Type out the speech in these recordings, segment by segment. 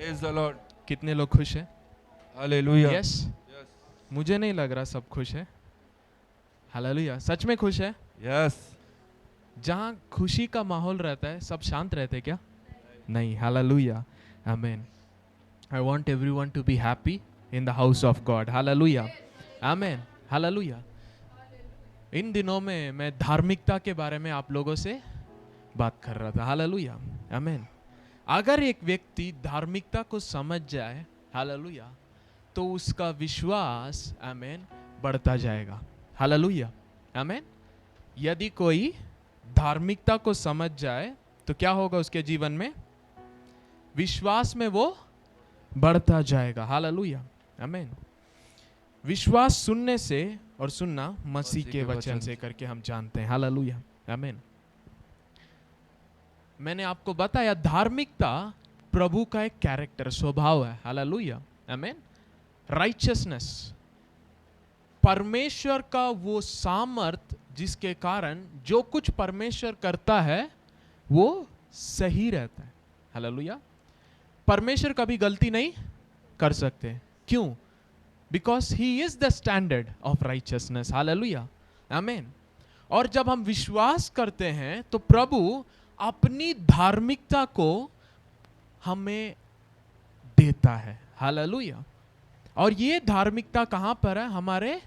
Praise the Lord. कितने लोग खुश हैं? Hallelujah. Yes Yes. मुझे नहीं लग रहा सब खुश है. हालेलुया. सच में खुश है? Yes. जहाँ खुशी का माहौल रहता है सब शांत रहते हैं क्या? नहीं. हालेलुया. आमीन. I want everyone to be happy in the house of God. Hallelujah. Amen. Hallelujah. इन दिनों में मैं धार्मिकता के बारे में आप लोगों से बात कर रहा था. हालेलुया. आमीन. अगर एक व्यक्ति धार्मिकता को समझ जाए, हालेलुया, तो उसका विश्वास, आमीन, बढ़ता जाएगा. हालेलुया. आमीन. यदि कोई धार्मिकता को समझ जाए तो क्या होगा उसके जीवन में? विश्वास में वो बढ़ता जाएगा. हालेलुया. आमीन. विश्वास सुनने से और सुनना मसीह के वचन से करके हम जानते हैं. हालेलुया. आमीन. मैंने आपको बताया धार्मिकता प्रभु का एक कैरेक्टर, स्वभाव है. हालेलुया. आमीन. राइचियसनेस, परमेश्वर का वो सामर्थ जिसके कारण जो कुछ परमेश्वर करता है वो सही रहता है. हालेलुया. परमेश्वर कभी गलती नहीं कर सकते. क्यों? Because he is the standard of righteousness. Hallelujah. आमीन. और जब हम विश्वास करते हैं तो प्रभु अपनी धार्मिकता को हमें देता है. हालेलुया. और ये धार्मिकता कहां पर है? हमारे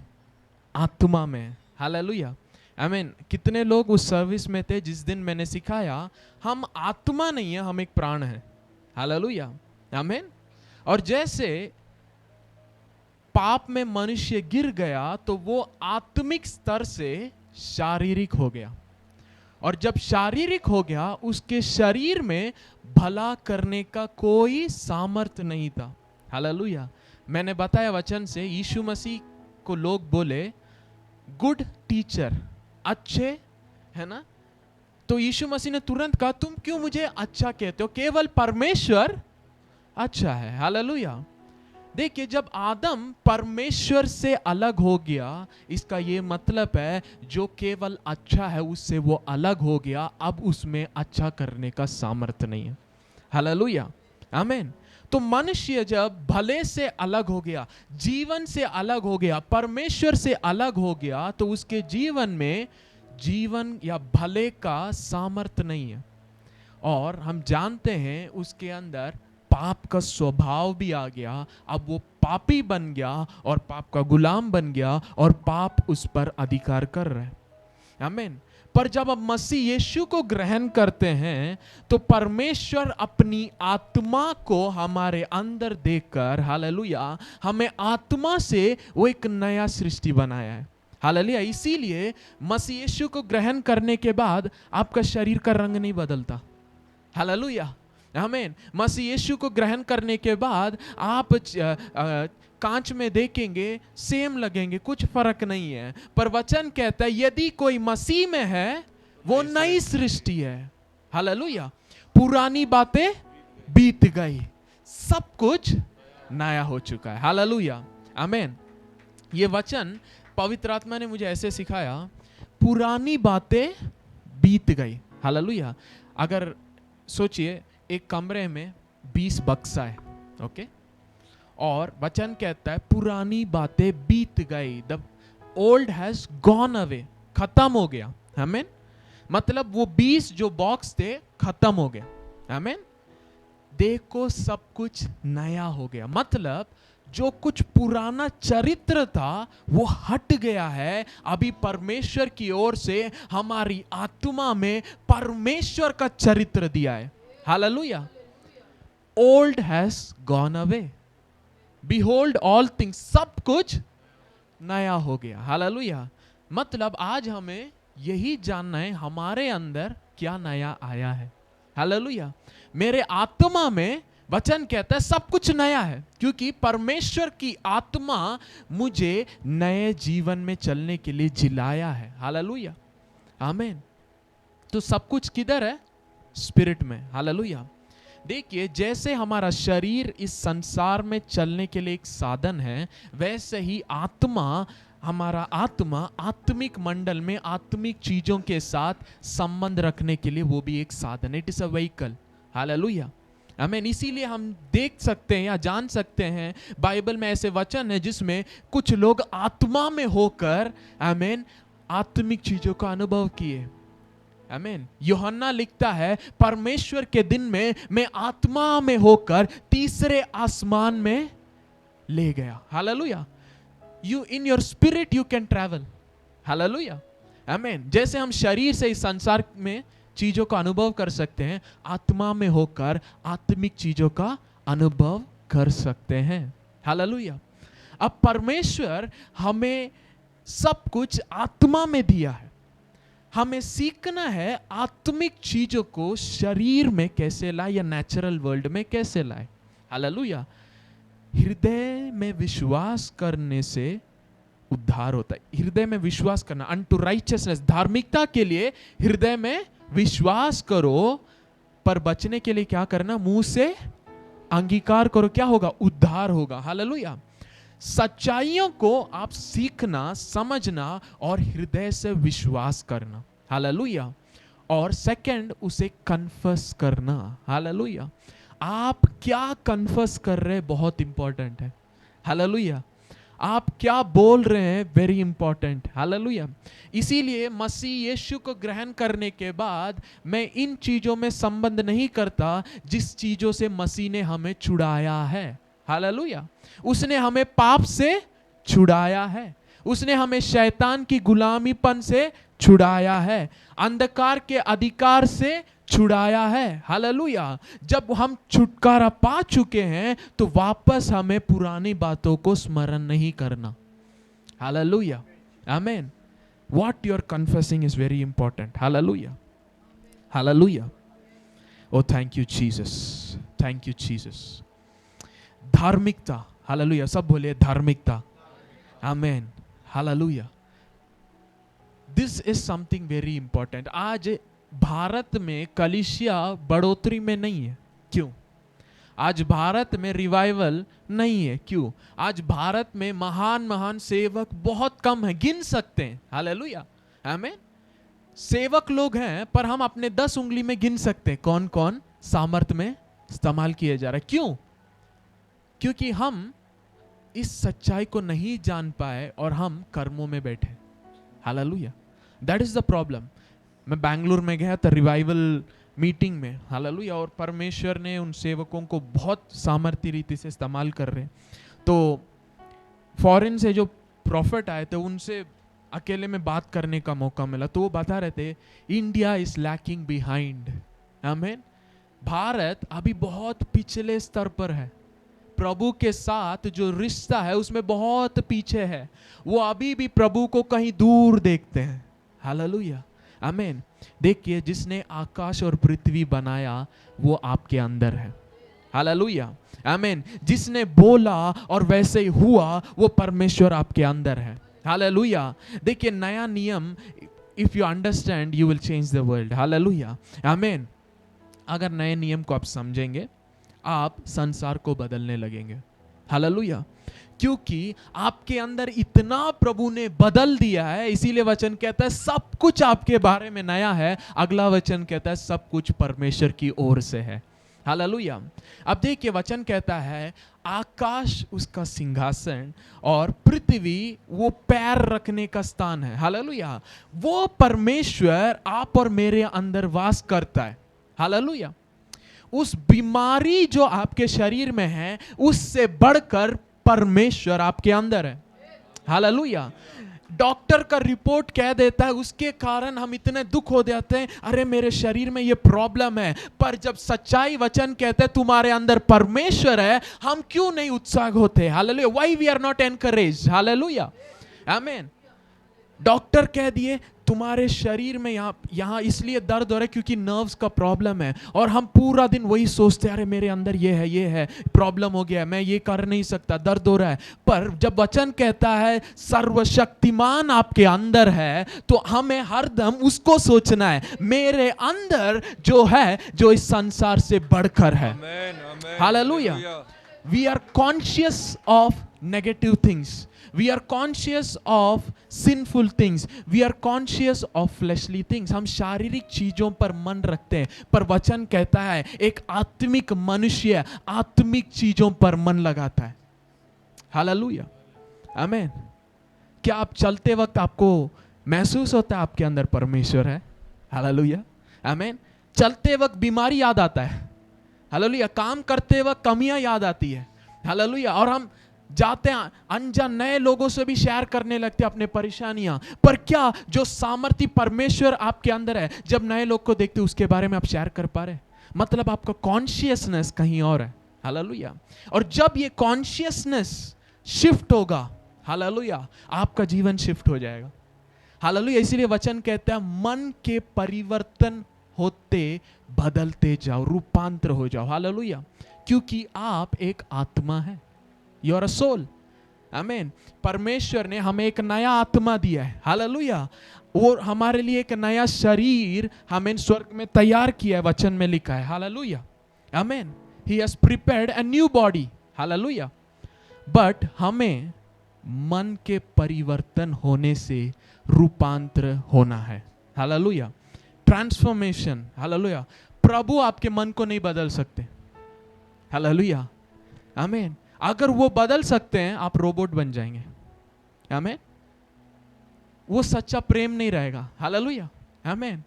आत्मा में. हालेलुया. आमीन. कितने लोग उस सर्विस में थे जिस दिन मैंने सिखाया हम आत्मा नहीं है, हम एक प्राण है. हालेलुया. आमीन. और जैसे पाप में मनुष्य गिर गया तो वो आत्मिक स्तर से शारीरिक हो गया, और जब शारीरिक हो गया उसके शरीर में भला करने का कोई सामर्थ्य नहीं था. हालेलुया. मैंने बताया वचन से यीशु मसीह को लोग बोले गुड टीचर, अच्छे, है ना? तो यीशु मसीह ने तुरंत कहा तुम क्यों मुझे अच्छा कहते हो? केवल परमेश्वर अच्छा है. हालेलुया. देखिए, जब आदम परमेश्वर से अलग हो गया, इसका ये मतलब है जो केवल अच्छा है उससे वो अलग हो गया, अब उसमें अच्छा करने का सामर्थ्य नहीं है. हालेलुया. आमीन. तो मनुष्य जब भले से अलग हो गया, जीवन से अलग हो गया, परमेश्वर से अलग हो गया, तो उसके जीवन में जीवन या भले का सामर्थ्य नहीं है. और हम जानते हैं उसके अंदर पाप का स्वभाव भी आ गया. अब वो पापी बन गया और पाप का गुलाम बन गया और पाप उस पर अधिकार कर रहा है. आमीन. पर जब अब मसीह यीशु को ग्रहण करते हैं तो परमेश्वर अपनी आत्मा को हमारे अंदर देकर, हालेलुया, हमें आत्मा से वो एक नया सृष्टि बनाया है. हालेलुया. इसीलिए मसीह यीशु को ग्रहण करने के बाद आपका शरीर का रंग नहीं बदलता. हालेलुया. आमीन. मसीह यीशु को ग्रहण करने के बाद आप कांच में देखेंगे सेम लगेंगे, कुछ फर्क नहीं है. पर वचन कहता है यदि कोई मसीह में है वो नई सृष्टि है. हालेलुया. पुरानी बातें बीत गई, सब कुछ नया हो चुका है. हालेलुया. आमीन. ये वचन पवित्र आत्मा ने मुझे ऐसे सिखाया, पुरानी बातें बीत गई. हालेलुया. अगर सोचिए एक कमरे में 20 बक्सा है, ओके, और वचन कहता है पुरानी बातें बीत गई. The old has gone away, खत्म हो गया. आमीन. मतलब वो 20 जो बॉक्स थे खत्म हो गया. आमीन. देखो सब कुछ नया हो गया. मतलब जो कुछ पुराना चरित्र था वो हट गया है. अभी परमेश्वर की ओर से हमारी आत्मा में परमेश्वर का चरित्र दिया है. Hallelujah. Old has gone away, behold all things, सब कुछ नया हो गया. हालेलुया. मतलब आज हमें यही जानना है हमारे अंदर क्या नया आया है. हालेलुया. मेरे आत्मा में वचन कहता है सब कुछ नया है, क्योंकि परमेश्वर की आत्मा मुझे नए जीवन में चलने के लिए जिलाया है. हालेलुया. आमीन. तो सब कुछ किधर है? स्पिरिट में. हालेलुया. देखिए, जैसे हमारा शरीर इस संसार में चलने के लिए एक साधन है, वैसे ही आत्मा, हमारा आत्मा आत्मिक मंडल में आत्मिक चीजों के साथ संबंध रखने के लिए वो भी एक साधन है. It is a vehicle. Hallelujah. आमीन। इसीलिए हम देख सकते हैं या जान सकते हैं बाइबल में ऐसे वचन है जिसमें कुछ लोग आत्मा में होकर आमीन आत्मिक चीजों का अनुभव किए। आमीन। यूहन्ना लिखता है परमेश्वर के दिन में मैं आत्मा में होकर तीसरे आसमान में ले गया। Hallelujah. You in your spirit you can travel. Hallelujah. आमीन। जैसे हम शरीर से इस संसार में चीजों का अनुभव कर सकते हैं, आत्मा में होकर आत्मिक चीजों का अनुभव कर सकते हैं। हालेलुया। अब परमेश्वर हमें सब कुछ आत्मा में दिया है, हमें सीखना है आत्मिक चीजों को शरीर में कैसे लाए या नेचुरल वर्ल्ड में कैसे लाए। हालेलुया। हृदय में विश्वास करने से उद्धार होता है। हृदय में विश्वास करना, अनटू राइचियसनेस, धार्मिकता के लिए हृदय में विश्वास करो, पर बचने के लिए क्या करना, मुंह से अंगीकार करो, क्या होगा, उद्धार होगा। हालेलुया। सच्चाइयों को आप सीखना, समझना और हृदय से विश्वास करना। हालेलुया। और सेकंड, उसे कन्फेस करना। हालेलुया। आप क्या कन्फेस कर रहे हैं बहुत इंपॉर्टेंट है। हालेलुया। आप क्या बोल रहे हैं वेरी इंपॉर्टेंट। हालेलुया। इसीलिए मसीह यीशु को ग्रहण करने के बाद मैं इन चीजों में संबंध नहीं करता जिस चीजों से मसीह ने हमें छुड़ाया है। हालेलुया। उसने हमें पाप से छुड़ाया है, उसने हमें शैतान की गुलामीपन से छुड़ाया है, अंधकार के अधिकार से छुड़ाया है। हालेलुया। जब हम छुटकारा पा चुके हैं तो वापस हमें पुरानी बातों को स्मरण नहीं करना। हालेलुया। आमीन। What you are confessing is very important. Hallelujah. Hallelujah. Oh thank you Jesus, thank you Jesus. धार्मिकता। हालेलुया। सब बोलिए धार्मिकता। आमीन। Hallelujah. This is something very important. आज भारत में कलीसिया बढ़ोतरी में नहीं है। क्यों? आज भारत में रिवाइवल नहीं है। क्यों? आज भारत में महान महान सेवक बहुत कम हैं, गिन सकते हैं। हालेलुया। आमीन। सेवक लोग हैं पर हम अपने 10 उंगली में गिन सकते हैं कौन कौन सामर्थ में इस्तेमाल किए जा रहे हैं। क्यों? क्योंकि हम इस सच्चाई को नहीं जान पाए और हम कर्मों में बैठे। Hallelujah. That is the problem. मैं बैंगलोर में गया था रिवाइवल मीटिंग में। हालेलुया। और परमेश्वर ने उन सेवकों को बहुत सामर्थ्य रीति से इस्तेमाल कर रहे हैं। तो फॉरेन से जो प्रॉफिट आए थे उनसे अकेले में बात करने का मौका मिला, तो वो बता रहे थे इंडिया इज लैकिंग बिहाइंड। आमीन। भारत अभी बहुत पिछले स्तर पर है, प्रभु के साथ जो रिश्ता है उसमें बहुत पीछे है। वो अभी भी प्रभु को कहीं दूर देखते हैं। हालेलुया। आमीन। देखिए, जिसने आकाश और पृथ्वी बनाया वो आपके अंदर है। हालेलुया। आमीन। जिसने बोला और वैसे ही हुआ वो परमेश्वर आपके अंदर है। हालेलुया। देखिए, नया नियम, if you understand you will change the world. Hallelujah. Amen. अगर नए नियम को आप समझेंगे आप संसार को बदलने लगेंगे। हालेलुया। क्योंकि आपके अंदर इतना प्रभु ने बदल दिया है, इसीलिए वचन कहता है सब कुछ आपके बारे में नया है। अगला वचन कहता है सब कुछ परमेश्वर की ओर से है। हालेलुया। अब देखिए, वचन कहता है आकाश उसका सिंहासन और पृथ्वी वो पैर रखने का स्थान है। हालेलुया। वो परमेश्वर आप और मेरे अंदर वास करता है। हालेलुया। उस बीमारी जो आपके शरीर में है उससे बढ़कर परमेश्वर आपके अंदर है। हालेलुया। डॉक्टर का रिपोर्ट कह देता है, उसके कारण हम इतने दुख हो जाते हैं, अरे मेरे शरीर में ये प्रॉब्लम है। पर जब सच्चाई वचन कहते हैं तुम्हारे अंदर परमेश्वर है, हम क्यों नहीं उत्साह होते। Hallelujah. Why we are not encouraged. Hallelujah. आमीन। डॉक्टर कह दिए तुम्हारे शरीर में यहाँ इसलिए दर्द हो रहा है क्योंकि नर्व्स का प्रॉब्लम है, और हम पूरा दिन वही सोचते हैं अरे मेरे अंदर ये है प्रॉब्लम हो गया, मैं ये कर नहीं सकता, दर्द हो रहा है। पर जब वचन कहता है सर्वशक्तिमान आपके अंदर है तो हमें हरदम उसको सोचना है, मेरे अंदर जो है जो इस संसार से बढ़कर है। Hallelujah. We are conscious of negative things, we are conscious of sinful things, we are conscious of fleshly things. हम शारीरिक चीजों पर मन रखते हैं, पर वचन कहता है एक आत्मिक मनुष्य आत्मिक चीजों पर मन लगाता है। हालेलुया, आमीन। क्या आप चलते वक्त आपको महसूस होता है आपके अंदर परमेश्वर है? हालेलुया, आमीन। चलते वक्त बीमारी याद आता है, हालेलुया। काम करते वक्त कमियां याद आती है, हालेलुया। और हम जाते हैं अनजान नए लोगों से भी शेयर करने लगते हैं अपने परेशानियां। पर क्या जो सामर्थ्य परमेश्वर आपके अंदर है, जब नए लोग को देखते उसके बारे में आप शेयर कर पा रहे? मतलब आपका कॉन्शियसनेस कहीं और है, हालेलुया। और जब ये कॉन्शियसनेस शिफ्ट होगा, हालेलुया, आपका जीवन शिफ्ट हो जाएगा, हालेलुया। इसीलिए वचन कहता है मन के परिवर्तन होते बदलते जाओ, रूपांतर हो जाओ, हालेलुया। क्योंकि आप एक आत्मा है, यू आर अ सोल, आमीन। परमेश्वर ने हमें एक नया आत्मा दिया है, हालेलुया। और हमारे लिए एक नया शरीर हमें स्वर्ग में तैयार किया है, वचन में लिखा है, हालेलुया, आमीन। He has prepared a new body, hallelujah. But हमें मन के परिवर्तन होने से रूपांतर होना है, हालेलुया। Transformation, hallelujah. प्रभु आपके मन को नहीं बदल सकते, हालेलुया, आमीन। अगर वो बदल सकते हैं आप रोबोट बन जाएंगे, आमीन। वो सच्चा प्रेम नहीं रहेगा, हालेलुया, आमीन।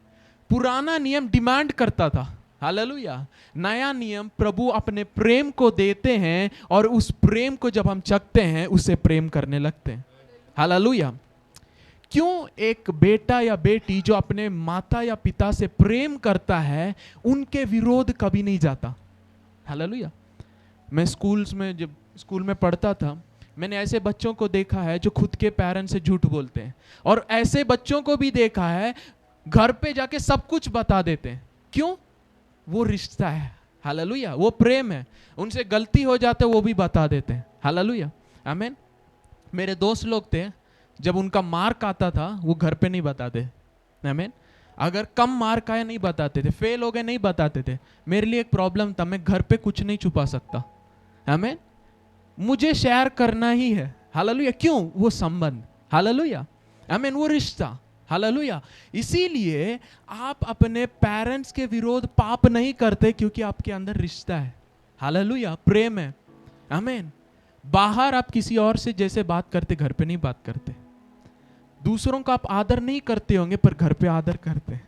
पुराना नियम डिमांड करता था, हालेलुया। नया नियम प्रभु अपने प्रेम को देते हैं और उस प्रेम को जब हम चखते हैं उससे प्रेम करने लगते हैं, हालेलुया। क्यों एक बेटा या बेटी जो अपने माता या पिता से प्रेम करता है उनके विरोध कभी नहीं जाता, हालेलुया। मैं जब स्कूल में पढ़ता था, मैंने ऐसे बच्चों को देखा है जो खुद के पेरेंट्स से झूठ बोलते हैं, और ऐसे बच्चों को भी देखा है घर पे जाके सब कुछ बता देते हैं। क्यों? वो रिश्ता है, हालेलुया, वो प्रेम है। उनसे गलती हो जाते वो भी बता देते हैं, हालेलुया, आमीन। मेरे दोस्त लोग थे, जब उनका मार्क आता था वो घर पे नहीं बताते, आमीन। अगर कम मार्क आए नहीं बताते थे, फेल हो गए नहीं बताते थे। मेरे लिए एक प्रॉब्लम था, मैं घर पे कुछ नहीं छुपा सकता, आमीन। मुझे शेयर करना ही है, हालेलुया। क्यों? वो संबंध, हालेलुया, आमीन, वो रिश्ता, हालेलुया। इसीलिए आप अपने पेरेंट्स के विरोध पाप नहीं करते, क्योंकि आपके अंदर रिश्ता है, हालेलुया, प्रेम है, आमीन। बाहर आप किसी और से जैसे बात करते घर पे नहीं बात करते। दूसरों का आप आदर नहीं करते होंगे पर घर पे आदर करते हैं,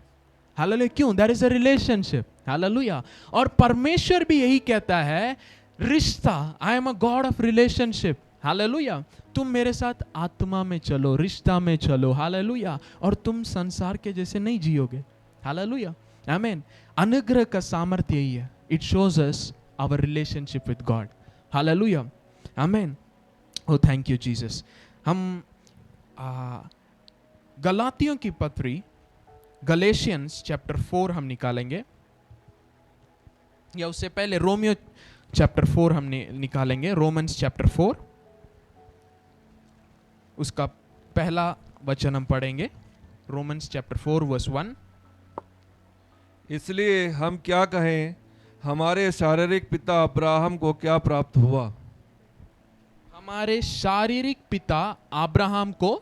हालेलुया। क्यों? There is a relationship, hallelujah. और परमेश्वर भी यही कहता है, रिश्ता, I am a God of relationship, hallelujah. तुम मेरे साथ आत्मा में चलो, रिश्ता में चलो, हालेलुया, और तुम संसार के जैसे नहीं जियोगे, हालेलुया, आमीन। अनुग्रह का सामर्थ्य यही है, it shows us our relationship with God, hallelujah, आमीन। Oh thank you Jesus. हम गलातियों की पत्री गलेशियंस चैप्टर 4 हम निकालेंगे, या उससे पहले रोमियो चैप्टर 4 हम निकालेंगे। रोमन्स चैप्टर 4 उसका पहला वचन हम पढ़ेंगे, रोमन्स चैप्टर 4 वर्स 1। इसलिए हम क्या कहें, हमारे शारीरिक पिता अब्राहम को क्या प्राप्त हुआ? हमारे शारीरिक पिता अब्राहम को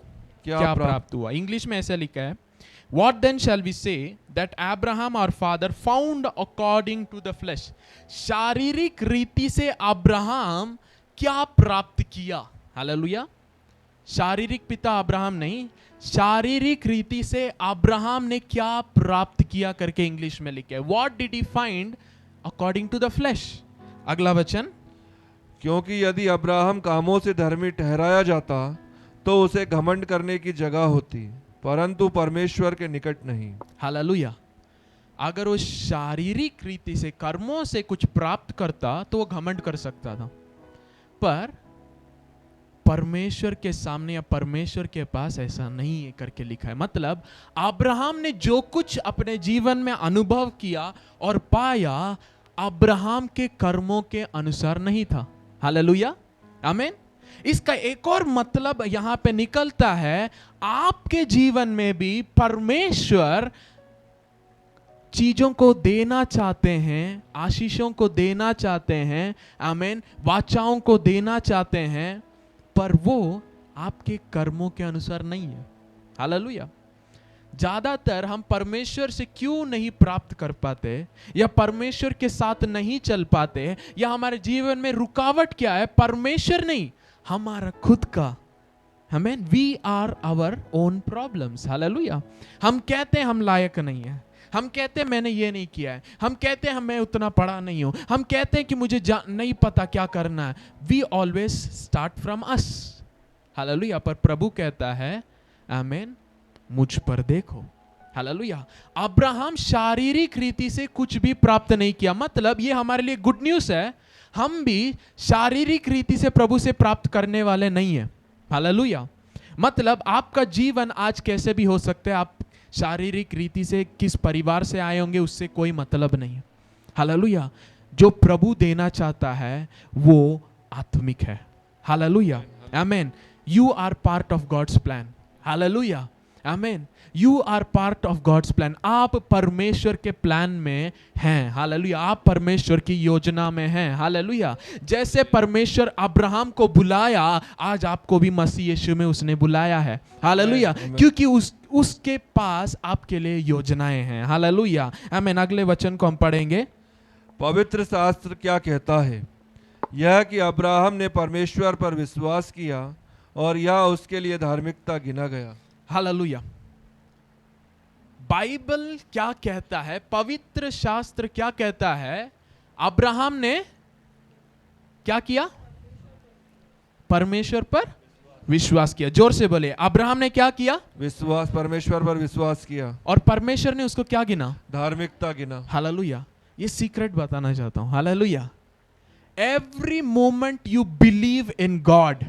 क्या प्राप्त हुआ? इंग्लिश में ऐसा लिखा है, What then shall we say that Abraham our father found according to the flesh? शारीरिक रीति से अब्राहम क्या प्राप्त किया? हालेलुया। शारीरिक पिता अब्राहम नहीं, शारीरिक रीति से अब्राहम ने क्या प्राप्त किया करके इंग्लिश में लिखा है, What did he find according to the flesh? अगला वचन, क्योंकि यदि अब्राहम कामों से धर्मी ठहराया जाता तो उसे घमंड करने की जगह होती, परंतु परमेश्वर के निकट नहीं। हालेलुया। अगर वो शारीरिक रीति से कर्मों से कुछ प्राप्त करता तो वो घमंड कर सकता था, पर परमेश्वर के सामने या परमेश्वर के पास ऐसा नहीं है करके लिखा है। मतलब अब्राहम ने जो कुछ अपने जीवन में अनुभव किया और पाया, अब्राहम के कर्मों के अनुसार नहीं था, हालेलुया, आमीन। इसका एक और मतलब यहां पे निकलता है, आपके जीवन में भी परमेश्वर चीजों को देना चाहते हैं, आशीषों को देना चाहते हैं, आमीन, वाचाओं को देना चाहते हैं, पर वो आपके कर्मों के अनुसार नहीं है। हालेलुया। ज्यादातर हम परमेश्वर से क्यों नहीं प्राप्त कर पाते, या परमेश्वर के साथ नहीं चल पाते, या हमारे जीवन में रुकावट क्या है? परमेश्वर नहीं, हमारा खुद का। हमें we are our own problems. Hallelujah. हम कहते हैं हम लायक नहीं है, हम कहते हैं मैंने ये नहीं किया है, हम कहते हैं मैं उतना पढ़ा नहीं हूं, हम कहते हैं कि मुझे नहीं पता क्या करना है। We always start from us. Hallelujah. पर प्रभु कहता है आमीन, मुझ पर देखो। हालेलुया। अब्राहम शारीरिक रीति से कुछ भी प्राप्त नहीं किया, मतलब ये हमारे लिए गुड न्यूज़ है, हम भी शारीरिक रीति से प्रभु से प्राप्त करने वाले नहीं है। हालेलुया। मतलब आपका जीवन आज कैसे भी हो सकता है, आप शारीरिक रीति से किस परिवार से आए होंगे उससे कोई मतलब नहीं है। हालेलुया। जो प्रभु देना चाहता है वो आत्मिक है। हालेलुया। आमीन। You are part of God's plan. हालेलुया। आमीन। You are part of God's plan. आप परमेश्वर के प्लान में हैं। हालेलुया। आप परमेश्वर की योजना में हैं। हालेलुया। जैसे परमेश्वर अब्राहम को बुलाया, आज आपको भी मसीह यीशु में उसने बुलाया है। हालेलुया। क्योंकि उसके पास आपके लिए योजनाएं हैं। हालेलुया। आमीन। अगले वचन को हम पढ़ेंगे। पवित्र शास्त्र क्या कहता है? यह कि अब्राहम ने परमेश्वर पर विश्वास किया और यह उसके लिए धार्मिकता गिना गया। हालेलुया। बाइबल क्या कहता है, पवित्र शास्त्र क्या कहता है? अब्राहम ने क्या किया? परमेश्वर पर विश्वास किया। जोर से बोले, अब्राहम ने क्या किया? विश्वास, परमेश्वर पर विश्वास किया और परमेश्वर ने उसको क्या गिना? धार्मिकता गिना। हालेलुया। ये सीक्रेट बताना चाहता हूं। Hallelujah. Every moment you believe in God,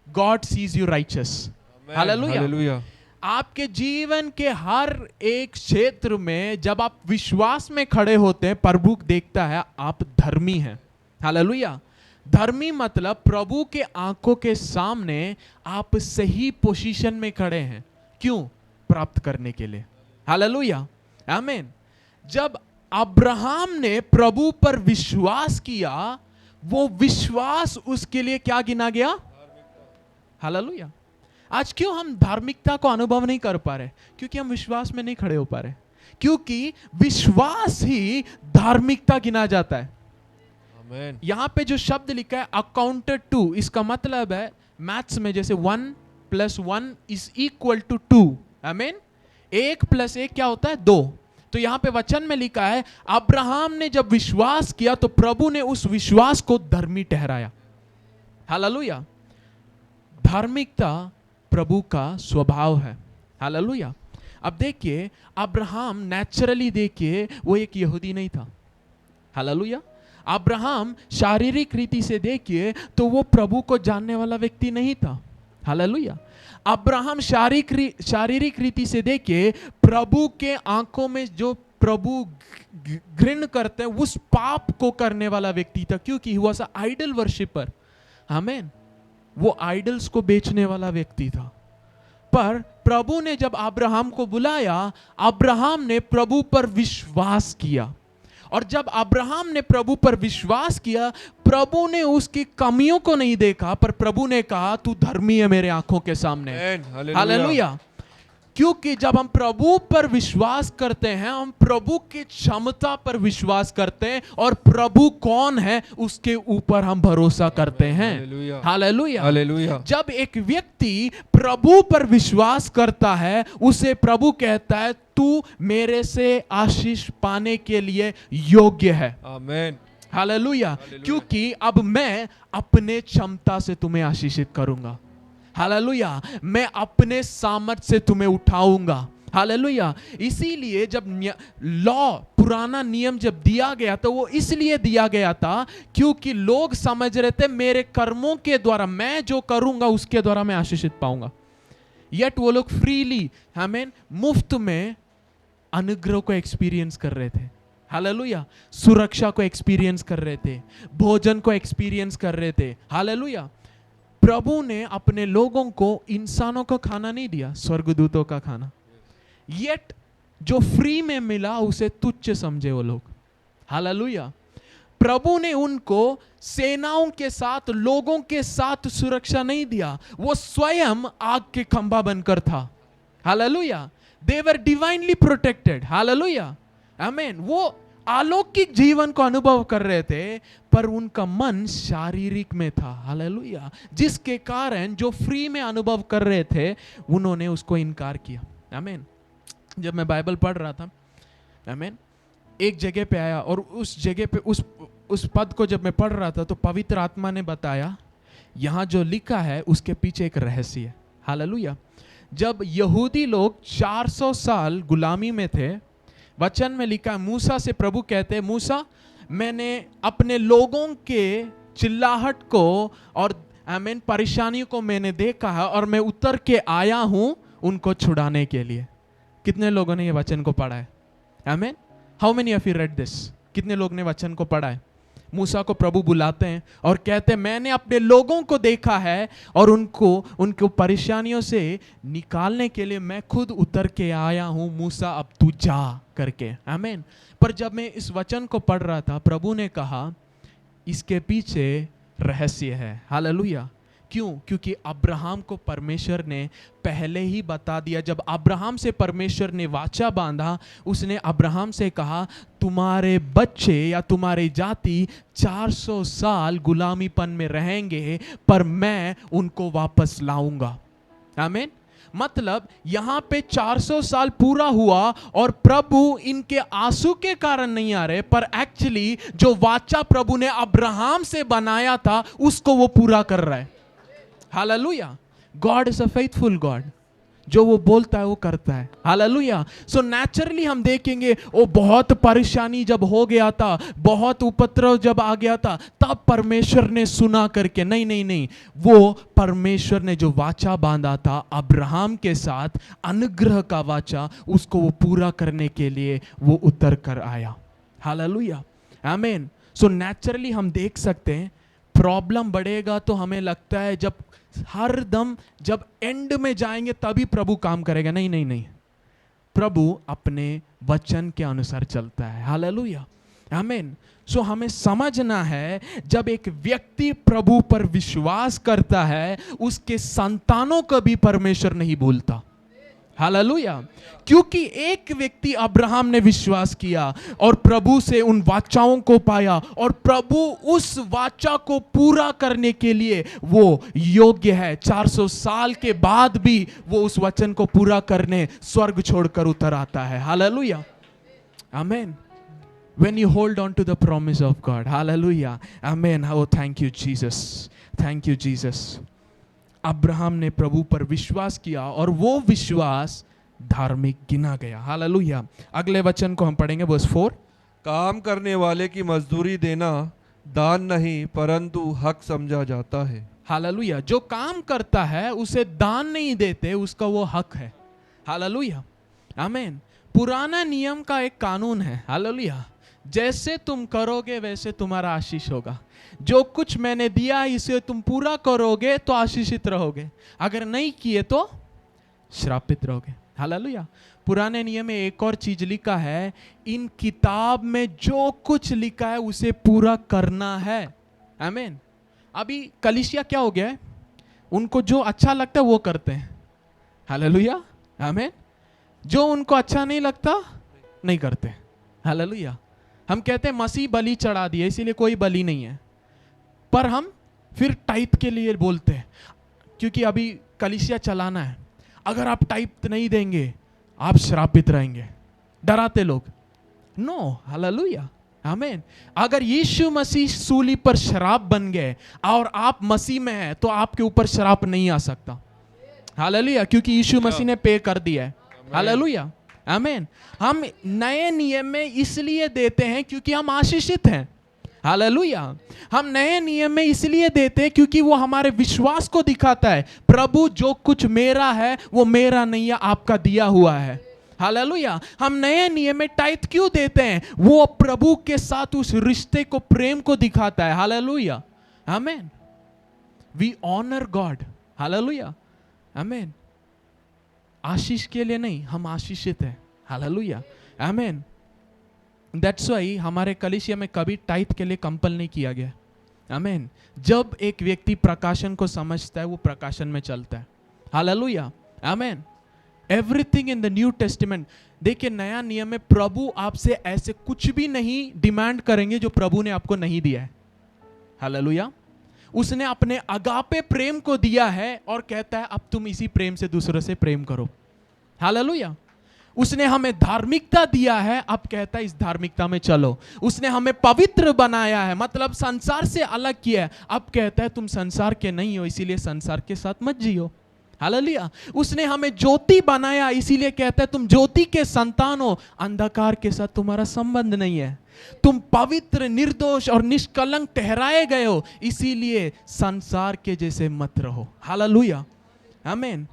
God sees you righteous. Hallelujah. Hallelujah. आपके जीवन के हर एक क्षेत्र में जब आप विश्वास में खड़े होते हैं, प्रभु देखता है आप धर्मी हैं। हालेलुया। धर्मी मतलब प्रभु के आंखों के सामने आप सही पोजीशन में खड़े हैं। क्यों? प्राप्त करने के लिए। हालेलुया। आमीन। जब अब्राहम ने प्रभु पर विश्वास किया, वो विश्वास उसके लिए क्या गिना गया? हालेलुया। आज क्यों हम धार्मिकता को अनुभव नहीं कर पा रहे? क्योंकि हम विश्वास में नहीं खड़े हो पा रहे। क्योंकि विश्वास ही धार्मिकता गिना जाता है। आमीन। यहां पे जो शब्द लिखा है अकाउंटेड टू, इसका मतलब है मैथ्स में जैसे 1 + 1 = 2। आमीन। 1 + 1 क्या होता है? 2। तो यहां पे वचन में लिखा है अब्राहम ने जब विश्वास किया तो प्रभु ने उस विश्वास को धर्मी ठहराया। हालेलुया। धार्मिकता प्रभु का स्वभाव है। हालेलुया। अब देखिए, अब्राहम नेचुरली देखिए वो एक यहूदी नहीं था। हालेलुया। अब्राहम शारीरिक रीति से देखिए तो वो प्रभु को जानने वाला व्यक्ति नहीं था। हालेलुया। अब्राहम शारीरिक रीति से देखिए प्रभु के आंखों में जो प्रभु घृण करते हैं उस पाप को करने वाला व्यक्ति था, क्योंकि he was a idol worshipper. आमीन। वो आइडल्स को बेचने वाला व्यक्ति था। पर प्रभु ने जब अब्राहम को बुलाया, अब्राहम ने प्रभु पर विश्वास किया, और जब अब्राहम ने प्रभु पर विश्वास किया, प्रभु ने उसकी कमियों को नहीं देखा, पर प्रभु ने कहा तू धर्मी है मेरे आंखों के सामने। हालेलुया। क्योंकि जब हम प्रभु पर विश्वास करते हैं, हम प्रभु की क्षमता पर विश्वास करते हैं, और प्रभु कौन है उसके ऊपर हम भरोसा करते हैं। हालेलुया। हालेलुया। जब एक व्यक्ति प्रभु पर विश्वास करता है, उसे प्रभु कहता है तू मेरे से आशीष पाने के लिए योग्य है। आमीन। हालेलुया। क्योंकि अब मैं अपने क्षमता से तुम्हें आशीषित करूंगा। हालेलुया। मैं अपने सामर्थ्य से तुम्हें उठाऊंगा। हालेलुया। इसीलिए जब लॉ, पुराना नियम जब दिया गया तो वो इसलिए दिया गया था क्योंकि लोग समझ रहे थे मेरे कर्मों के द्वारा, मैं जो करूंगा उसके द्वारा मैं आशीषित पाऊंगा। यट वो लोग फ्रीली, हमें मुफ्त में अनुग्रह को एक्सपीरियंस कर रहे थे। हालेलुया। सुरक्षा को एक्सपीरियंस कर रहे थे, भोजन को एक्सपीरियंस कर रहे थे। हालेलुया। प्रभु ने अपने लोगों को इंसानों का खाना नहीं दिया, स्वर्गदूतों का खाना। येट जो फ्री में मिला उसे तुच्छ समझे वो लोग। हालेलुया। प्रभु ने उनको सेनाओं के साथ, लोगों के साथ सुरक्षा नहीं दिया, वो स्वयं आग के खंभा बनकर था। हालेलुया। दे वर डिवाइनली प्रोटेक्टेड। हालेलुया, आमीन। वो अलौकिक जीवन को अनुभव कर रहे थे, पर उनका मन शारीरिक में था। हालेलुया। जिसके कारण जो फ्री में अनुभव कर रहे थे, उन्होंने उसको इनकार किया। आमीन। जब मैं बाइबल पढ़ रहा था, आमीन, एक जगह पे आया और उस जगह पे उस पद को जब मैं पढ़ रहा था तो पवित्र आत्मा ने बताया, यहां जो लिखा है उसके पीछे एक रहस्य है। हालेलुया। जब यहूदी लोग 400 साल गुलामी में थे, वचन में लिखा, मूसा से प्रभु कहते, मूसा, मैंने अपने लोगों के चिल्लाहट को और आमीन परेशानियों को मैंने देखा है और मैं उतर के आया हूं उनको छुड़ाने के लिए। कितने लोगों ने ये वचन को पढ़ा है? आमीन। How many of you read this? कितने लोग ने वचन को पढ़ा है? मूसा को प्रभु बुलाते हैं और कहते हैं, मैंने अपने लोगों को देखा है और उनको परेशानियों से निकालने के लिए मैं खुद उतर के आया हूं, मूसा अब तू जा करके। आमीन। पर जब मैं इस वचन को पढ़ रहा था, प्रभु ने कहा इसके पीछे रहस्य है। हालेलुया। क्यों? क्योंकि अब्राहम को परमेश्वर ने पहले ही बता दिया। जब अब्राहम से परमेश्वर ने वाचा बांधा, उसने अब्राहम से कहा, तुम्हारे बच्चे या तुम्हारी जाति 400 साल गुलामीपन में रहेंगे, पर मैं उनको वापस लाऊंगा। आमीन। मतलब यहां पे 400 साल पूरा हुआ और प्रभु इनके आंसू के कारण नहीं आ रहे, पर एक्चुअली जो वाचा प्रभु ने अब्राहम से बनाया था उसको वो पूरा कर रहा है। Hallelujah. God is a faithful God. जो वो बोलता है वो करता है। हालेलुया। सो नेचुरली हम देखेंगे, वो बहुत परेशानी जब हो गया था, बहुत उपद्रव जब आ गया था, तब परमेश्वर ने सुना करके, नहीं नहीं नहीं, वो परमेश्वर ने जो वाचा बांधा था अब्राहम के साथ, अनुग्रह का वाचा, उसको वो पूरा करने के लिए वो उतर कर आया। Hallelujah, amen. सो नेचुरली हम देख सकते हैं, प्रॉब्लम बढ़ेगा तो हमें लगता है जब हर दम जब एंड में जाएंगे तभी प्रभु काम करेगा। नहीं नहीं नहीं, प्रभु अपने वचन के अनुसार चलता है। Hallelujah, amen. सो हमें समझना है, जब एक व्यक्ति प्रभु पर विश्वास करता है, उसके संतानों को भी परमेश्वर नहीं भूलता। हालेलुया। क्योंकि एक व्यक्ति अब्राहम ने विश्वास किया और प्रभु से उन वाचाओं को पाया, और प्रभु उस वाचा को पूरा करने के लिए वो योग्य है। 400 साल के बाद भी वो उस वचन को पूरा करने स्वर्ग छोड़कर उतर आता है। हालेलुया, आमीन। When you hold on to the promise of God, hallelujah, amen. Oh, thank you Jesus, thank you Jesus. Abraham ने प्रभु पर विश्वास किया और वो विश्वास धार्मिक गिना गया। हालेलुया। अगले वचन को हम पढ़ेंगे, वर्स 4। काम करने वाले की मजदूरी देना दान नहीं परंतु हक समझा जाता है। हालेलुया। जो काम करता है उसे दान नहीं देते, उसका वो हक है। हालेलुया, आमीन। पुराना नियम का एक कानून है। हालेलुया। जैसे तुम करोगे वैसे तुम्हारा आशीष होगा। जो कुछ मैंने दिया इसे तुम पूरा करोगे तो आशीषित रहोगे, अगर नहीं किए तो श्रापित रहोगे। हालेलुया। पुराने नियम में एक और चीज लिखा है, इन किताब में जो कुछ लिखा है उसे पूरा करना है। आमीन। अभी कलीसिया क्या हो गया है, उनको जो अच्छा लगता है वो करते हैं। हालेलुया, आमीन। जो उनको अच्छा नहीं लगता नहीं करते। हालेलुया। हम कहते हैं मसीह बलि चढ़ा दिए इसीलिए कोई बलि नहीं है, पर हम फिर टाइप के लिए बोलते हैं क्योंकि अभी कलीसिया चलाना है। अगर आप टाइप नहीं देंगे आप श्रापित रहेंगे, डराते लोग। No, hallelujah, amen. अगर यीशु मसीह सूली पर श्राप बन गए और आप मसीह में हैं तो आपके ऊपर श्राप नहीं आ सकता। हालेलुया, क्योंकि यीशु मसीह ने पे कर दिया है। हालेलुया, आमीन। हम नए नियम में इसलिए देते हैं क्योंकि हम आशीषित हैं। हालेलुया। हम नए नियम में इसलिए देते हैं क्योंकि वो हमारे विश्वास को दिखाता है। प्रभु जो कुछ मेरा है वो मेरा नहीं है, आपका दिया हुआ है। हालेलुया। हम नए नियम में टाइथ क्यों देते हैं? वो प्रभु के साथ उस रिश्ते को, प्रेम को दिखाता है। हालेलुया, आमीन। We honour God. हालेलुया, आमीन। आशीष के लिए नहीं, हम आशीषित हैं। हालेलुया, आमीन। दैट्स वाई हमारे कलीसिया में कभी टाइट के लिए कंपल नहीं किया गया। आमीन। जब एक व्यक्ति प्रकाशन को समझता है वो प्रकाशन में चलता है। हालेलुया। आमीन। Everything in the new testament, देखिए नया नियम में प्रभु आपसे ऐसे कुछ भी नहीं डिमांड करेंगे जो प्रभु ने आपको नहीं दिया है। हालेलुया। उसने अपने अगापे प्रेम को दिया है और कहता है अब तुम इसी प्रेम से दूसरों से प्रेम करो। हालेलुया। उसने हमें धार्मिकता दिया है, अब कहता है इस धार्मिकता में चलो। उसने हमें पवित्र बनाया है, मतलब संसार से अलग किया है, अब कहता है तुम संसार के नहीं हो इसीलिए संसार के साथ मत जियो। हालेलुया। उसने हमें ज्योति बनाया, इसीलिए कहता है तुम ज्योति के संतान हो, अंधकार के साथ तुम्हारा संबंध नहीं है। तुम पवित्र, निर्दोष और निष्कलंक ठहराए गए हो, इसीलिए संसार के जैसे मत रहो। हालेलुया। आमीन।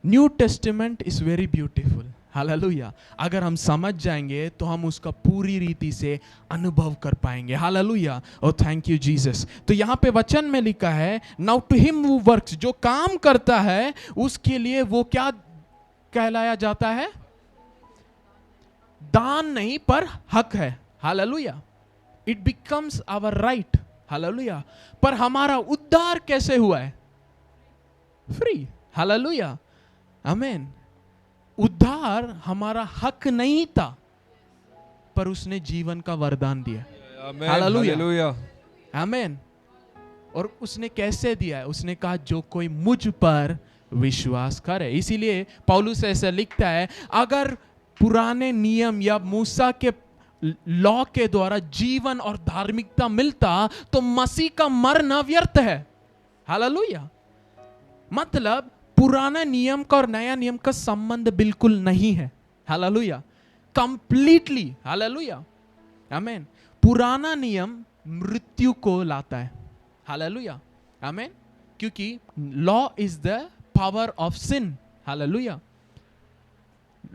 New testament is very beautiful. Hallelujah. अगर हम समझ जाएंगे तो हम उसका पूरी रीति से अनुभव कर पाएंगे। Hallelujah. Oh thank you Jesus. तो यहाँ पे वचन में लिखा है now to him who works, जो काम करता है उसके लिए वो क्या कहलाया जाता है? दान नहीं पर हक है। Hallelujah. It becomes our right. Hallelujah. पर हमारा उद्धार कैसे हुआ है? फ्री। हालेलुया। आमीन। उद्धार हमारा हक नहीं था पर उसने जीवन का वरदान दिया। हालेलुया। आमीन। और उसने कैसे दिया है? उसने कहा जो कोई मुझ पर विश्वास करे। इसीलिए पौलुस ऐसा लिखता है अगर पुराने नियम या मूसा के लॉ के द्वारा जीवन और धार्मिकता मिलता तो मसीह का मरना व्यर्थ है। हालेलुया। मतलब पुराना नियम का और नया नियम का संबंध बिल्कुल नहीं है। हालेलुया। कंप्लीटली। हालेलुया। आमीन। पुराना नियम मृत्यु को लाता है। हालेलुया। आमीन। क्योंकि law is the power of sin. Hallelujah.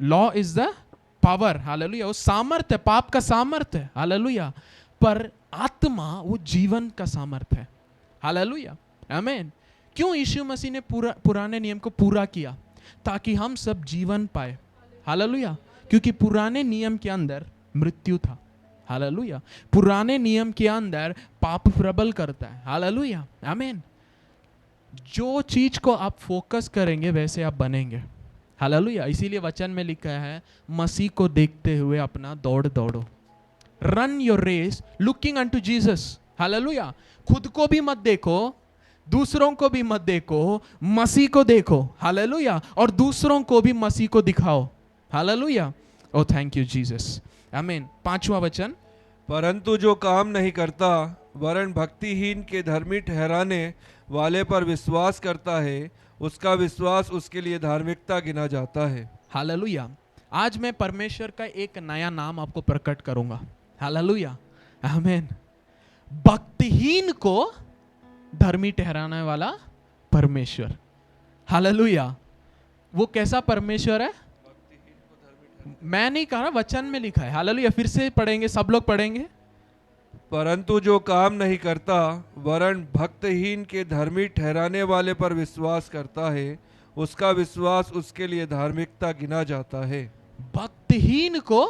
Law is the power. Hallelujah. वो सामर्थ्य, पाप का सामर्थ्य। हालेलुया। पर आत्मा वो जीवन का सामर्थ्य है। हालेलुया। आमीन। क्यों यीशु मसीह ने पुराने नियम को पूरा किया? ताकि हम सब जीवन पाए। हालेलुया। क्योंकि पुराने नियम के अंदर मृत्यु था। हालेलुया। पुराने नियम के अंदर पाप प्रबल करता है। हालेलुया। आमीन। जो चीज को आप फोकस करेंगे वैसे आप बनेंगे। हालेलुया। इसीलिए वचन में लिखा है मसीह को देखते हुए अपना दौड़ दौड़ो। Run your race looking unto Jesus. Hallelujah. खुद को भी मत देखो, दूसरों को भी मत देखो, मसीह को देखो। हालेलुया। और दूसरों को भी मसीह को दिखाओ। Hallelujah. Oh thank you Jesus. आमीन। 5वां वचन, परंतु जो काम नहीं करता वरन भक्तिहीन के धर्मी ठहराने वाले पर विश्वास करता है उसका विश्वास उसके लिए धार्मिकता गिना जाता है। हालेलुया। आज मैं परमेश्वर का एक नया नाम आपको प्रकट करूंगा। हालेलुया। आमीन। भक्तिहीन को धर्मी ठहराने वाला परमेश्वर। हालेलुया। वो कैसा परमेश्वर है? मैं नहीं कह रहा, वचन में लिखा है। हालेलुया। फिर से पढ़ेंगे, सब लोग पढ़ेंगे। परंतु जो काम नहीं करता वरन भक्तहीन के धर्मी ठहराने वाले पर विश्वास करता है उसका विश्वास उसके लिए धार्मिकता गिना जाता है। भक्तहीन को,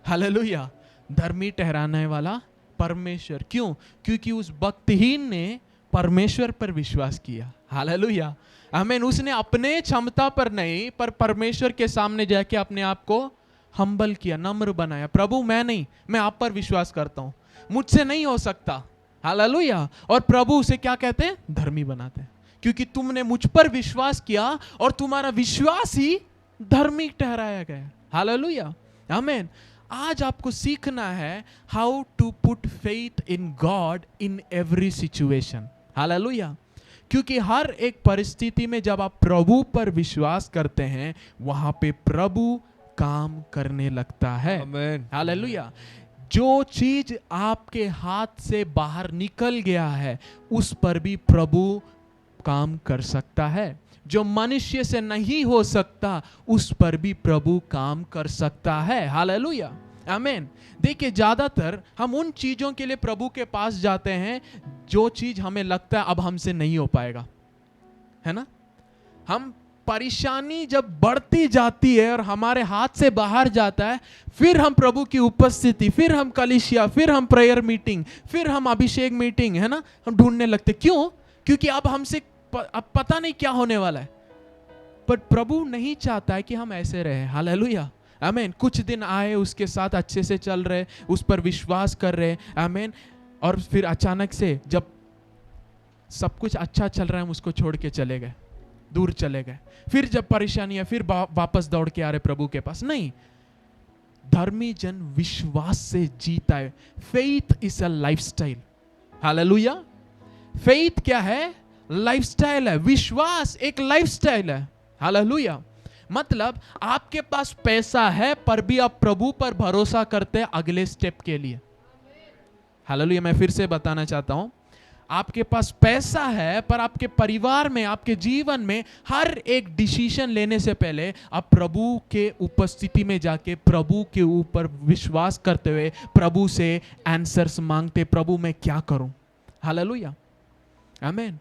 हालेलुया, धर्मी ठहराने वाला परमेश्वर। क्यों? क्योंकि उस भक्तहीन ने परमेश्वर पर विश्वास किया। हालेलुया। आमीन। उसने अपने क्षमता पर नहीं पर परमेश्वर के सामने जाके अपने आप को हम्बल किया, नम्र बनाया। प्रभु मैं नहीं, मैं आप पर विश्वास करता हूं, मुझसे नहीं हो सकता। हालेलुया। और प्रभु उसे क्या कहते हैं? धर्मी बनाते हैं। क्योंकि तुमने मुझ पर विश्वास किया और तुम्हारा विश्वास ही धर्मी ठहराया गया। हालेलुया। आमीन। आज आपको सीखना है how to put faith in God in every situation. Hallelujah. क्योंकि हर एक परिस्थिति में जब आप प्रभु पर विश्वास करते हैं वहां पे प्रभु काम करने लगता है। आमीन। हालेलुया। जो चीज आपके हाथ से बाहर निकल गया है उस पर भी प्रभु काम कर सकता है। जो मनुष्य से नहीं हो सकता उस पर भी प्रभु काम कर सकता है। हालेलुया। आमीन। देखिए ज्यादातर हम उन चीजों के लिए प्रभु के पास जाते हैं जो चीज हमें लगता है अब हमसे नहीं हो पाएगा, है ना? हम परेशानी जब बढ़ती जाती है और हमारे हाथ से बाहर जाता है, फिर हम प्रभु की उपस्थिति, फिर हम कलीसिया, फिर हम प्रेयर मीटिंग, फिर हम अभिषेक मीटिंग, है ना, हम ढूंढने लगते। क्यों? क्योंकि अब हमसे अब पता नहीं क्या होने वाला है। पर प्रभु नहीं चाहता है कि हम ऐसे रहे। हालेलुया, आमीन। कुछ दिन आए, उसके साथ अच्छे से चल रहे, उस पर विश्वास कर रहे, आमीन, और फिर अचानक से जब सब कुछ अच्छा चल रहा है, हम उसको छोड़ के चले गए, दूर चले गए। फिर जब परेशानियां, फिर वापस दौड़ के आ रहे प्रभु के पास। नहीं, धर्मी जन विश्वास से जीता है। Faith is a lifestyle. Hallelujah. Faith क्या है? लाइफस्टाइल है। विश्वास एक लाइफस्टाइल है। हालेलुया। मतलब आपके पास पैसा है पर भी आप प्रभु पर भरोसा करते हैं अगले स्टेप के लिए। हालेलुया। मैं फिर से बताना चाहता हूं, आपके पास पैसा है पर आपके परिवार में, आपके जीवन में हर एक डिसीजन लेने से पहले आप प्रभु के उपस्थिति में जाके प्रभु के ऊपर विश्वास करते हुए प्रभु से आंसर्स मांगते, प्रभु मैं क्या करूं। हालेलुया, आमीन।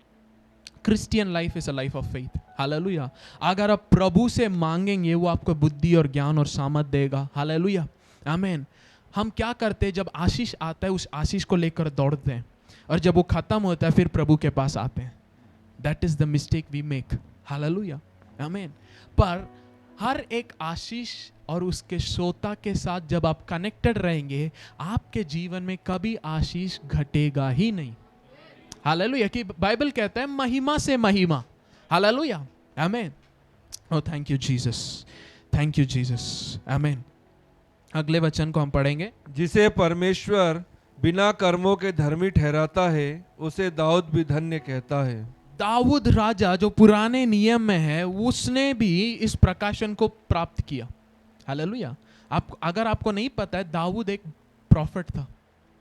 Christian life is a life of faith. Hallelujah. अगर आप प्रभु से मांगेंगे, वो आपको बुद्धि और ज्ञान और सामर्थ देगा। हालेलुया, आमीन। हम क्या करते हैं, जब आशीष आता है उस आशीष को लेकर दौड़ते हैं, और जब वो खत्म होता है फिर प्रभु के पास आते हैं। That is the mistake we make. Hallelujah, आमीन। पर हर एक आशीष और उसके श्रोता के साथ जब आप कनेक्टेड रहेंगे, आपके जीवन में कभी आशीष घटेगा ही नहीं। हालेलुया। कि बाइबल कहता है महिमा से महिमा। हालेलुया, आमीन। Oh thank you Jesus, thank you Jesus, आमीन। अगले वचन को हम पढ़ेंगे। जिसे परमेश्वर बिना कर्मों के धर्मी ठहराता है, उसे दाऊद भी धन्य कहता है। दाऊद राजा जो पुराने नियम में है, उसने भी इस प्रकाशन को प्राप्त किया। हालेलुया। आप अगर आपको नहीं पता है, दाऊद एक प्रॉफिट था।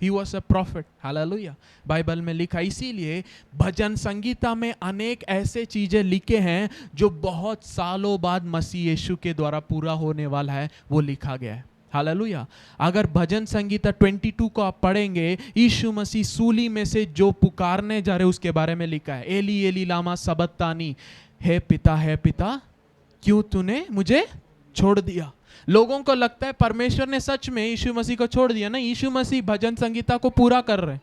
He was a prophet. Hallelujah. Bible में लिखा, इसीलिए भजन संगीता में अनेक ऐसे चीजें लिखे हैं जो बहुत सालों बाद मसीह यीशु के द्वारा पूरा होने वाला है, वो लिखा गया है। हालेलुया। अगर भजन संगीता 22 को आप पढ़ेंगे, यीशु मसीह सूली में से जो पुकारने जा रहे उसके बारे में लिखा है, एली एली लामा सबक्तानी, हे पिता क्यों तूने मुझे छोड़ दिया। लोगों को लगता है परमेश्वर ने सच में यीशु मसीह को छोड़ दिया। नहीं, यीशु मसीह भजन संगीता को पूरा कर रहे।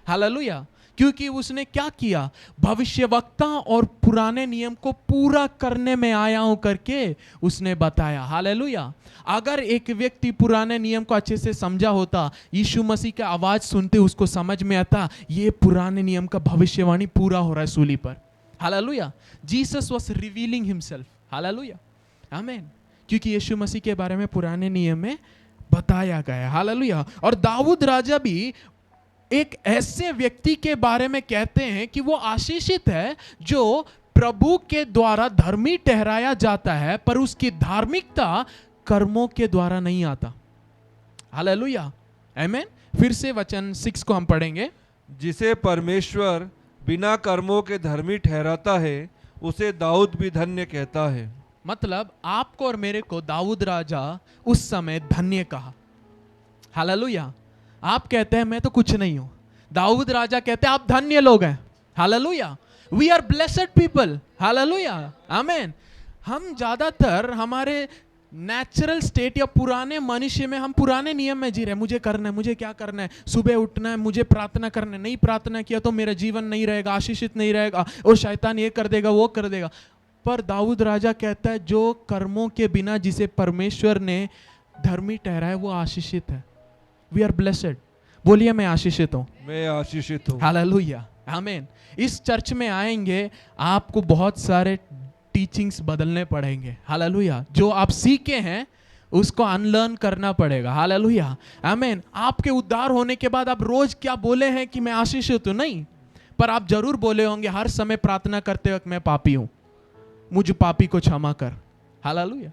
हालेलुया। क्योंकि उसने क्या किया, भविष्यवक्ता और पुराने नियम को पूरा करने में आया हूं करके उसने बताया। हालेलुया। अगर एक व्यक्ति पुराने नियम को अच्छे से समझा होता, यीशु मसीह का आवाज सुनते उसको समझ में आता, ये पुराने नियम का भविष्यवाणी पूरा हो रहा है सूली पर। Hallelujah. Jesus was revealing himself. Hallelujah, आमीन। क्योंकि यीशु मसीह के बारे में पुराने नियम में बताया गया है। हालेलुया। और दाऊद राजा भी एक ऐसे व्यक्ति के बारे में कहते हैं कि वो आशीषित है जो प्रभु के द्वारा धर्मी ठहराया जाता है, पर उसकी धार्मिकता कर्मों के द्वारा नहीं आता। हालेलुया, आमीन। फिर से वचन 6 को हम पढ़ेंगे। जिसे परमेश्वर बिना कर्मों के धर्मी ठहराता है, उसे दाऊद भी धन्य कहता है। मतलब आपको और मेरे को दाऊद राजा उस समय धन्य कहा। हालेलुया। आप कहते हैं मैं तो कुछ नहीं हूं, दाऊद राजा कहते हैं आप धन्य लोग हैं। Hallelujah. We are blessed people. Hallelujah, आमीन। हम ज्यादातर हमारे नेचुरल स्टेट या पुराने मनुष्य में, हम पुराने नियम में जी रहे हैं। मुझे करना है, मुझे क्या करना है, सुबह उठना है, मुझे प्रार्थना करना है, नहीं प्रार्थना किया तो मेरा जीवन नहीं रहेगा, आशीषित नहीं रहेगा, और शैतान ये कर देगा, वो कर देगा। पर दाऊद राजा कहता है जो कर्मों के बिना जिसे परमेश्वर ने धर्मी ठहराया वो आशीषित है। We are blessed. बोलिए मैं आशीषित हूं, मैं आशीषित हूं। हालेलुया, आमीन। इस चर्च में आएंगे आपको बहुत सारे टीचिंग्स बदलने पड़ेंगे। हालेलुया। जो आप सीखे हैं उसको अनलर्न करना पड़ेगा। हालेलुया, आमीन। आपके उद्धार होने के बाद आप रोज क्या बोले हैं कि मैं आशीषित हूं? नहीं, पर आप जरूर बोले होंगे हर समय प्रार्थना करते वक्त मैं पापी हूं, मुझ पापी को क्षमा कर। हालेलुया।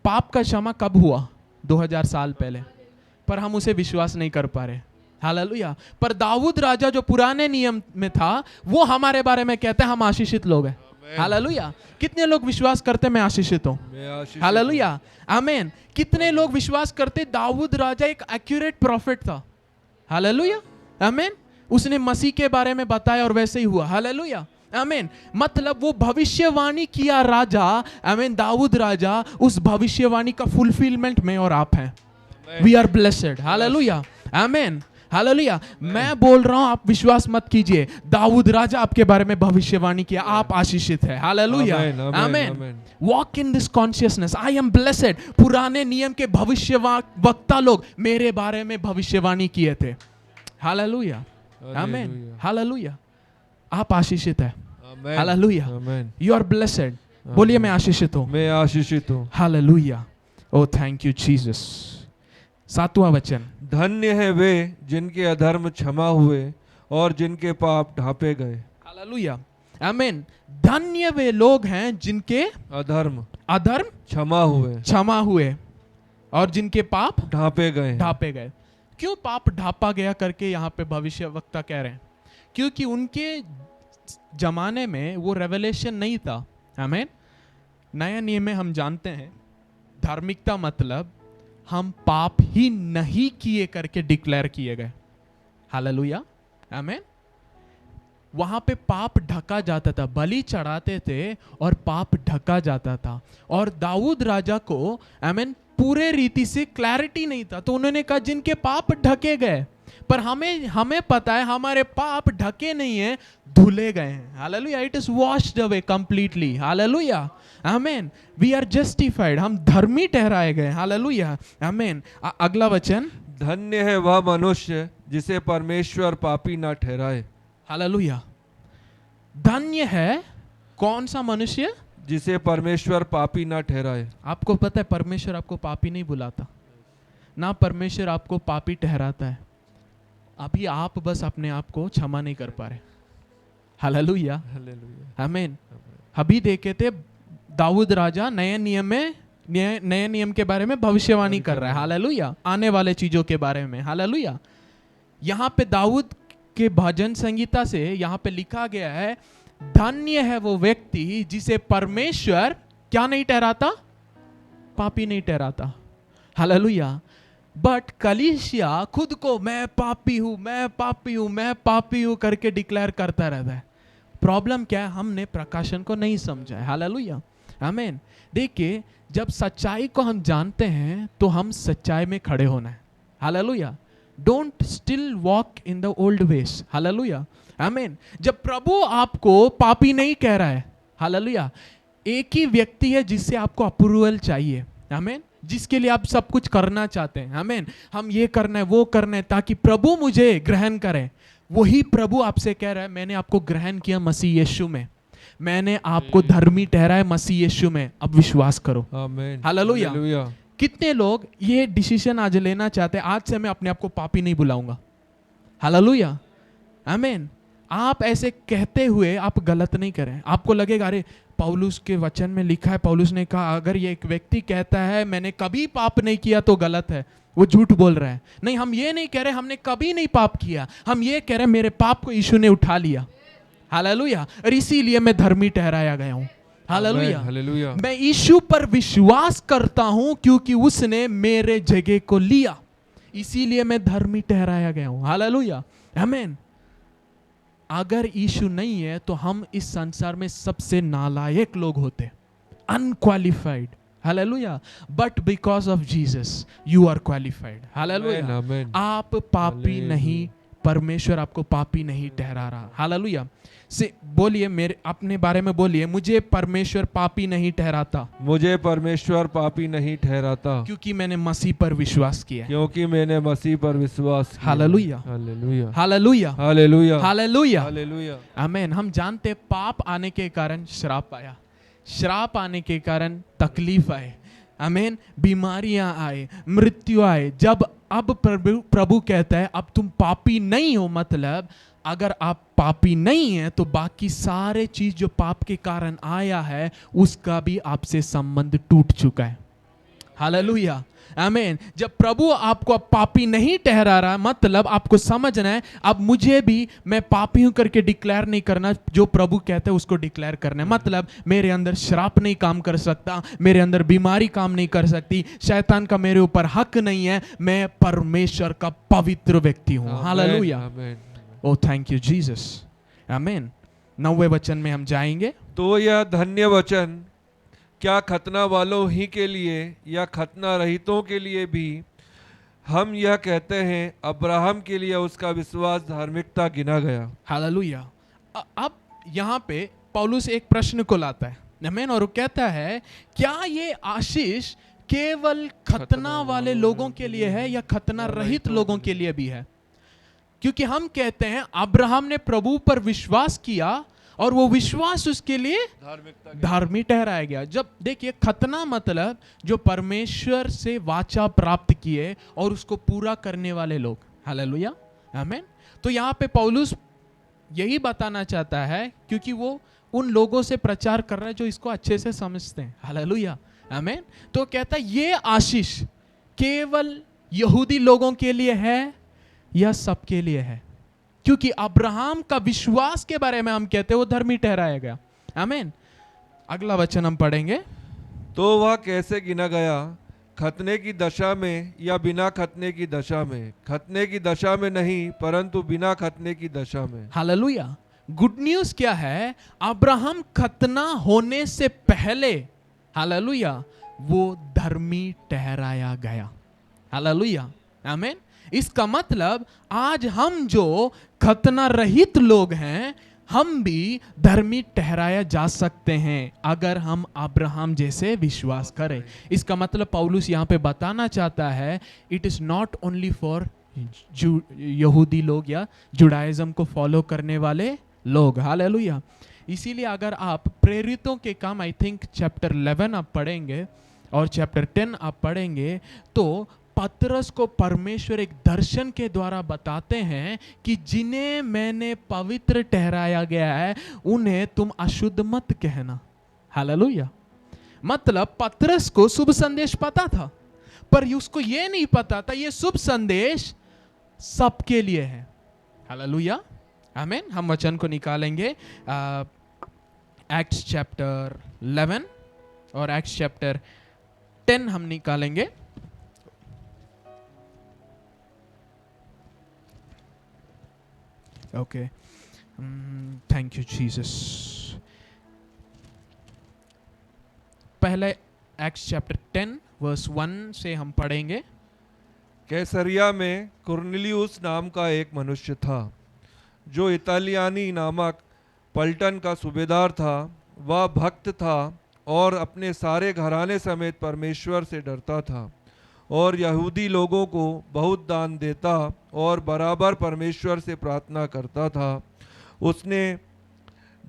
पाप का क्षमा कब हुआ? 2000 साल पहले, पर हम उसे विश्वास नहीं कर पा रहे। हालेलुया। पर दाऊद राजा जो पुराने नियम में था, वो हमारे बारे में कहते हैं हम आशीषित लोग हैं। हालेलुया। कितने लोग विश्वास करते मैं आशीषित हूं? हालेलुया, आमीन। कितने लोग विश्वास करते दाऊद राजा एक एक्यूरेट प्रॉफिट था? हालेलुया, आमीन। उसने मसीह के बारे में बताया और वैसे ही हुआ। हालेलुया, आमीन। मतलब वो भविष्यवाणी किया राजा, आमीन, दाऊद राजा, उस भविष्यवाणी का फुलफिलमेंट में और आप हैं। We are blessed, hallelujah, amen, hallelujah. मैं बोल रहा हूं, आप विश्वास मत कीजिए, दाऊद राजा आपके बारे में भविष्यवाणी किया, आप आशीषित है, हालेलुया, आमीन। Walk in this consciousness, I am blessed. पुराने नियम के भविष्य वक्ता लोग मेरे बारे में भविष्यवाणी किए थे, हालेलुया, आमीन, हालेलुया। आप आशीषित है, हालेलुया, यू आर ब्लेसेड। बोलिए मैं आशीषित हूं, मैं आशीषित हूं, hallelujah. Oh thank you Jesus. 7वां वचन, धन्य है वे जिनके अधर्म क्षमा हुए और जिनके पाप ढांपे गए। हालेलुया, आमीन। धन्य वे लोग हैं जिनके अधर्म क्षमा हुए और जिनके पाप ढांपे गए। क्यों पाप ढापा गया करके यहाँ पे भविष्यवक्ता कह रहे हैं? क्योंकि उनके जमाने में वो रेवलेशन नहीं था, आमीन। नया नियम में हम जानते हैं धार्मिकता मतलब हम पाप ही नहीं किए करके डिक्लेयर किए गए, हालेलुया, आमीन। वहां पे पाप ढका जाता था, बलि चढ़ाते थे और पाप ढका जाता था। और दाऊद राजा को, आमीन, पूरे रीति से क्लैरिटी नहीं था, तो उन्होंने कहा जिनके पाप ढके गए, पर हमें पता है हमारे पाप ढके नहीं है, धुले गए हैं, hallelujah. It is washed away completely, hallelujah, आमीन। वी आर जस्टिफाइड, हम धर्मी ठहराए गए, हालेलुया, आमीन। अगला वचन, धन्य है वह मनुष्य जिसे परमेश्वर पापी ना ठहराए। हालेलुया। धन्य है कौन सा मनुष्य? जिसे परमेश्वर पापी ना ठहराए। आपको पता है परमेश्वर आपको पापी नहीं बुलाता, ना परमेश्वर आपको पापी ठहराता है। अभी आप बस अपने आप को क्षमा नहीं कर पा रहे, हालेलुया, आमीन। अभी देखे थे दाऊद राजा नए नियम के बारे में भविष्यवाणी कर रहा है, हालेलुया, आने वाले चीजों के बारे में, हालेलुया। यहाँ पे दाऊद के भजन संगीता से यहाँ पे लिखा गया है, धन्य है वो व्यक्ति जिसे परमेश्वर क्या नहीं ठहराता? पापी नहीं ठहराता, हालेलुया। बट कलीसिया खुद को मैं पापी हूं, मैं पापी हूं, मैं पापी हूं करके डिक्लेयर करता रहता है। प्रॉब्लम क्या है? हमने प्रकाशन को नहीं समझा है, हालेलुया, आमीन। देखिए, जब सच्चाई को हम जानते हैं तो हम सच्चाई में खड़े होना है, hallelujah. Don't still walk in the old veg, hallelujah, आमीन। जब प्रभु आपको पापी नहीं कह रहा है, हालेलुया, एक ही व्यक्ति है जिससे आपको अप्रूवल चाहिए, आमीन, जिसके लिए आप सब कुछ करना चाहते हैं, आमीन। हम ये करना है, वो करना है ताकि प्रभु मुझे ग्रहण करे। वही प्रभु आपसे कह रहा है, मैंने आपको ग्रहण किया मसीह यीशु में, मैंने आपको धर्मी ठहराया मसीह यीशु में, अब विश्वास करो, आमीन, हालेलुया। कितने लोग ये डिसीजन आज लेना चाहते हैं, आज से मैं अपने आप को पापी नहीं बुलाऊंगा, हालेलुया, आमीन। आप ऐसे कहते हुए आप गलत नहीं करें। आपको लगेगा अरे पौलुस के वचन में लिखा है, पौलुस ने कहा अगर ये एक व्यक्ति कहता है मैंने कभी पाप नहीं किया तो गलत है, वो झूठ बोल रहा है। नहीं, हम ये नहीं कह रहे हमने कभी नहीं पाप किया, हम ये कह रहे मेरे पाप को यीशु ने उठा लिया, हालेलुया, और इसीलिए मैं धर्मी ठहराया गया हूं, हालेलुया, हालेलुया। मैं यीशु पर विश्वास करता हूं क्योंकि उसने मेरे जगह को लिया, इसीलिए मैं धर्मी ठहराया गया हूं, हालेलुया, आमीन। अगर यीशु नहीं है तो हम इस संसार में सबसे नालायक लोग होते, unqualified, hallelujah. But because of Jesus you are qualified, hallelujah. आप पापी नहीं, परमेश्वर आपको पापी नहीं ठहरा रहा, हालेलुया। से बोलिए, मेरे अपने बारे में बोलिए, मुझे परमेश्वर पापी नहीं ठहराता, मुझे परमेश्वर पापी नहीं ठहराता, क्योंकि मैंने मसीह पर विश्वास किया, क्योंकि मैंने मसीह पर विश्वास किया, hallelujah, hallelujah, hallelujah, hallelujah, hallelujah, hallelujah, आमीन। हम जानते पाप आने के कारण श्राप आया, श्राप आने के कारण तकलीफ आए, आमीन, बीमारियां आए, मृत्यु आए। जब अब प्रभु कहता है अब तुम पापी नहीं हो, मतलब अगर आप पापी नहीं हैं तो बाकी सारे चीज जो पाप के कारण आया है उसका भी आपसे संबंध टूट चुका है, हालेलुया, आमीन। जब प्रभु आपको अब पापी नहीं ठहरा रहा, मतलब आपको समझना है अब मुझे भी मैं पापी हूं करके डिक्लेयर नहीं करना, जो प्रभु कहते हैं उसको डिक्लेयर करना है। मतलब मेरे अंदर श्राप नहीं काम कर सकता, मेरे अंदर बीमारी काम नहीं कर सकती, शैतान का मेरे ऊपर हक नहीं है, मैं परमेश्वर का पवित्र व्यक्ति हूं, hallelujah, oh thank you Jesus, amen. 9वें वचन में हम जाएंगे। तो यह धन्य वचन क्या खतना वालों ही के लिए या खतना रहितों के लिए भी हम यह कहते हैं, अब्राहम के लिए उसका विश्वास धार्मिकता गिना गया। हालेलुया। अब यहाँ पे पौलुस एक प्रश्न को लाता है, आमीन, और वो कहता है क्या ये आशीष केवल खतना वाले लोगों के लिए है या खतना रहित लोगों के लिए भी है? क्योंकि हम कहते हैं अब्राहम ने प्रभु पर विश्वास किया और वो विश्वास उसके लिए धार्मिक ठहराया गया। जब देखिए खतना मतलब जो परमेश्वर से वाचा प्राप्त किए और उसको पूरा करने वाले लोग। हालेलुया, आमीन। तो यहाँ पे पौलुस यही बताना चाहता है, क्योंकि वो उन लोगों से प्रचार कर रहा है जो इसको अच्छे से समझते हैं। हालेलुया, आमीन। तो कहता है ये आशीष केवल यहूदी लोगों के लिए है या सबके लिए है? क्योंकि अब्राहम का विश्वास के बारे में हम कहते हैं वो धर्मी ठहराया गया। आमीन। अगला वचन हम पढ़ेंगे। तो वह कैसे गिना गया, खतने की दशा में या बिना खतने की दशा में? खतने की दशा में नहीं, परंतु बिना खतने की दशा में। हालेलुया। गुड न्यूज क्या है? अब्राहम खतना होने से पहले, हालेलुया, वो धर्मी ठहराया गया। हालेलुया, आमीन। इसका मतलब आज हम जो खतना रहित लोग हैं, हम भी धर्मी ठहराया जा सकते हैं अगर हम अब्राहम जैसे विश्वास करें। इसका मतलब पौलुस यहाँ पे बताना चाहता है, it is not only for यहूदी लोग या जुडाइज्म को फॉलो करने वाले लोग। हालेलुया। इसीलिए अगर आप प्रेरितों के काम, आई थिंक चैप्टर 11 आप पढ़ेंगे और चैप्टर 10 आप पढ़ेंगे, तो पतरस को परमेश्वर एक दर्शन के द्वारा बताते हैं कि जिन्हें मैंने पवित्र ठहराया गया है उन्हें तुम अशुद्ध मत कहना। हालेलुया। मतलब पतरस को शुभ संदेश पता था, पर उसको यह नहीं पता था ये शुभ संदेश सबके लिए है। हालेलुया, आमीन। हम वचन को निकालेंगे एक्ट्स चैप्टर 11 और एक्ट्स चैप्टर 10 हम निकालेंगे। Okay, thank you Jesus. पहले एक्ट्स चैप्टर 10 वर्स 1 से हम पढ़ेंगे। कैसरिया में कुरनेलियुस नाम का एक मनुष्य था, जो इतालियानी नामक पलटन का सूबेदार था। वह भक्त था और अपने सारे घराने समेत परमेश्वर से डरता था और यहूदी लोगों को बहुत दान देता और बराबर परमेश्वर से प्रार्थना करता था। उसने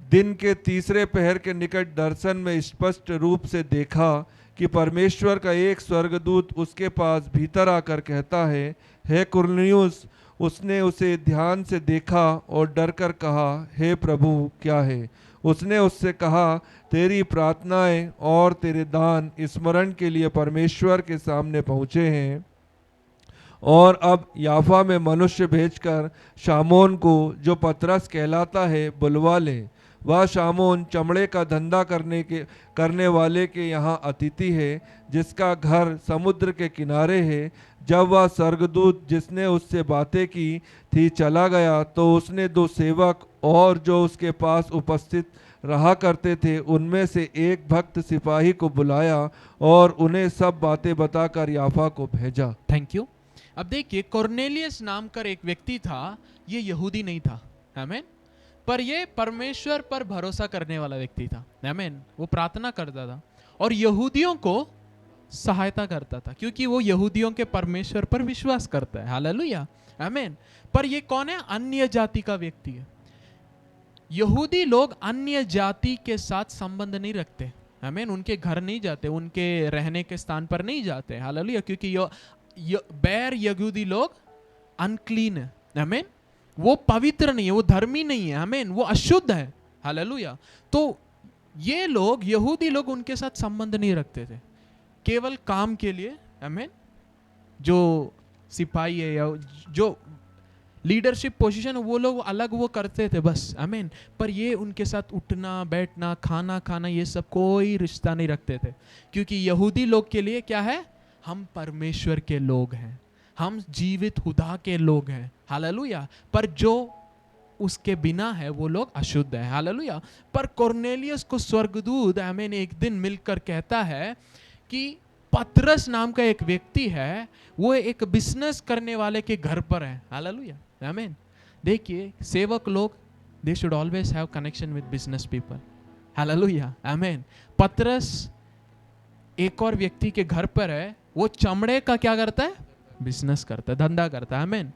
दिन के तीसरे पहर के निकट दर्शन में स्पष्ट रूप से देखा कि परमेश्वर का एक स्वर्गदूत उसके पास भीतर आकर कहता है, हे कुरनेलियुस। उसने उसे ध्यान से देखा और डरकर कहा, हे प्रभु, क्या है? उसने उससे कहा, तेरी प्रार्थनाएं और तेरे दान स्मरण के लिए परमेश्वर के सामने पहुँचे हैं, और अब याफा में मनुष्य भेजकर शामोन को, जो पतरस कहलाता है, बुलवा ले। वह शामोन चमड़े का धंधा करने वाले के यहाँ अतिथि है, जिसका घर समुद्र के किनारे है। जब वह स्वर्गदूत जिसने उससे बातें की थी चला गया, तो उसने 2 सेवक और जो उसके पास उपस्थित रहा करते थे उनमें से एक भक्त सिपाही को बुलाया और उन्हें सब बातें बताकर याफा को भेजा। Thank you. अब देखिए, कुरनेलियस नाम का एक व्यक्ति था। ये यहूदी नहीं था, आमीन, पर ये परमेश्वर पर भरोसा करने वाला व्यक्ति था। आमीन। वो प्रार्थना करता था और यहूदियों को सहायता करता था, क्योंकि वो यहूदियों के परमेश्वर पर विश्वास करता है। हालेलुया, आमीन। पर ये कौन है? अन्य जाति का व्यक्ति है। यहूदी लोग अन्य जाति के साथ संबंध नहीं रखते, आमीन। उनके घर नहीं जाते, उनके रहने के स्थान पर नहीं जाते। हालेलुया। क्योंकि बैर यहूदी लोग अनक्लीन है, आमीन। वो पवित्र नहीं है, वो धर्मी नहीं है, आमीन। वो अशुद्ध है। हालेलुया। तो ये लोग, यहूदी लोग, उनके साथ संबंध नहीं रखते थे, केवल काम के लिए, आमीन। जो सिपाही है या जो लीडरशिप पोजीशन वो लोग अलग वो करते थे बस, आमीन। पर ये उनके साथ उठना बैठना खाना खाना ये सब कोई रिश्ता नहीं रखते थे, क्योंकि यहूदी लोग के लिए क्या है? हम परमेश्वर के लोग हैं, हम जीवित खुदा के लोग हैं। हालेलुया। पर जो उसके बिना है वो लोग अशुद्ध है। हालेलुया। पर कोर्नेलियस को स्वर्गदूत आमीन एक दिन मिलकर कहता है कि पतरस नाम का एक व्यक्ति है, वो एक बिजनेस करने वाले के घर पर है। Hallelujah amen. देखिए सेवक लोग they should always have connection with business people. Hallelujah आमीन। पतरस एक और व्यक्ति के घर पर है, वो चमड़े का क्या करता है? बिजनेस करता है, धंधा करता है। आमीन।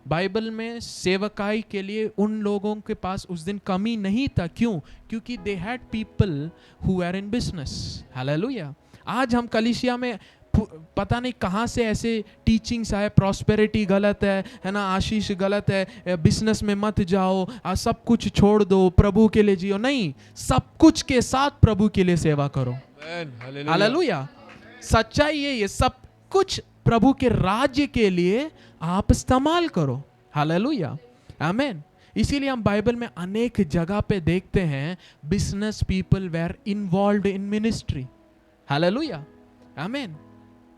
बाइबल में सेवकाई के लिए उन लोगों के पास उस दिन कमी नहीं था। क्यों? क्योंकि they had people who are in business. Hallelujah. आज हम कलीसिया में पता नहीं कहाँ से ऐसे टीचिंग्स आए, प्रॉस्पेरिटी गलत है ना, आशीष गलत है, बिजनेस में मत जाओ, सब कुछ छोड़ दो, प्रभु के लिए जियो। नहीं, सब कुछ के साथ प्रभु के लिए सेवा करो। हालेलुया। सच्चाई ये सब कुछ प्रभु के राज्य के लिए आप इस्तेमाल करो। हालेलुया आमीन। इसीलिए हम बाइबल में अनेक जगह पे देखते हैं business people were involved in ministry. Hallelujah amen.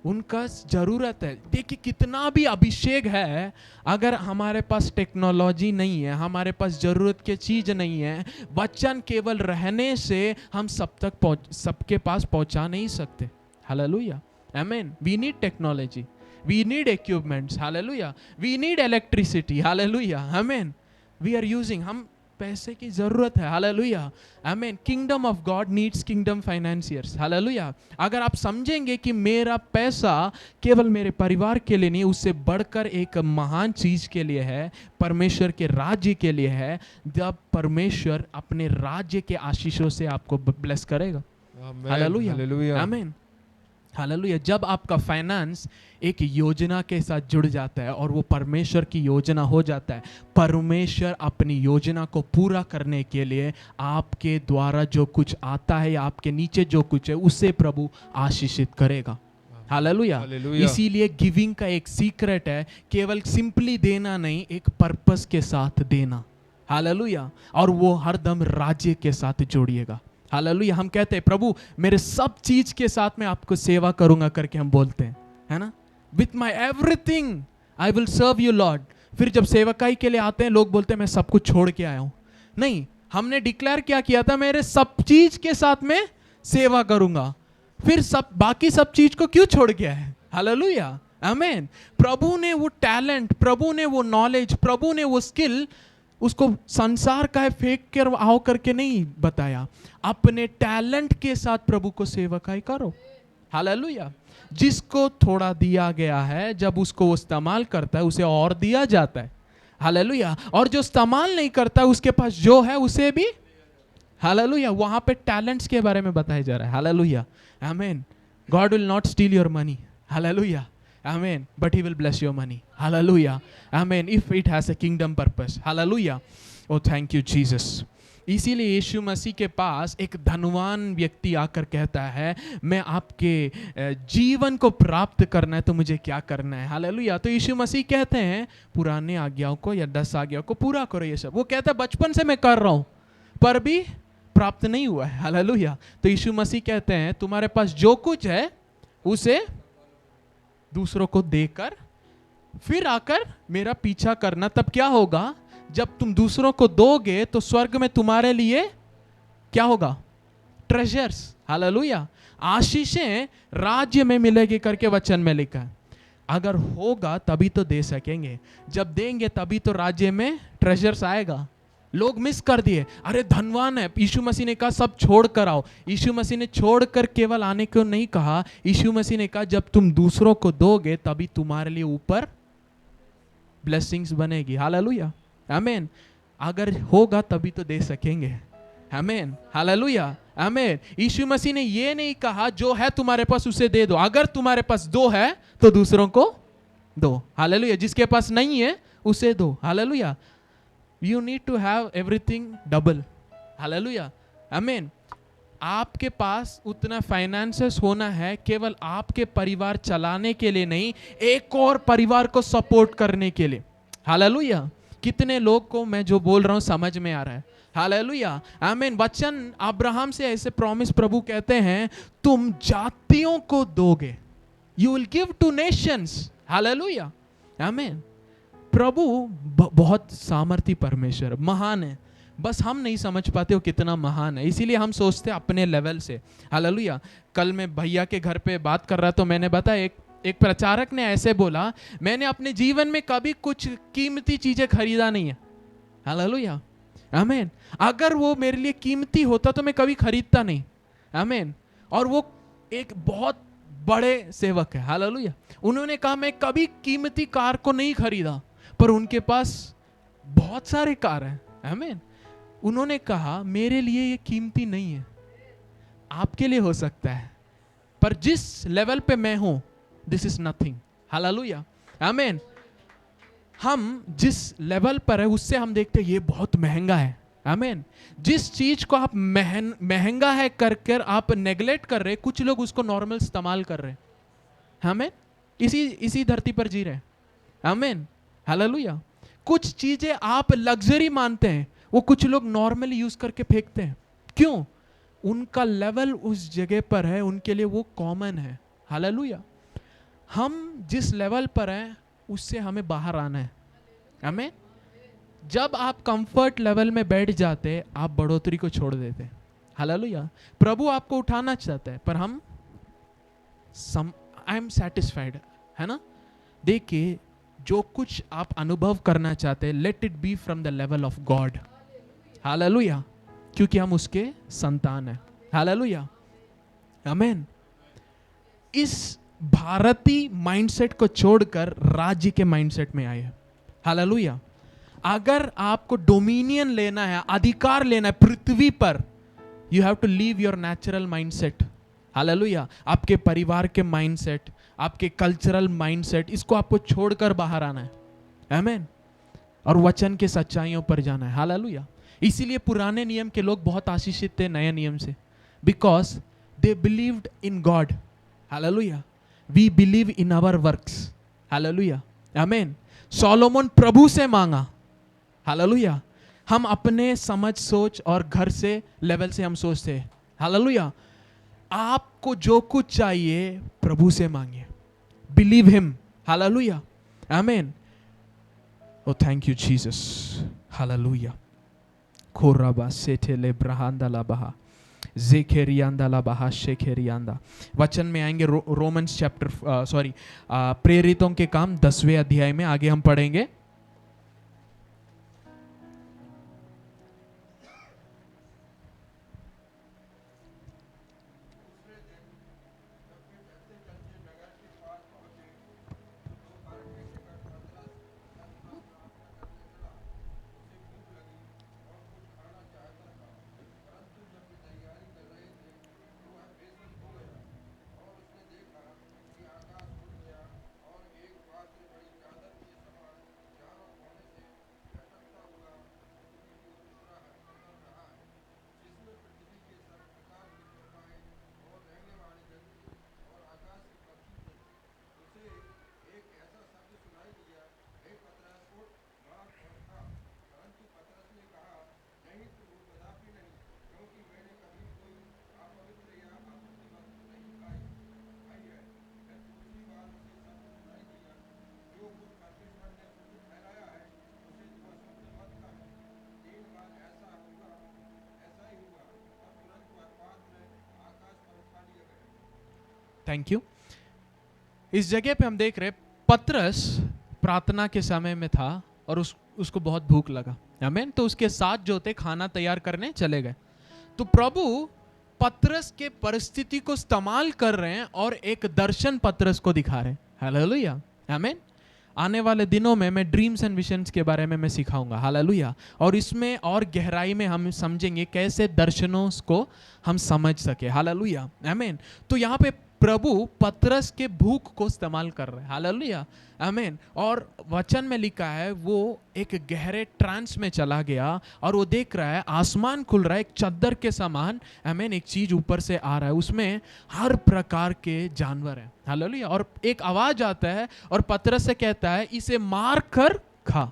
उनका जरूरत है। देखिए कितना भी अभिषेक है, अगर हमारे पास टेक्नोलॉजी नहीं है, हमारे पास जरूरत की चीज नहीं है, वचन केवल रहने से हम सबके पास पहुंचा नहीं सकते। हालेलुया आमीन। We need technology, we need equipments. Hallelujah. We need electricity. Hallelujah आमीन। वी आर यूजिंग, हम पैसे की जरूरत है। Hallelujah amen. Kingdom of God needs kingdom financiers. Hallelujah. अगर आप समझेंगे कि मेरा पैसा केवल मेरे परिवार के लिए नहीं, उससे बढ़कर एक महान चीज के लिए है, परमेश्वर के राज्य के लिए है, जब परमेश्वर अपने राज्य के आशीषों से आपको ब्लेस करेगा। Hallelujah amen. हालेलुया। जब आपका फाइनेंस एक योजना के साथ जुड़ जाता है और वो परमेश्वर की योजना हो जाता है, परमेश्वर अपनी योजना को पूरा करने के लिए आपके द्वारा जो कुछ आता है या आपके नीचे जो कुछ है उसे प्रभु आशीषित करेगा। हालेलुया। इसीलिए गिविंग का एक सीक्रेट है, केवल सिंपली देना नहीं, एक पर्पस के साथ देना। हालेलुया। और वो हरदम राज्य के साथ जोड़िएगा। हालेलुया। हम कहते हैं प्रभु मेरे सब चीज के साथ मैं आपको सेवा करूंगा करके हम बोलते हैं, है ना, with my everything I will serve you Lord. फिर जब सेवकाई के लिए आते हैं लोग बोलते हैं मैं सब कुछ छोड़ के आया हूं। नहीं, हमने डिक्लेयर क्या किया था? मेरे सब चीज के साथ मैं सेवा करूंगा। फिर सब बाकी सब चीज को क्यों छोड़ गया है? हालेलुया आमीन। प्रभु ने वो टैलेंट, प्रभु ने वो नॉलेज, प्रभु ने वो स्किल उसको संसार का है फेंक कर आओ करके नहीं बताया। अपने टैलेंट के साथ प्रभु को सेवकाई करो। हालेलुया। जिसको थोड़ा दिया गया है, जब उसको वो इस्तेमाल करता है उसे और दिया जाता है। हालेलुया। और जो इस्तेमाल नहीं करता उसके पास जो है उसे भी, हालेलुया, वहां पे टैलेंट्स के बारे में बताया जा रहा है। हालेलुया आमीन। God will not steel your money. Hallelujah amen, but he will bless your money. Hallelujah amen, if it has a kingdom purpose. Hallelujah. Oh thank you Jesus. इसीलिए यीशु मसीह के पास एक धनवान व्यक्ति आकर कहता है मैं आपके जीवन को प्राप्त करना है तो मुझे क्या करना है? हालेलुया। तो यीशु मसीह कहते हैं पुराने आज्ञाओं को या 10 आज्ञाओं को पूरा करो। ये सब वो कहता है बचपन से मैं कर रहा हूं पर भी प्राप्त नहीं हुआ है। हालेलुया। तो यीशु मसीह कहते हैं तुम्हारे पास जो कुछ है उसे दूसरों को देकर फिर आकर मेरा पीछा करना। तब क्या होगा? जब तुम दूसरों को दोगे तो स्वर्ग में तुम्हारे लिए क्या होगा? ट्रेजर्स। हालेलुया। आशीषें राज्य में मिलेगी करके वचन में लिखा है। अगर होगा तभी तो दे सकेंगे, जब देंगे तभी तो राज्य में ट्रेजर्स आएगा। लोग मिस कर दिए, अरे धनवान है, यीशु मसीह ने कहा सब छोड़ कर आओ। यीशु मसीह ने छोड़ कर केवल आने को नहीं कहा, यीशु मसीह ने कहा जब तुम दूसरों को दोगे तभी तुम्हारे लिए ऊपर ब्लेसिंग्स बनेगी। Hallelujah amen. अगर होगा तभी तो दे सकेंगे। आमीन हालेलुया आमीन। यीशु मसीह ने ये नहीं कहा जो है तुम्हारे पास उसे दे दो। अगर तुम्हारे पास दो है तो दूसरों को दो। हालेलुया। जिसके पास नहीं है उसे दो। Hallelujah. You need to have everything double. Hallelujah. Amen. आपके पास उतना फाइनेंसेस होना है केवल आपके परिवार चलाने के लिए नहीं, एक और परिवार को सपोर्ट करने के लिए। हालेलुया। कितने लोग को मैं जो बोल रहा हूं समझ में आ रहा है? हालेलुया आमीन। वचन अब्राहम से ऐसे प्रॉमिस प्रभु कहते हैं तुम जातियों को दोगे, you will give two nations. Hallelujah आमीन। प्रभु बहुत सामर्थी परमेश्वर, महान है, बस हम नहीं समझ पाते वो कितना महान है, इसीलिए हम सोचते अपने लेवल से। हालेलुया। कल मैं भैया के घर पे बात कर रहा तो मैंने बताया एक प्रचारक ने ऐसे बोला, मैंने अपने जीवन में कभी कुछ कीमती चीजें खरीदा नहीं है। Hallelujah, amen. अगर वो मेरे लिए कीमती होता तो मैं कभी खरीदता नहीं, आमीन। और वो एक बहुत बड़े सेवक है, हालेलुया। उन्होंने कहा मैं कभी कीमती कार को नहीं खरीदा, पर उनके पास बहुत सारे कार हैं, आमीन। उन्होंने कहा मेरे लिए ये कीमती नहीं है, आपके लिए हो सकता है, पर जिस लेवल पे मैं हूं दिस इज नथिंग, हालेलुया, आमीन। हम जिस लेवल पर है उससे हम देखते हैं ये बहुत महंगा है, आमीन। जिस चीज को आप महंगा है कर कर आप नेग्लेक्ट कर रहे, कुछ लोग उसको नॉर्मल इस्तेमाल कर रहे, आमीन। इसी धरती पर जी रहे, आमीन, हालेलुया। कुछ चीजें आप लग्जरी मानते हैं, वो कुछ लोग नॉर्मली यूज करके फेंकते हैं। क्यों? उनका लेवल उस जगह पर है, उनके लिए वो कॉमन है, हालेलुया। हम जिस लेवल पर हैं उससे हमें बाहर आना है, आमीन। जब आप कंफर्ट लेवल में बैठ जाते आप बढ़ोतरी को छोड़ देते, हालेलुया। प्रभु आपको उठाना चाहता है, पर हम आई एम सेटिस्फाइड, है ना। देखिए जो कुछ आप अनुभव करना चाहते हैं, let it be from the level of God, hallelujah, क्योंकि हम उसके संतान हैं, हालेलुया, आमीन। इस भारतीय माइंडसेट को छोड़कर राज्य के माइंडसेट में आए, हालेलुया। अगर आपको डोमिनियन लेना है, अधिकार लेना है पृथ्वी पर, you have to leave your natural mindset, hallelujah. आपके परिवार के माइंडसेट, आपके कल्चरल माइंडसेट, इसको आपको छोड़कर बाहर आना है, आमीन, और वचन के सच्चाइयों पर जाना है, हालेलुया। इसीलिए पुराने नियम के लोग बहुत आशीषित थे नए नियम से, because they believed in God, hallelujah. We believe in our works, hallelujah, amen. Solomon प्रभु से मांगा, हालेलुया। हम अपने समझ सोच और घर से लेवल से हम सोचते हैं, हालेलुया। आपको जो कुछ चाहिए प्रभु से मांगिए, बिलीव हिम, हालेलुया, आमीन। Oh thank you Jesus, hallelujah. खोराबा सेठेले ब्रहांदा लाबहा जेखेरियांदा लाबहा शेखेरियांदा। वचन में आएंगे रोमन्स चैप्टर प्रेरितों के काम 10वें अध्याय में, आगे हम पढ़ेंगे। Thank you. इस जगह पे हम देख रहे पतरस प्रार्थना के समय में था और उसको बहुत भूख लगा, आमीन। तो उसके साथ जो थे खाना तैयार करने चले गए। तो प्रभु पतरस के परिस्थिति को इस्तेमाल कर रहे हैं और एक दर्शन पतरस को दिखा रहे हैं, हालेलुया, आमीन। आने वाले दिनों में मैं ड्रीम्स एंड विजन्स के बारे में मैं सिखाऊंगा, हालेलुया। और इसमें और गहराई में हम समझेंगे कैसे दर्शनों को हम समझ सके, हालेलुया, आमीन। तो यहाँ पे प्रभु पतरस के भूख को इस्तेमाल कर रहे हैं, हालेलुया, आमीन। और वचन में लिखा है वो एक गहरे ट्रांस में चला गया और वो देख रहा है आसमान खुल रहा है, एक चद्दर के समान, आमीन, एक चीज ऊपर से आ रहा है, उसमें हर प्रकार के जानवर हैं, हालेलुया। और एक आवाज आता है और पतरस से कहता है इसे मार कर खा।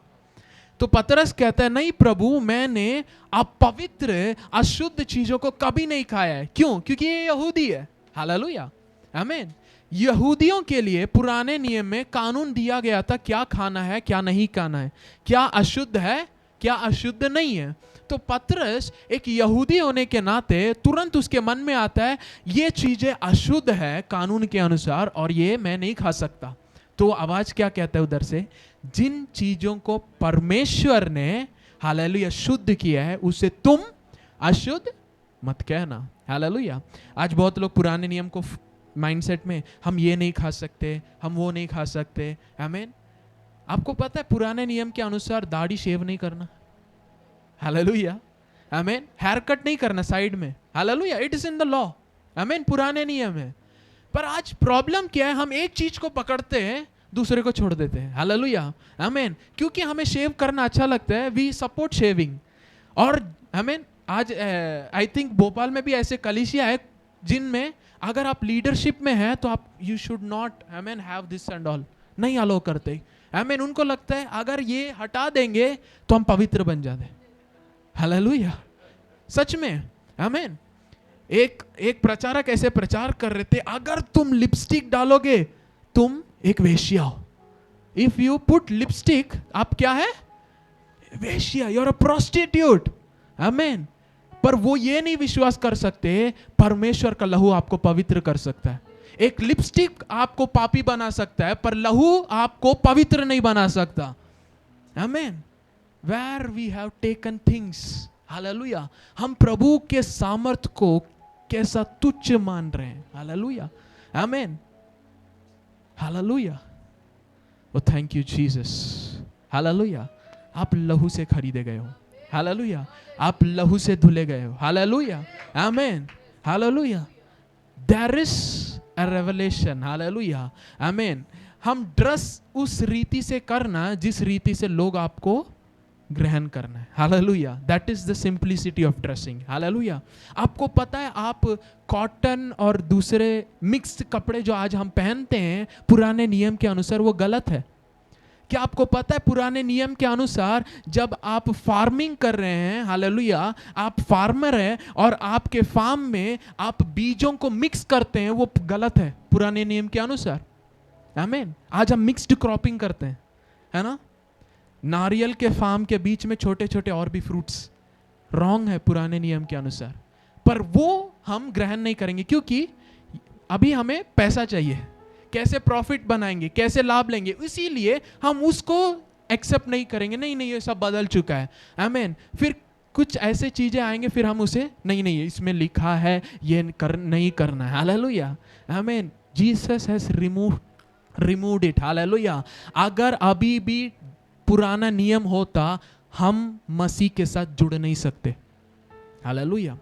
तो पतरस कहता है नहीं प्रभु, मैंने अपवित्र अशुद्ध चीजों को कभी नहीं खाया है। क्यों? क्योंकि ये यहूदी है, हालेलुया, आमीन। यहूदियों के लिए पुराने नियम में कानून दिया गया था, क्या खाना है क्या नहीं खाना है, क्या अशुद्ध है क्या अशुद्ध नहीं है। तो पतरस एक यहूदी होने के नाते तुरंत उसके मन में आता है ये चीजें अशुद्ध है कानून के अनुसार और ये मैं नहीं खा सकता। तो आवाज क्या कहता है उधर से, जिन चीजों को परमेश्वर ने हालेलुया शुद्ध किया है उसे तुम अशुद्ध मत कहना। हालेलुया। आज बहुत लोग पुराने नियम को माइंडसेट में, हम ये नहीं खा सकते, हम वो नहीं खा सकते। आमीन। आपको पता है पुराने नियम के अनुसार दाढ़ी शेव नहीं करना। हालेलुया। आमीन। हेयर कट नहीं करना साइड में। Hallelujah. It is in the law. आमीन। पुराने नियम है। पर आज प्रॉब्लम क्या है, हम एक चीज को पकड़ते हैं दूसरे को छोड़ देते हैं। हालेलुया। आमीन। क्योंकि हमें शेव करना अच्छा लगता है, वी सपोर्ट शेविंग। और आमीन आज आई थिंक भोपाल में भी ऐसे कलीसिया है जिनमें अगर आप लीडरशिप में हैं तो आप यू शुड नॉट आमीन हैव दिस एंड ऑल, नहीं अलाउ करते। आमीन। उनको लगता है अगर ये हटा देंगे तो हम पवित्र बन जाते। हालेलुया। सच में। आमीन। एक प्रचारक ऐसे प्रचार कर रहे थे, अगर तुम लिपस्टिक डालोगे तुम एक वेश्या हो। इफ यू पुट लिपस्टिक, आप क्या है, वेश्या, यू आर अ प्रोस्टिट्यूट। आमीन। पर वो ये नहीं विश्वास कर सकते परमेश्वर का लहू आपको पवित्र कर सकता है। एक लिपस्टिक आपको पापी बना सकता है पर लहू आपको पवित्र नहीं बना सकता। आमीन। Where we have taken things, hallelujah, हम प्रभु के सामर्थ को कैसा तुच्छ मान रहे हैं। Hallelujah. Amen. Hallelujah. Oh thank you Jesus. Hallelujah. आप लहू से खरीदे गए हो। हालेलुया। आप लहू से धुले गए हो। Hallelujah. Amen. Hallelujah. There is a revelation. Hallelujah. आमीन। हम ड्रेस उस रीति से करना जिस रीति से लोग आपको ग्रहण करना है। Hallelujah. That is the simplicity of dressing. Hallelujah. आपको पता है आप कॉटन और दूसरे मिक्स्ड कपड़े जो आज हम पहनते हैं पुराने नियम के अनुसार वो गलत है। क्या आपको पता है पुराने नियम के अनुसार जब आप फार्मिंग कर रहे हैं, हालेलुया, आप फार्मर हैं और आपके फार्म में आप बीजों को मिक्स करते हैं, वो गलत है पुराने नियम के अनुसार। आमीन। आज हम मिक्स्ड क्रॉपिंग करते हैं, है ना। नारियल के फार्म के बीच में छोटे छोटे और भी फ्रूट्स, रॉन्ग है पुराने नियम के अनुसार। पर वो हम ग्रहण नहीं करेंगे क्योंकि अभी हमें पैसा चाहिए, कैसे प्रॉफिट बनाएंगे, कैसे लाभ लेंगे, इसीलिए हम उसको एक्सेप्ट नहीं करेंगे। नहीं नहीं ये सब बदल चुका है। आमीन। फिर कुछ ऐसे चीजें आएंगे फिर हम उसे नहीं इसमें लिखा है ये नहीं करना है। हालेलुया। आमीन। Jesus has removed it. Hallelujah. अगर अभी भी पुराना नियम होता हम मसीह के साथ जुड़ नहीं सकते। हालेलुया।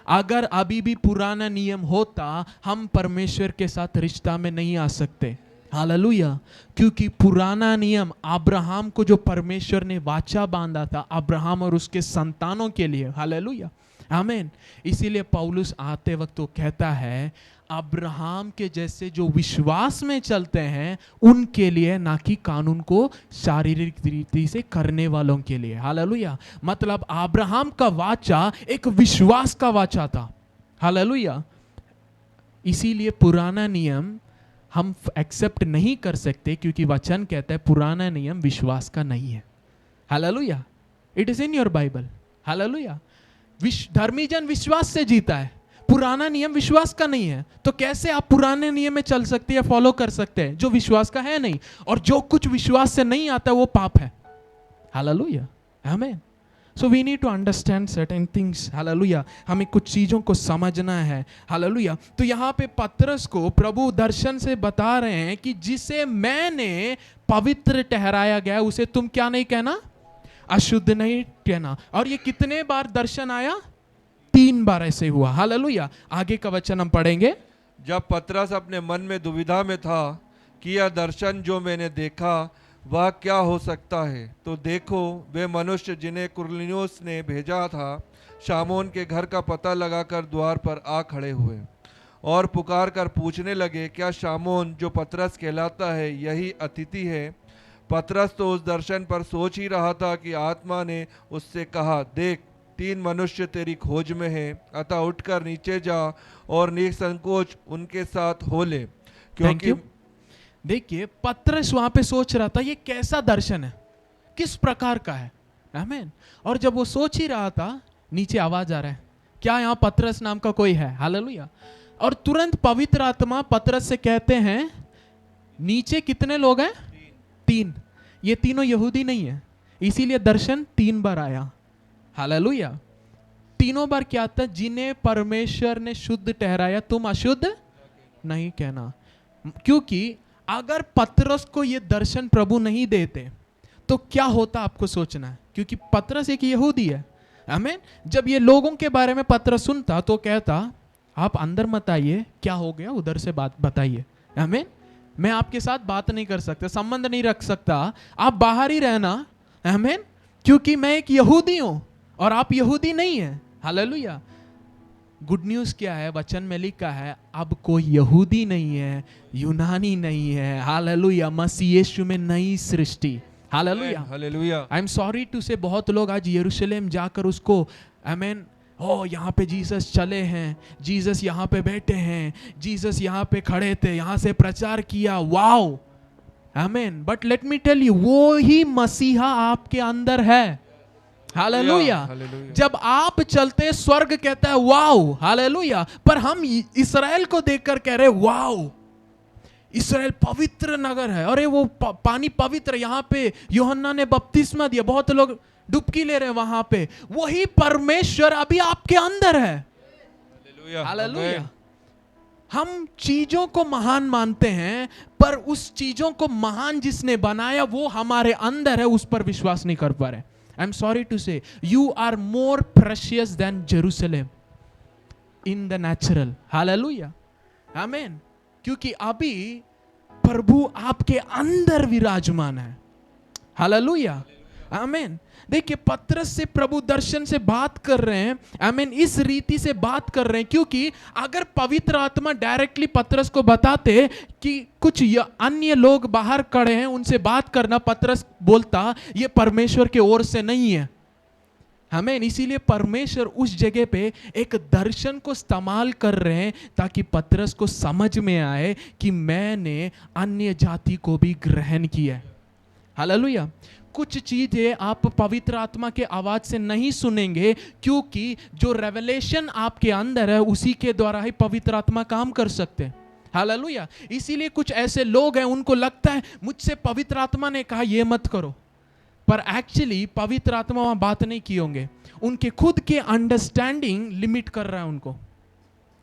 अगर अभी भी पुराना नियम होता हम परमेश्वर के साथ रिश्ता में नहीं आ सकते। हालेलुया। क्योंकि पुराना नियम अब्राहम को जो परमेश्वर ने वाचा बांधा था अब्राहम और उसके संतानों के लिए। हालेलुया। आमीन। इसीलिए पौलुस आते वक्त वो कहता है अब्राहम के जैसे जो विश्वास में चलते हैं उनके लिए, ना कि कानून को शारीरिक रीति से करने वालों के लिए। हालेलुया। मतलब अब्राहम का वाचा एक विश्वास का वाचा था। हालेलुया। इसीलिए पुराना नियम हम एक्सेप्ट नहीं कर सकते क्योंकि वचन कहता है पुराना नियम विश्वास का नहीं है। Hallelujah. It is in your Bible. Hallelujah. धर्मी जन विश्वास से जीता है, पुराना नियम विश्वास का नहीं है। तो कैसे आप पुराने नियम में चल सकते हैं, फॉलो कर सकते हैं जो विश्वास का है नहीं। और जो कुछ विश्वास से नहीं आता वो पाप है। Hallelujah. Amen. So we need to understand certain things. Hallelujah. हमें कुछ चीजों को समझना है। हालेलुया। तो यहाँ पे पतरस को प्रभु दर्शन से बता रहे हैं कि जिसे मैंने पवित्र ठहराया गया उसे तुम क्या नहीं कहना, अशुद्ध नहीं कहना। और ये कितने बार दर्शन आया, 3 बार ऐसे हुआ। हालेलुया। आगे का वचन हम पढ़ेंगे। जब पतरस अपने मन में दुविधा में था कि यह दर्शन जो मैंने देखा वह क्या हो सकता है, तो देखो वे मनुष्य जिन्हें कुरनेलियुस ने भेजा था शामोन के घर का पता लगाकर द्वार पर आ खड़े हुए और पुकार कर पूछने लगे, क्या शामोन जो पतरस कहलाता है यही अतिथि है? पतरस तो उस दर्शन पर सोच ही रहा था कि आत्मा ने उससे कहा, देख 3 मनुष्य तेरी खोज में हैं, अतः उठकर नीचे जा और निसंकोच उनके साथ हो ले, थैंक यू। देखिए पतरस वहां पे सोच रहा था ये कैसा दर्शन है, किस प्रकार का है, आमीन। और जब वो सोच ही रहा था, नीचे आवाज आ रहा है, क्या यहाँ पतरस नाम का कोई है? हालेलुया। और तुरंत पवित्र आत्मा पतरस से कहते हैं, नीचे कितने लोग हैं? 3। ये तीनों यहूदी नहीं है, इसीलिए दर्शन 3 बार आया। हालेलुया। तीनों बार क्या था? जिन्हें परमेश्वर ने शुद्ध ठहराया तुम अशुद्ध नहीं कहना। क्योंकि अगर पतरस को ये दर्शन प्रभु नहीं देते तो क्या होता आपको सोचना है, क्योंकि पतरस एक यहूदी है, आमीन। जब ये लोगों के बारे में पतरस सुनता तो कहता आप अंदर मत आइए, क्या हो गया उधर से बात बताइए, आमीन। मैं आपके साथ बात नहीं कर सकता, संबंध नहीं रख सकता, आप बाहर ही रहना, आमीन, क्योंकि मैं एक यहूदी हूं और आप यहूदी नहीं है। हालेलुया। गुड न्यूज क्या है? वचन में लिखा है अब कोई यहूदी नहीं है, यूनानी नहीं है, हालेलुया, मसीह यीशु में नई सृष्टि। हालेलुया, हालेलुया। I am sorry to say बहुत लोग आज यरूशलेम जाकर उसको आमीन, ओ यहाँ पे जीसस चले हैं, जीसस यहाँ पे बैठे हैं, जीसस यहाँ पे खड़े थे, यहाँ से प्रचार किया, wow, amen. But let me tell you, वो ही मसीहा आपके अंदर है। हालेलुया। जब आप चलते स्वर्ग कहता है वाओ, हालेलुया। पर हम इस्राएल को देखकर कह रहे वाओ, इस्राएल पवित्र नगर है, अरे वो पानी पवित्र, यहाँ पे यूहन्ना ने बपतिस्मा दिया, बहुत लोग डुबकी ले रहे हैं वहां पे, वही परमेश्वर अभी आपके अंदर है। हालेलुया। हम चीजों को महान मानते हैं, पर उस चीजों को महान जिसने बनाया वो हमारे अंदर है, उस पर विश्वास नहीं कर पा रहे। I am sorry to say, you are more precious than Jerusalem in the natural. Hallelujah, आमीन। क्योंकि अभी प्रभु आपके अंदर विराजमान है। Hallelujah, amen. देखिए पतरस से प्रभु दर्शन से बात कर रहे हैं, आमीन, इस रीति से बात कर रहे हैं, क्योंकि अगर पवित्र आत्मा डायरेक्टली पतरस को बताते कि कुछ अन्य लोग बाहर खड़े हैं उनसे बात करना, पतरस बोलता ये परमेश्वर के ओर से नहीं है, आमीन। इसीलिए परमेश्वर उस जगह पे एक दर्शन को इस्तेमाल कर रहे हैं ताकि पतरस को समझ में आए कि मैंने अन्य जाति को भी ग्रहण किया है। हालेलुया। कुछ चीजें आप पवित्र आत्मा के आवाज से नहीं सुनेंगे, क्योंकि जो रेवलेशन आपके अंदर है उसी के द्वारा ही पवित्र आत्मा काम कर सकते हैं। हालेलुया। इसीलिए कुछ ऐसे लोग हैं उनको लगता है मुझसे पवित्र आत्मा ने कहा ये मत करो, पर एक्चुअली पवित्र आत्मा वहां बात नहीं की होंगे, उनके खुद के अंडरस्टैंडिंग लिमिट कर रहा है उनको।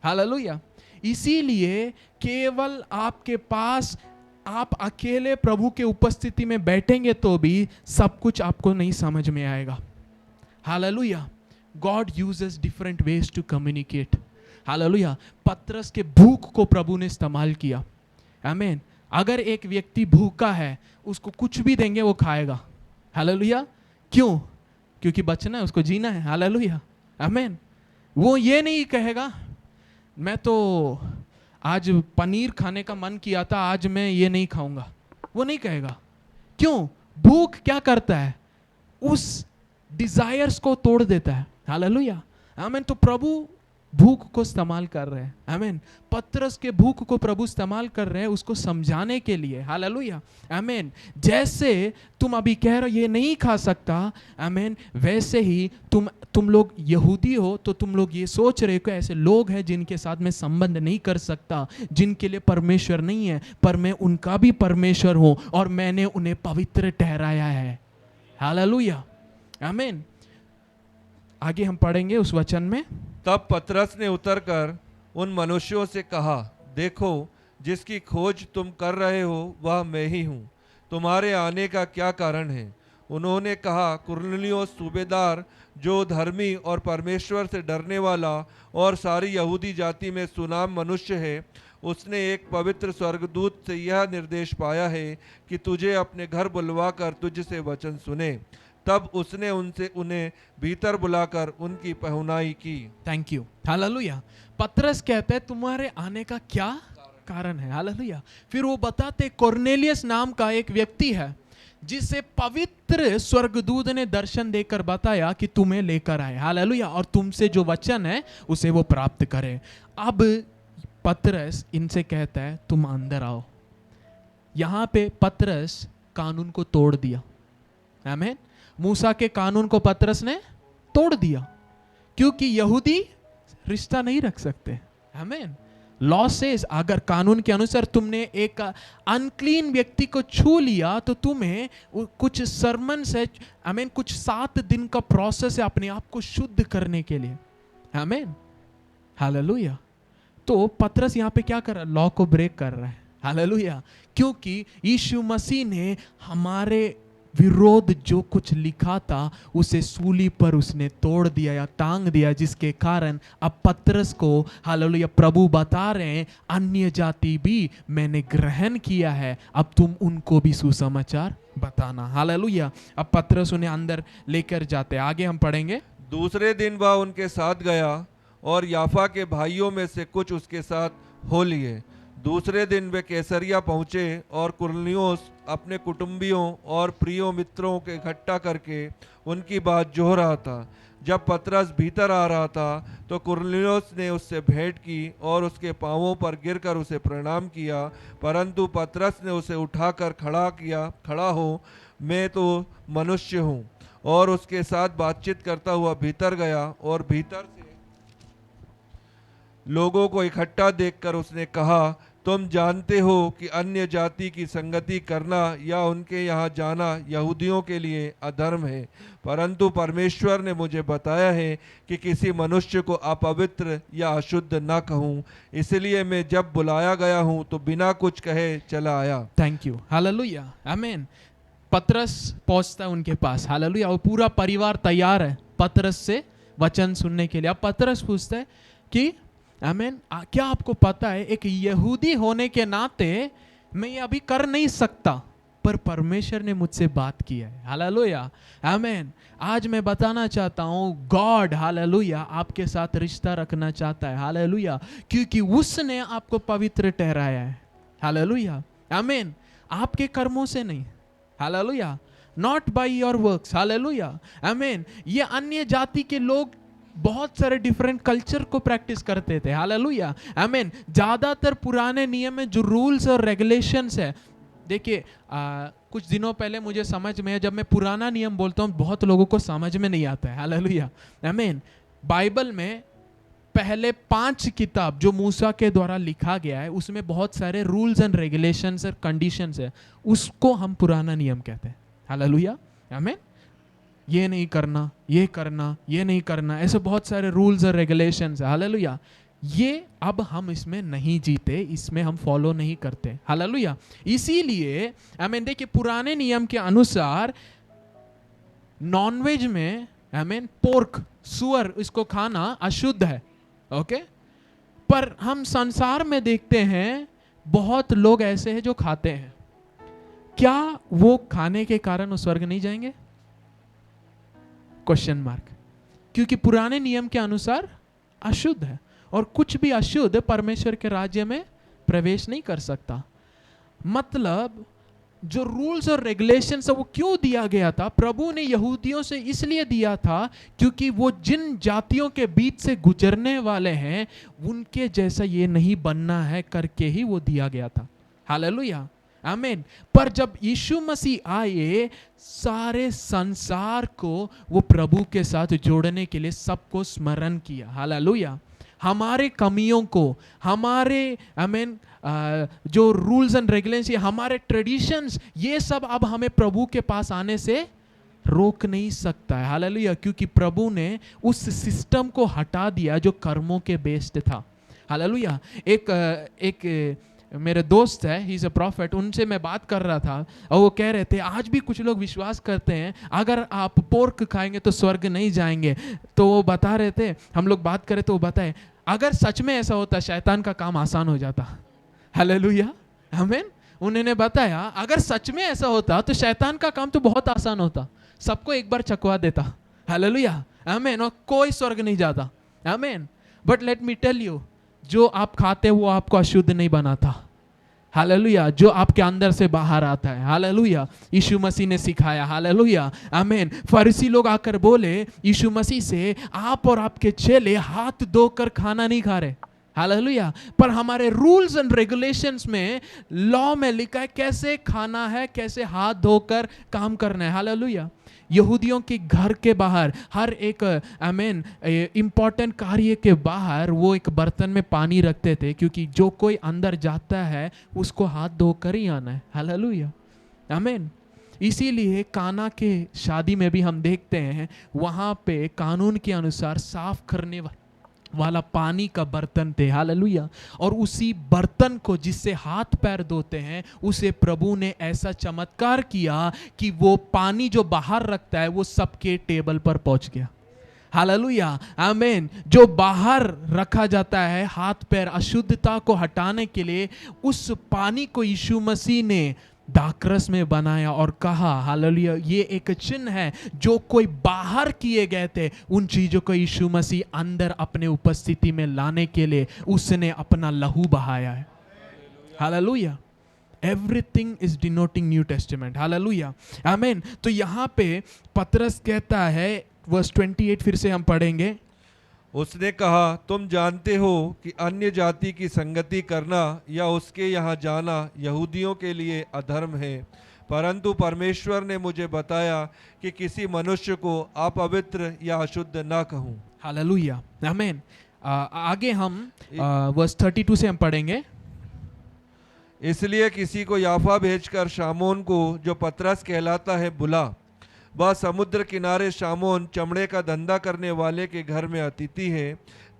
हालेलुया। इसीलिए केवल आपके पास आप अकेले प्रभु के उपस्थिति में बैठेंगे तो भी सब कुछ आपको नहीं समझ में आएगा। Hallelujah. God uses different ways to communicate. Hallelujah. पतरस के भूख को प्रभु ने इस्तेमाल किया, आमीन। अगर एक व्यक्ति भूखा है उसको कुछ भी देंगे वो खाएगा। हालेलुया। क्यों? क्योंकि बचना है, उसको जीना है। हालेलुया, आमीन। वो ये नहीं कहेगा मैं तो आज पनीर खाने का मन किया था, आज मैं ये नहीं खाऊंगा, वो नहीं कहेगा। क्यों? भूख क्या करता है? उस डिजायर्स को तोड़ देता है। हालेलुया, आमीन। तो प्रभु भूख को इस्तेमाल कर रहे हैं, आमीन। पतरस के भूख को प्रभु इस्तेमाल कर रहे हैं उसको समझाने के लिए। हालेलुया, आमीन। जैसे तुम अभी कह रहे हो ये नहीं खा सकता, आमीन, वैसे ही तुम लोग यहूदी हो तो तुम लोग ये सोच रहे हो कि ऐसे लोग हैं जिनके साथ मैं संबंध नहीं कर सकता, जिनके लिए परमेश्वर नहीं है, पर मैं उनका भी परमेश्वर हूं और मैंने उन्हें पवित्र ठहराया है। हालेलुया, आमीन। आगे हम पढ़ेंगे उस वचन में। तब पतरस ने उतरकर उन मनुष्यों से कहा, देखो जिसकी खोज तुम कर रहे हो वह मैं ही हूँ, तुम्हारे आने का क्या कारण है? उन्होंने कहा, कुरनेलियुस सूबेदार, जो धर्मी और परमेश्वर से डरने वाला और सारी यहूदी जाति में सुनाम मनुष्य है, उसने एक पवित्र स्वर्गदूत से यह निर्देश पाया है कि तुझे अपने घर बुलवाकर तुझसे वचन सुने। तब उसने उन्हें भीतर बुलाकर उनकी पहुनाई की। Thank you. हालेलुया। पतरस कहते हैं तुम्हारे आने का क्या कारण है। हालेलुया। फिर वो बताते कुरनेलियुस नाम का एक व्यक्ति है जिसे पवित्र स्वर्गदूत ने दर्शन देकर बताया कि तुम्हें लेकर आए। हालेलुया। और तुमसे जो वचन है उसे वो प्राप्त करे। अब पतरस इनसे कहता है तुम अंदर आओ। यहां पे पतरस कानून को तोड़ दिया। आमीन। मूसा के कानून को पतरस ने तोड़ दिया, क्योंकि यहूदी रिश्ता नहीं रख सकते। आमीन। लॉ सेज अगर कानून के अनुसार तुमने एक अनक्लीन व्यक्ति को छू लिया तो तुम्हें कुछ सरमन से आमीन कुछ 7 दिन का प्रोसेस है अपने आप को शुद्ध करने के लिए। आमीन। हालेलुया। तो पतरस यहाँ पे क्या कर रहा है? लॉ को ब्रेक कर रहा है। हालेलुया। क्योंकि यीशु मसीह ने हमारे विरोध जो कुछ लिखा था उसे सूली पर उसने तोड़ दिया या टांग दिया, जिसके कारण अब पतरस को हालेलुया प्रभु बता रहे हैं अन्य जाति भी मैंने ग्रहण किया है, अब तुम उनको भी सुसमाचार बताना। हालेलुया। अब पतरस उन्हें अंदर लेकर जाते, आगे हम पढ़ेंगे। दूसरे दिन वह उनके साथ गया और याफा के भाइयों में से कुछ उसके साथ हो लिए। दूसरे दिन वे कैसरिया पहुँचे और कुरनेलियुस अपने कुटुंबियों और प्रिय मित्रों के इकट्ठा करके उनकी बात जोह रहा था। जब पतरस भीतर आ रहा था तो कुरनेलियुस ने उससे भेंट की और उसके पांवों पर गिरकर उसे प्रणाम किया, परंतु पतरस ने उसे उठाकर खड़ा हो, मैं तो मनुष्य हूँ। और उसके साथ बातचीत करता हुआ भीतर गया और भीतर से लोगों को इकट्ठा देखकर उसने कहा, तुम जानते हो कि अन्य जाति की संगति करना या उनके यहाँ जाना यहूदियों के लिए अधर्म है, परंतु परमेश्वर ने मुझे बताया है कि किसी मनुष्य को अपवित्र या अशुद्ध न कहूँ, इसलिए मैं जब बुलाया गया हूँ तो बिना कुछ कहे चला आया। Thank you. हालेलुया। आमीन। पतरस पहुंचता है उनके पास। हालेलुया। और पूरा परिवार तैयार है पतरस से वचन सुनने के लिए। अब पतरस पूछता है कि आमीन क्या आपको पता है एक यहूदी होने के नाते मैं ये अभी कर नहीं सकता, पर परमेश्वर ने मुझसे बात की है। हालेलुया। आमीन। आज मैं बताना चाहता हूँ गॉड हालेलुया आपके साथ रिश्ता रखना चाहता है। हालेलुया। क्योंकि उसने आपको पवित्र ठहराया है। हालेलुया। आमीन। आपके कर्मों से नहीं। Hallelujah. Not by your works. Hallelujah. आमीन। ये अन्य जाति के लोग बहुत सारे डिफरेंट कल्चर को प्रैक्टिस करते थे। हालेलुया। आमीन। ज्यादातर पुराने नियम में जो रूल्स और रेगुलेशंस है, देखिए कुछ दिनों पहले मुझे समझ में है, जब मैं पुराना नियम बोलता हूँ बहुत लोगों को समझ में नहीं आता है। हालेलुया। आमीन। बाइबल में पहले 5 किताब जो मूसा के द्वारा लिखा गया है उसमें बहुत सारे रूल्स एंड रेगुलेशंस और कंडीशंस है, उसको हम पुराना नियम कहते हैं। हालेलुया। आमीन। ये नहीं करना, ये करना, ये नहीं करना, ऐसे बहुत सारे रूल्स और रेगुलेशंस है। हालेलुया। ये अब हम इसमें नहीं जीते, इसमें हम फॉलो नहीं करते। हालेलुया। इसीलिए आमीन देखिए पुराने नियम के अनुसार नॉनवेज में आमीन पोर्क सुअर इसको खाना अशुद्ध है। ओके। पर हम संसार में देखते हैं बहुत लोग ऐसे हैं जो खाते हैं। क्या वो खाने के कारण उस स्वर्ग नहीं जाएंगे? Question mark. क्योंकि पुराने नियम के अनुसार अशुद्ध है और कुछ भी अशुद्ध परमेश्वर के राज्य में प्रवेश नहीं कर सकता। मतलब जो रूल्स और रेगुलेशंस है वो क्यों दिया गया था? प्रभु ने यहूदियों से इसलिए दिया था क्योंकि वो जिन जातियों के बीच से गुजरने वाले हैं उनके जैसा ये नहीं बनना है करके ही वो दिया गया था। हालेलुया। आमीन। पर जब यीशु मसीह आए सारे संसार को वो प्रभु के साथ जोड़ने के लिए सबको स्मरण किया। हालेलुया। हमारे कमियों को, हमारे आमीन जो रूल्स एंड रेगुलेशंस, हमारे ट्रेडिशंस, ये सब अब हमें प्रभु के पास आने से रोक नहीं सकता है। हालेलुया। क्योंकि प्रभु ने उस सिस्टम को हटा दिया जो कर्मों के बेस्ड था। हालेलुया। एक मेरे दोस्त है, ही इज अ प्रॉफिट, उनसे मैं बात कर रहा था और वो कह रहे थे आज भी कुछ लोग विश्वास करते हैं अगर आप पोर्क खाएंगे तो स्वर्ग नहीं जाएंगे। तो वो बता रहे थे, हम लोग बात करें तो वो बताए अगर सच में ऐसा होता शैतान का काम आसान हो जाता। हालेलुया। आमीन। उन्होंने बताया अगर सच में ऐसा होता तो शैतान का काम तो बहुत आसान होता, सबको एक बार चकवा देता। हालेलुया। आमीन। और कोई स्वर्ग नहीं जाता। Amen. But let me tell you, जो आप खाते वो आपको अशुद्ध नहीं बनाता। हालेलुया। जो आपके अंदर से बाहर आता है। हालेलुया। यीशु मसीह ने सिखाया। हालेलुया। आमीन। फरीसी लोग आकर बोले यीशु मसीह से, आप और आपके चेले हाथ धोकर खाना नहीं खा रहे। हालेलुया। पर हमारे रूल्स एंड रेगुलेशंस में, लॉ में लिखा है कैसे खाना है, कैसे हाथ धोकर काम करना है। हालेलुया। यहूदियों के घर के बाहर हर एक आमीन इंपॉर्टेंट कार्य के बाहर वो एक बर्तन में पानी रखते थे, क्योंकि जो कोई अंदर जाता है उसको हाथ धोकर ही आना है। हालेलुया, आमीन। इसीलिए काना के शादी में भी हम देखते हैं वहां पे कानून के अनुसार साफ करने वाला पानी का बर्तन थे। हालेलुया। और उसी बर्तन को जिससे हाथ पैर धोते हैं, उसे प्रभु ने ऐसा चमत्कार किया कि वो पानी जो बाहर रखता है वो सबके टेबल पर पहुंच गया। हालेलुया, आमीन। जो बाहर रखा जाता है हाथ पैर अशुद्धता को हटाने के लिए, उस पानी को यीशु मसीह ने दाखरस में बनाया और कहा हालेलुया ये एक चिन्ह है, जो कोई बाहर किए गए थे उन चीजों को यीशु मसीह अंदर अपने उपस्थिति में लाने के लिए उसने अपना लहू बहाया है। Hallelujah. Everything is denoting new testament. Hallelujah, आमीन। तो यहाँ पे पतरस कहता है, वर्स 28 फिर से हम पढ़ेंगे। उसने कहा, तुम जानते हो कि अन्य जाति की संगति करना या उसके यहाँ जाना यहूदियों के लिए अधर्म है, परंतु परमेश्वर ने मुझे बताया कि किसी मनुष्य को अपवित्र या अशुद्ध ना कहूँ। हालेलुया, आमीन। आगे हम वर्स 32 से हम पढ़ेंगे। इसलिए किसी को याफा भेजकर शामोन को, जो पतरस कहलाता है, बुला। वह समुद्र किनारे शामोन चमड़े का धंधा करने वाले के घर में अतिथि है।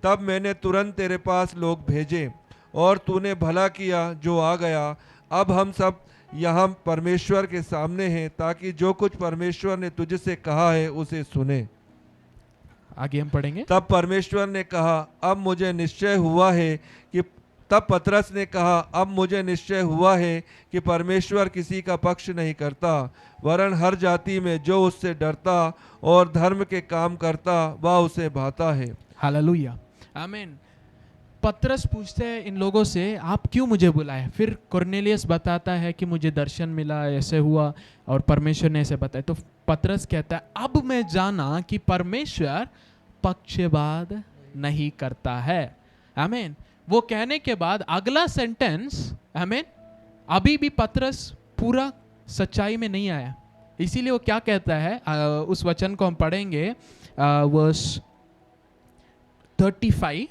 तब मैंने तुरंत तेरे पास लोग भेजे और तूने भला किया जो आ गया। अब हम सब यहाँ परमेश्वर के सामने हैं, ताकि जो कुछ परमेश्वर ने तुझसे कहा है उसे सुने। आगे हम पढ़ेंगे। तब परमेश्वर ने कहा, अब मुझे निश्चय हुआ है कि तब पतरस ने कहा, अब मुझे निश्चय हुआ है कि परमेश्वर किसी का पक्ष नहीं करता, वरन हर जाति में जो उससे डरता और धर्म के काम करता वह उसे भाता है। हालेलुया, आमीन। पतरस पूछते हैं इन लोगों से, आप क्यों मुझे बुलाए? फिर कुरनेलियस बताता है कि मुझे दर्शन मिला, ऐसे हुआ और परमेश्वर ने ऐसे बताया। तो पतरस कहता है, अब मैं जाना कि परमेश्वर पक्षपात नहीं करता है। आमीन। वो कहने के बाद अगला सेंटेंस, आमीन, अभी भी पतरस पूरा सच्चाई में नहीं आया। इसीलिए वो क्या कहता है, उस वचन को हम पढ़ेंगे, वर्स 35।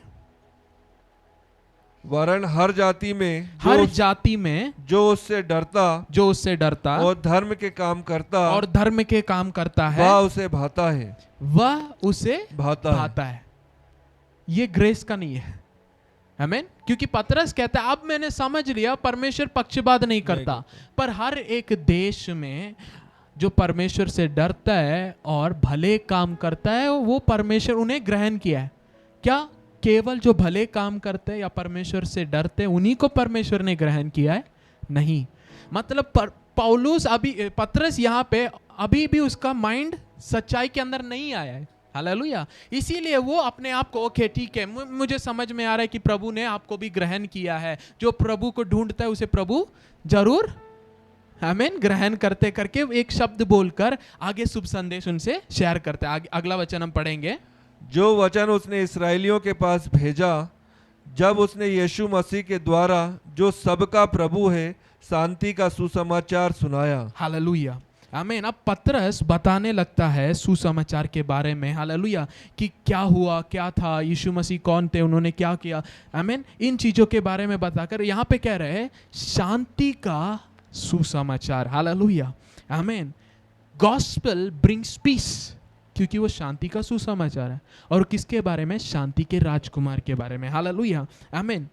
वरन हर जाति में जो उससे डरता और धर्म के काम करता है वह उसे भाता है। ये ग्रेस का नहीं है, आमीन। क्योंकि पतरस कहता है, अब मैंने समझ लिया परमेश्वर पक्षपात नहीं करता, पर हर एक देश में जो परमेश्वर से डरता है और भले काम करता है वो परमेश्वर उन्हें ग्रहण किया है। क्या केवल जो भले काम करते हैं या परमेश्वर से डरते हैं उन्हीं को परमेश्वर ने ग्रहण किया है? नहीं। मतलब पौलुस पतरस यहाँ पे अभी भी उसका माइंड सच्चाई के अंदर नहीं आया है। हालेलुया। इसीलिए वो अपने आप को, ओके ठीक है, मुझे समझ में आ रहा है कि प्रभु ने आपको भी ग्रहण किया है। जो प्रभु को ढूंढता है उसे प्रभु जरूर, आमीन, ग्रहण करते करके एक शब्द बोलकर आगे शुभ संदेश उनसे शेयर करते हैं। अगला वचन हम पढ़ेंगे। जो वचन उसने इस्राएलियों के पास भेजा, जब उसने यीशु मसीह के द्वारा जो सबका प्रभु है शांति का सुसमाचार सुनाया। हालेलुया, आमीन। अब पतरस बताने लगता है सुसमाचार के बारे में। हालेलुया, कि क्या हुआ, क्या था, यीशु मसीह कौन थे, उन्होंने क्या किया, आमीन। इन चीजों के बारे में बताकर यहाँ पे कह रहे हैं शांति का सुसमाचार। हालेलुया, आमीन। गॉस्पेल ब्रिंग्स पीस, क्योंकि वो शांति का सुसमाचार है। और किसके बारे में? शांति के राजकुमार के बारे में। Hallelujah, amen.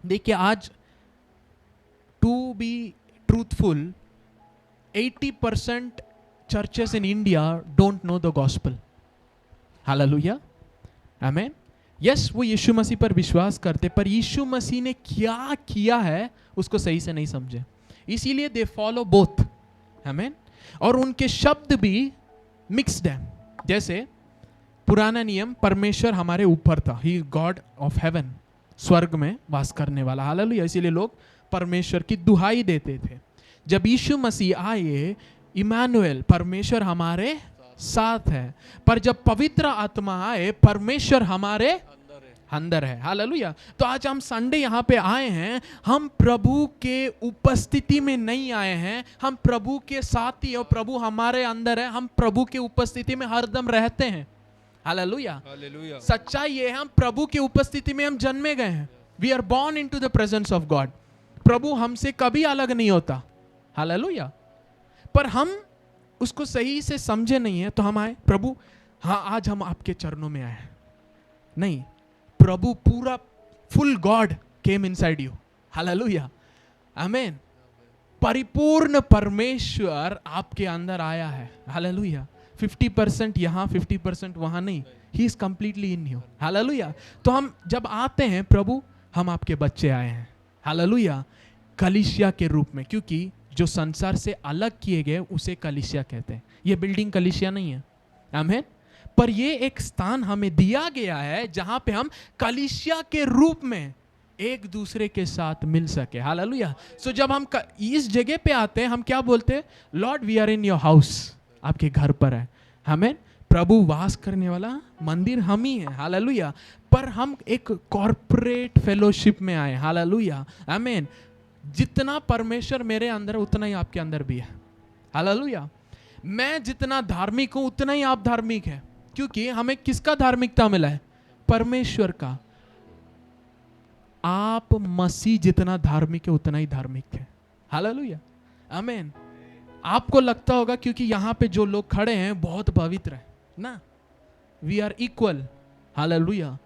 देखिए, आज to be truthful 80% churches in India don't know the gospel. Hallelujah, amen. Yes, वो यीशु मसीह पर विश्वास करते, पर यीशु मसीह ने क्या किया है उसको सही से नहीं समझे। इसीलिए they follow both, amen. और उनके शब्द भी मिक्स्ड हैं। जैसे पुराना नियम, परमेश्वर हमारे ऊपर था, ही गॉड ऑफ हेवन, स्वर्ग में वास करने वाला। हालेलुया। इसीलिए लोग परमेश्वर की दुहाई देते थे। जब यीशु मसीह आए, इमानुएल, परमेश्वर हमारे साथ है। पर जब पवित्र आत्मा आए, परमेश्वर हमारे अंदर है। हालेलुया। तो आज हम संडे यहाँ पे आए हैं, हम प्रभु के उपस्थिति में नहीं आए हैं, हम प्रभु के साथ ही, और प्रभु हमारे अंदर है, हम प्रभु के उपस्थिति में हरदम रहते हैं। हालेलुया। हालेलुया। सच्चाई ये है, हम प्रभु की उपस्थिति में हम जन्मे गए हैं। We are born into the presence of God. प्रभु हमसे कभी अलग नहीं होता। हालेलुया। पर हम उसको सही से समझे नहीं है, तो हम आए, प्रभु हाँ आज हम आपके चरणों में आए। नहीं, प्रभु पूरा full God came inside you. हालेलुया। आमीन। परिपूर्ण परमेश्वर आपके अंदर आया है। हालेलुया। 50% यहाँ 50% वहां नहीं, he is completely in you. Hallelujah. तो हम जब आते हैं, प्रभु हम आपके बच्चे आए हैं। हालेलुया। कलीसिया के रूप में, क्योंकि जो संसार से अलग किए गए उसे कलीसिया कहते हैं। ये बिल्डिंग कलीसिया नहीं है। आमीन। पर ये एक स्थान हमें दिया गया है जहां पे हम कलीसिया के रूप में एक दूसरे के साथ मिल सके। हालेलुया। सो जब हम इस जगह पे आते हैं, हम क्या बोलते हैं? Lord we are in your house. आपके घर पर है। आमीन। प्रभु वास करने वाला मंदिर हम ही है। हालेलुया। पर हम एक कॉर्पोरेट फेलोशिप में आए। हालेलुया। आमीन। जितना परमेश्वर मेरे अंदर है उतना ही आपके अंदर भी है। हालेलुया। मैं जितना धार्मिक हूं उतना ही आप धार्मिक है, क्योंकि हमें किसका धार्मिकता मिला है? परमेश्वर का। आप मसीह जितना धार्मिक है उतना ही धार्मिक है। हालेलुया। आमीन। आपको लगता होगा क्योंकि यहां पे जो लोग खड़े हैं बहुत पवित्र है ना, वी आर इक्वल। हालेलुया।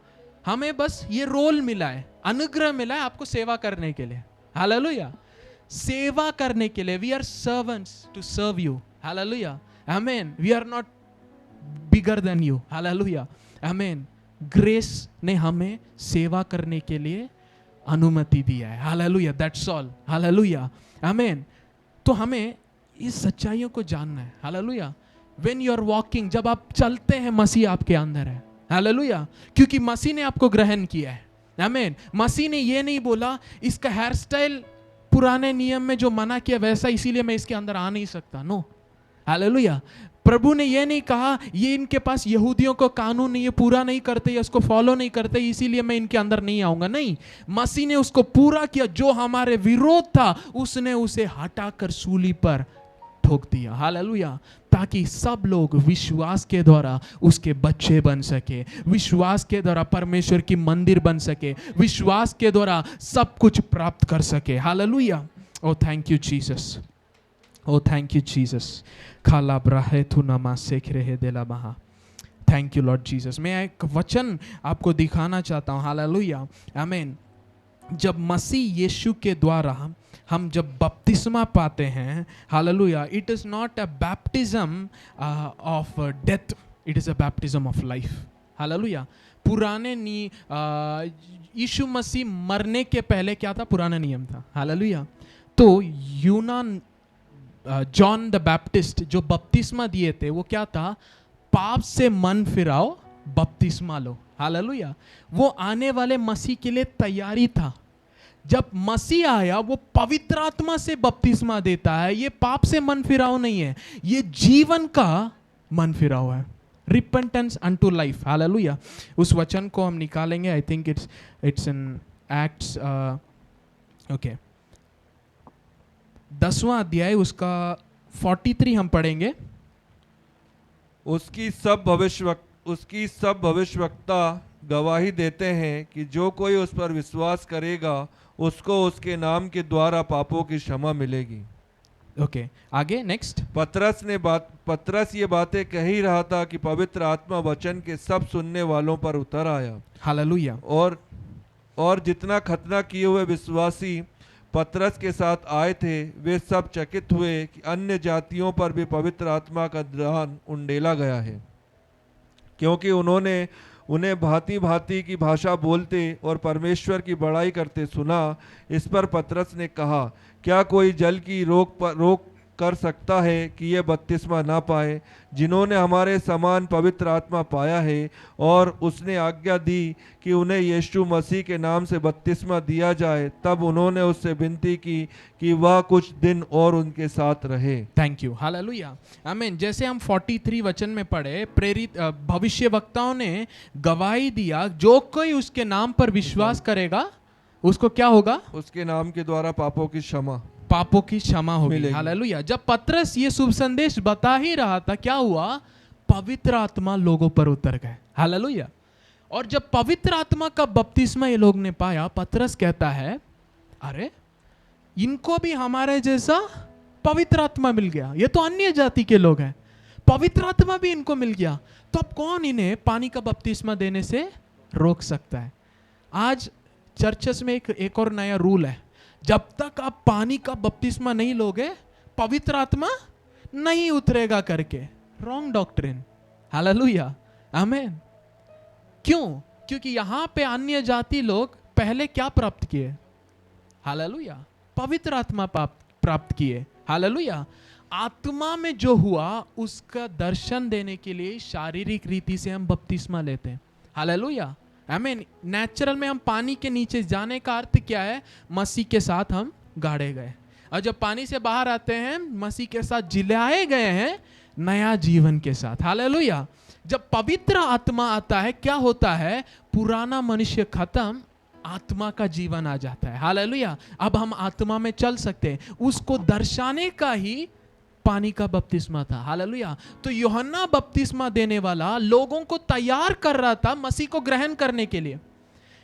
हमें बस ये रोल मिला है, अनुग्रह मिला है आपको सेवा करने के लिए। हालेलुया। सेवा करने के लिए, we are servants to serve you. हालेलुया। आमीन। We are not bigger than you. हालेलुया। आमीन। ग्रेस ने हमें सेवा करने के लिए अनुमति दिया है। हालेलुया। That's all. हालेलुया। आमीन। तो हमें इस सच्चाइयों को जानना है। हालेलुया। व्हेन यू आर वॉकिंग, जब आप चलते हैं, मसीह आपके अंदर है। हालेलुया। क्योंकि मसीह ने आपको ग्रहण किया है। आमीन। मसीह ने ये नहीं बोला इसका हेयर स्टाइल पुराने नियम में जो मना किया वैसा, इसीलिए मैं इसके अंदर आ नहीं सकता। नो। हालेलुया। प्रभु ने ये नहीं कहा ये इनके पास यहूदियों को कानून नहीं है, पूरा नहीं करते या उसको फॉलो नहीं करते, इसीलिए मैं इनके अंदर नहीं आऊंगा। नहीं, मसीह ने उसको पूरा किया। जो हमारे विरोध था उसने उसे हटाकर सूली पर ठोक दिया। हालेलुया। ताकि सब लोग विश्वास के द्वारा उसके बच्चे बन सके, विश्वास के द्वारा परमेश्वर की मंदिर बन सके, विश्वास के द्वारा सब कुछ प्राप्त कर सके। Hallelujah. Oh thank you Jesus. Oh thank you Jesus. खाला ब्राहे थु नमा सेख रहे देला महा। Thank you Lord Jesus. मैं एक वचन आपको दिखाना चाहता हूँ। हालेलुया। आमीन। जब मसीह यीशु के द्वारा हम जब बपतिस्मा पाते हैं, hallelujah, it is not a baptism of death, it is a baptism of life. Hallelujah. पुराने यीशु मसीह मरने के पहले क्या था? पुराना नियम था। हालेलुया। तो यूनान जॉन द बैप्टिस्ट जो बपतिस्मा दिए थे वो क्या था? पाप से मन फिराओ, बपतिस्मा लो। हालेलुया। वो आने वाले मसीह के लिए तैयारी था। जब मसीह आया वो पवित्र आत्मा से बपतिस्मा देता है। ये पाप से मन फिराओ नहीं है, ये जीवन का मन फिराओ है। Repentance unto life. हालेलुया। उस वचन को हम निकालेंगे। I think it's in Acts, okay, 10वां अध्याय उसका 43 हम पढ़ेंगे। उसकी सब भविष्यवक्ता गवाही देते हैं कि जो कोई उस पर विश्वास करेगा उसको उसके नाम के द्वारा पापों की क्षमा मिलेगी। ओके, आगे नेक्स्ट। पतरस ये बातें कह ही रहा था कि पवित्र आत्मा वचन के सब सुनने वालों पर उतर आया। हालेलुया। और जितना खतना किए हुए विश्वासी पतरस के साथ आए थे वे सब चकित हुए कि अन्य जातियों पर भी पवित्र आत्मा का दान उंडेला गया है, क्योंकि उन्होंने उन्हें भांति भांति की भाषा बोलते और परमेश्वर की बड़ाई करते सुना। इस पर पतरस ने कहा, क्या कोई जल की रोक कर सकता है कि ये बपतिस्मा ना पाए, जिन्होंने हमारे समान पवित्र आत्मा पाया है और उसने आज्ञा दी कि उन्हें यीशु मसीह के नाम से बपतिस्मा दिया जाए, तब उन्होंने उससे विनती की कि वह कुछ दिन और उनके साथ रहे। थैंक यू, हालेलुया, आमीन। जैसे हम 43 वचन में पढ़े, प्रेरित भविष्यवक्ताओं ने गवाही दिया, जो कोई उसके नाम पर विश्वास करेगा उसको क्या होगा? उसके नाम के द्वारा पापों की क्षमा होगी। मिलेगी। हालेलुया। जब पतरस ये शुभ संदेश बता ही रहा था, क्या हुआ? पवित्र आत्मा लोगों पर उतर गए। हालेलुया। और जब पवित्र आत्मा का बपतिस्मा ये लोग ने पाया, पतरस कहता है, अरे इनको भी हमारे जैसा पवित्र आत्मा मिल गया, ये तो अन्य जाति के लोग हैं, पवित्र आत्मा भी इनको मिल गया, तो अब कौन इन्हें पानी का बपतिस्मा देने से रोक सकता है? आज चर्चेस में एक और नया रूल है, जब तक आप पानी का बपतिस्मा नहीं लोगे पवित्र आत्मा नहीं उतरेगा करके। Wrong doctrine. हालेलुया, आमीन। क्यों? क्योंकि यहां पे अन्य जाति लोग पहले क्या प्राप्त किए? हालेलुया, पवित्र आत्मा प्राप्त किए। हालेलुया। आत्मा में जो हुआ उसका दर्शन देने के लिए शारीरिक रीति से हम बपतिस्मा लेते हैं। हालेलुया, आमीन। नेचुरल में हम पानी के नीचे जाने का अर्थ क्या है? मसीह के साथ हम गाड़े गए, और जब पानी से बाहर आते हैं मसीह के साथ जिलाए गए हैं नया जीवन के साथ। हालेलुया। जब पवित्र आत्मा आता है क्या होता है? पुराना मनुष्य खत्म, आत्मा का जीवन आ जाता है। हालेलुया। अब हम आत्मा में चल सकते हैं। उसको दर्शाने का ही पानी का बपतिस्मा था। हालेलुया। तो यूहन्ना बपतिस्मा देने वाला लोगों को तैयार कर रहा था मसीह को ग्रहण करने के लिए,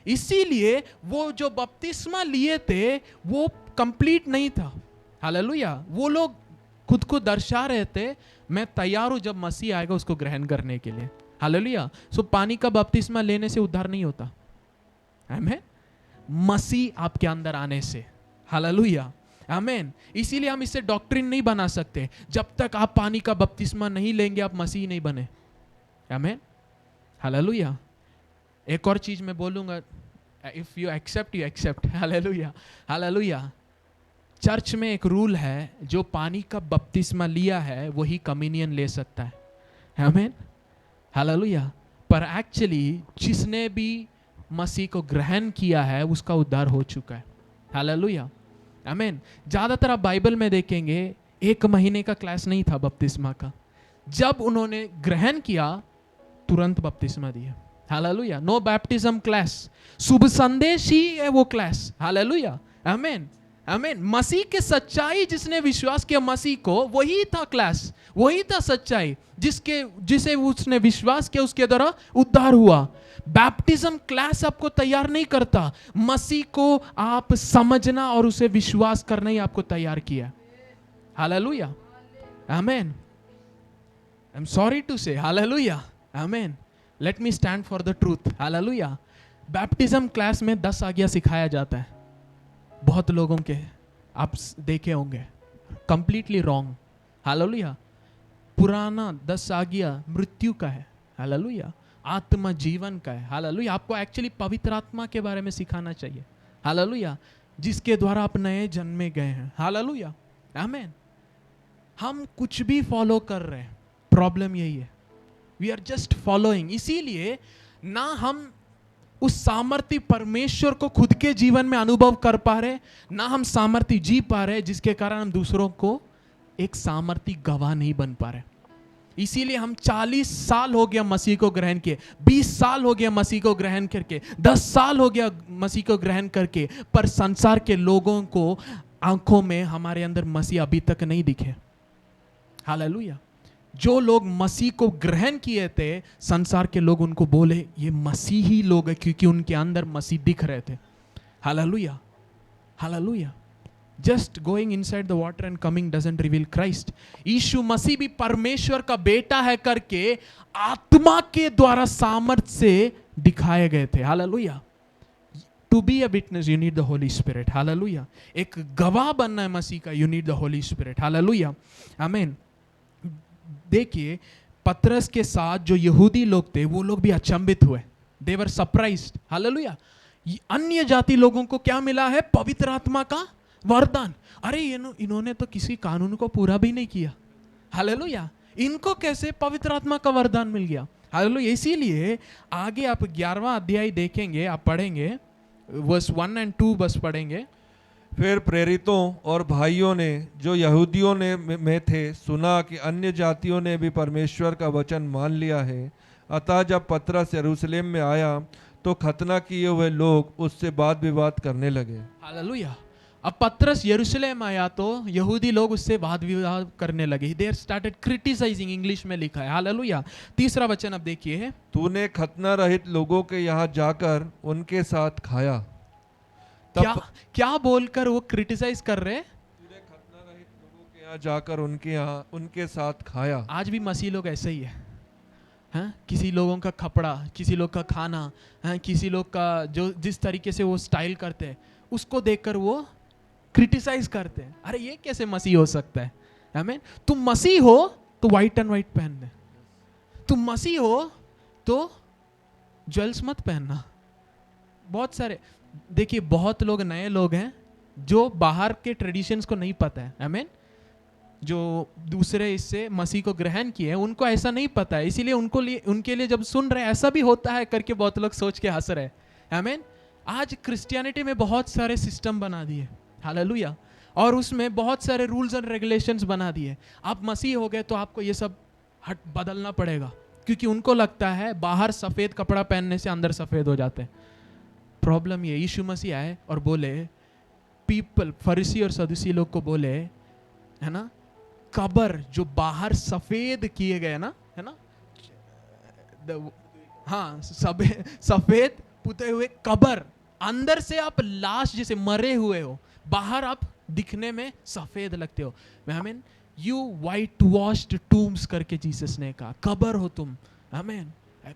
इसीलिए वो जो बपतिस्मा लिए थे वो कंप्लीट नहीं था। हालेलुया। वो लोग खुद को दर्शा रहे थे, मैं तैयार हूं जब मसीह आएगा उसको ग्रहण करने के लिए। हालेलुया। सो पानी का बपतिस्मा लेने से उद्धार नहीं होता, आमीन, मसीह आपके अंदर आने से। हालेलुया, आमीन। इसीलिए हम इससे डॉक्ट्रिन नहीं बना सकते। जब तक आप पानी का बपतिस्मा नहीं लेंगे आप मसीह नहीं बने। आमीन, हालेलुया। एक और चीज मैं बोलूंगा, if you accept you accept. Hallelujah, hallelujah. Church में एक रूल है, जो पानी का बपतिस्मा लिया है वही कम्युनियन ले सकता है। आमीन, हालेलुया। पर एक्चुअली जिसने भी मसीह को ग्रहण किया है उसका उद्धार हो चुका है। हालेलुया, आमीन। ज्यादातर आप बाइबल में देखेंगे 1 महीने का क्लास नहीं था बपतिस्मा का, जब उन्होंने ग्रहण किया तुरंत बपतिस्मा दिया। हालेलुया। नो बैप्टिज्म क्लास, शुभ संदेश ही है वो क्लास। हालेलुया, आमीन, आमीन। मसीह के सच्चाई जिसने विश्वास किया मसीह को, वही था क्लास, वही था सच्चाई जिसे उसने विश्वास किया उसके द्वारा उद्धार हुआ। बैप्टिज्म क्लास आपको तैयार नहीं करता, मसीह को आप समझना और उसे विश्वास करना ही आपको तैयार किया। हालेलुया, आमीन। आई एम सॉरी टू से, हालेलुया, आमीन। Let me stand for the truth. Hallelujah. Baptism class में 10 आज्ञा सिखाया जाता है, बहुत लोगों के आप देखे होंगे, कंप्लीटली रॉन्ग। हालेलुया। पुराना 10 आज्ञा मृत्यु का है। हालेलुया। आत्मा जीवन का है। हालेलुया। आपको एक्चुअली पवित्र आत्मा के बारे में सिखाना चाहिए। हालेलुया, जिसके द्वारा आप नए जन्मे गए हैं। हालेलुया, आमीन। हम कुछ भी फॉलो कर रहे हैं, प्रॉब्लम यही है, वी आर जस्ट फॉलोइंग। इसीलिए ना हम उस सामर्थ्य परमेश्वर को खुद के जीवन में अनुभव कर पा रहे, ना हम सामर्थ्य जी पा रहे, जिसके कारण हम दूसरों को एक सामर्थ्य गवाह नहीं बन पा रहे। इसीलिए हम 40 साल हो गया मसीह को ग्रहण किए, 20 साल हो गया मसीह को ग्रहण करके, 10 साल हो गया मसीह को ग्रहण करके, पर संसार के लोगों को आंखों में हमारे अंदर मसीह अभी तक नहीं दिखे। हालेलुया। जो लोग मसीह को ग्रहण किए थे, संसार के लोग उनको बोले ये मसीही लोग हैं, क्योंकि उनके अंदर मसीह दिख रहे थे। हालेलुया, हालेलुया। Just going inside the water and coming doesn't reveal Christ. यीशु मसीह भी परमेश्वर का बेटा है करके आत्मा के द्वारा सामर्थ्य से दिखाए गए थे। Hallelujah. To be a witness you need the Holy Spirit. Hallelujah. एक गवाह बनना है मसीह का, you need the Holy Spirit. Hallelujah, amen. देखिए पतरस के साथ जो यहूदी लोग थे वो लोग भी अचंभित हुए, दे वर सरप्राइज्ड। हालेलुया। अन्य जाति लोगों को क्या मिला है? पवित्र आत्मा का वरदान। अरे इन्होंने तो किसी कानून को पूरा भी नहीं किया, हालेलुया, इनको कैसे पवित्र आत्मा का वरदान मिल गया? हालेलुया। इसीलिए आगे आप 11वां अध्याय देखेंगे, आप पढ़ेंगे वर्स 1 और 2 बस पढ़ेंगे। फिर प्रेरितों और भाइयों ने जो यहूदियों ने में थे सुना कि अन्य जातियों ने भी परमेश्वर का वचन मान लिया है। अतः जब पतरस यरूशलेम में आया तो खतना किए हुए लोग उससे वाद विवाद करने लगे। हालेलुया। अब पतरस यरूशलेम आया तो यहूदी लोग उससे वाद विवाद करने लगे। They started criticizing, इंग्लिश में लिखा है। हालेलुया। 3रा वचन अब देखिए, तूने खतना रहित लोगों के यहाँ जाकर उनके साथ खाया। क्या बोलकर वो क्रिटिसाइज कर रहे हैं? तूने खतना रहित लोगों के यहाँ जाकर उनके साथ खाया। आज भी मसीह लोग ऐसे ही है, हाँ? किसी लोगों का कपड़ा, किसी लोग का खाना, हाँ? किसी लोग का जो जिस तरीके से वो स्टाइल करते हैं उसको देखकर वो क्रिटिसाइज करते हैं। अरे ये कैसे मसीह हो सकता है? आमीन। तुम मसीह हो तो व्हाइट एंड व्हाइट पहनना, तुम मसीह हो तो ज्वेल्स मत पहनना। बहुत सारे देखिए, बहुत लोग नए लोग हैं जो बाहर के ट्रेडिशंस को नहीं पता है, आमीन, जो दूसरे इससे मसीह को ग्रहण किए हैं उनको ऐसा नहीं पता है, इसीलिए उनके लिए जब सुन रहे ऐसा भी होता है करके बहुत लोग सोच के हंस रहे हैं, आमीन। आज क्रिश्चियनिटी में बहुत सारे सिस्टम बना दिए, हालेलुया, और उसमें बहुत सारे रूल्स एंड रेगुलेशंस बना दिए। आप मसीह हो गए तो आपको ये सब बदलना पड़ेगा, क्योंकि उनको लगता है बाहर सफेद कपड़ा पहनने से अंदर सफेद हो जाते हैं। प्रॉब्लम ये, यीशु मसीह आए और बोले, पीपल फरीसी और सदूसी लोग को बोले, है ना, कब्र जो बाहर सफेद किए गए ना, है ना, हाँ, सफेद पुते हुए कब्र, अंदर से आप लाश जैसे मरे हुए हो, बाहर आप दिखने में सफेद लगते हो। आमीन। यू वाइट वॉश्ड टूम्स करके जीसस ने कहा, कब्र हो तुम, आमीन,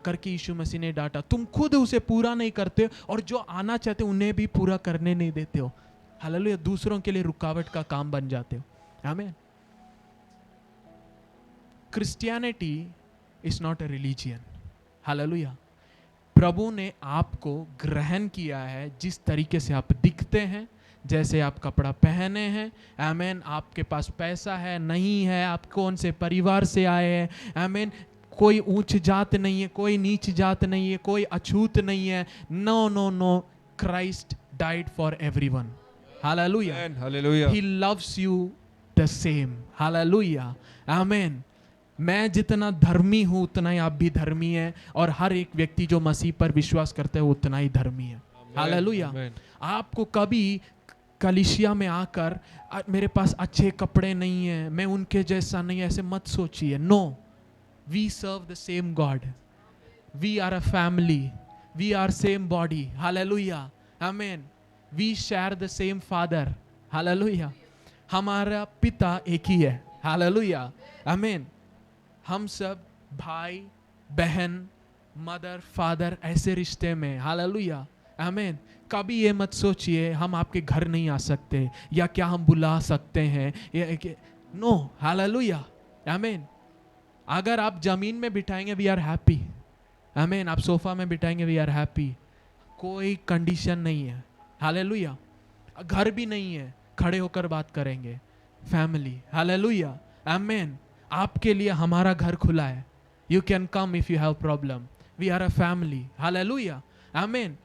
करके यीशु मसीह ने डांटा। तुम खुद उसे पूरा नहीं करते और जो आना चाहते उन्हें भी पूरा करने नहीं देते हो, हालेलुया, दूसरों के लिए रुकावट का काम बन जाते हो, आमीन। Christianity is not a religion, हालेलुया। प्रभु ने आपको ग्रहण किया है जिस तरीके से आप दिखते हैं, जैसे आप कपड़ा पहने हैं, आमीन, आपके पास पैसा है नहीं है, आप कौन से परिवार से आए हैं, आमीन, कोई ऊंच जात नहीं है, कोई नीच जात नहीं है, कोई अछूत नहीं है, no no no, Christ died for everyone, hallelujah, hallelujah. He loves you the same, hallelujah, amen. मैं जितना धर्मी हूं उतना ही आप भी धर्मी है, और हर एक व्यक्ति जो मसीह पर विश्वास करता है उतना ही धर्मी है, हालेलुया। आपको कभी कलीसिया में आकर मेरे पास अच्छे कपड़े नहीं है, मैं उनके जैसा नहीं, ऐसे मत सोचिए। No, we serve the same God, we are a family, we are same body, हालेलुया, आमीन, we share the same father, हालेलुया, हमारा पिता एक ही है, हालेलुया, आमीन। हम सब भाई बहन, मदर फादर, ऐसे रिश्ते में, हालेलुया, आमीन। कभी ये मत सोचिए हम आपके घर नहीं आ सकते या क्या हम बुला सकते हैं, नो, हालेलुया, आमीन। अगर आप जमीन में बिठाएंगे वी आर हैप्पी, आमीन, आप सोफा में बिठाएंगे वी आर हैप्पी, कोई कंडीशन नहीं है, हालेलुया। घर भी नहीं है, खड़े होकर बात करेंगे, फैमिली, हालेलुया, आमीन। आपके लिए हमारा घर खुला है, you can come if you have problem, we are a family, hallelujah, amen.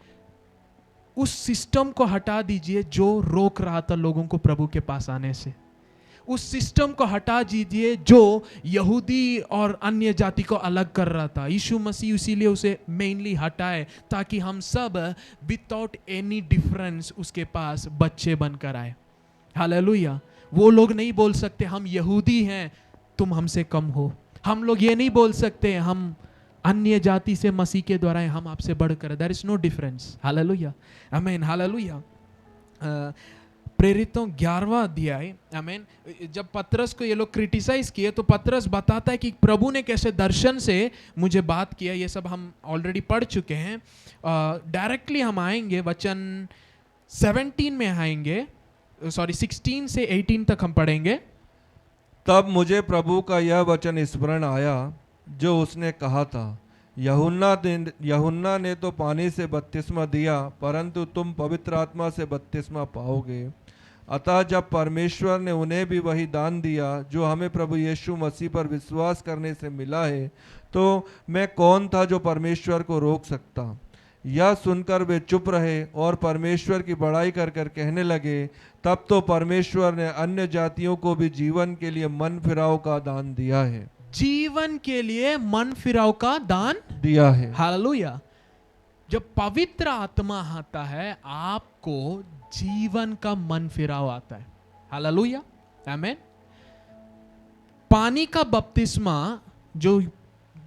उस सिस्टम को हटा दीजिए जो रोक रहा था लोगों को प्रभु के पास आने से, उस सिस्टम को हटा दीजिए जो यहूदी और अन्य जाति को अलग कर रहा था। यीशु मसीह इसीलिए उसे मेनली हटाए ताकि हम सब विदाउट एनी डिफरेंस उसके पास बच्चे बनकर आए, हालेलुया। वो लोग नहीं बोल सकते हम यहूदी हैं तुम हमसे कम हो, हम लोग ये नहीं बोल सकते हम अन्य जाति से मसीह के द्वारा हम आपसे बढ़कर, there is no difference, hallelujah, amen, hallelujah. प्रेरितों 11वां अध्याय, आमीन। जब पतरस को ये लोग क्रिटिसाइज किए तो पतरस बताता है कि प्रभु ने कैसे दर्शन से मुझे बात किया, ये सब हम ऑलरेडी पढ़ चुके हैं। डायरेक्टली हम आएंगे वचन 17 में आएंगे, सॉरी 16 से 18 तक हम पढ़ेंगे। तब मुझे प्रभु का यह वचन स्मरण आया जो उसने कहा था, यूहन्ना ने तो पानी से बपतिस्मा दिया, परंतु तुम पवित्र आत्मा से बपतिस्मा पाओगे। अतः जब परमेश्वर ने उन्हें भी वही दान दिया जो हमें प्रभु यीशु मसीह पर विश्वास करने से मिला है, तो मैं कौन था जो परमेश्वर को रोक सकता। यह सुनकर वे चुप रहे और परमेश्वर की बड़ाई कर कर कहने लगे, तब तो परमेश्वर ने अन्य जातियों को भी जीवन के लिए मन फिराव का दान दिया है। जीवन के लिए मन फिराव का दान दिया है। हालेलुया। जब पवित्र आत्मा आता है आपको जीवन का मन फिराव आता है। हालेलुया, आमेन। पानी का बपतिस्मा जो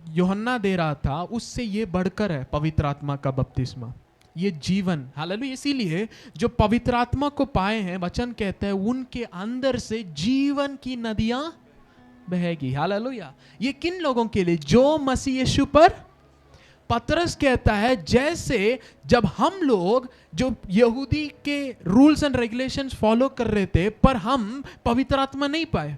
यूहन्ना दे रहा था उससे ये बढ़कर है पवित्र आत्मा का बपतिस्मा, ये जीवन। हालेलुया। इसीलिए जो पवित्र आत्मा को पाए हैं, वचन कहते हैं उनके अंदर से जीवन की नदियां बहेगी। हालेलुया। ये किन लोगों के लिए? जो मसीह यीशु पर। पतरस कहता है जैसे जब हम लोग जो यहूदी के रूल्स एंड रेगुलेशंस फॉलो कर रहे थे पर हम पवित्र आत्मा नहीं पाए,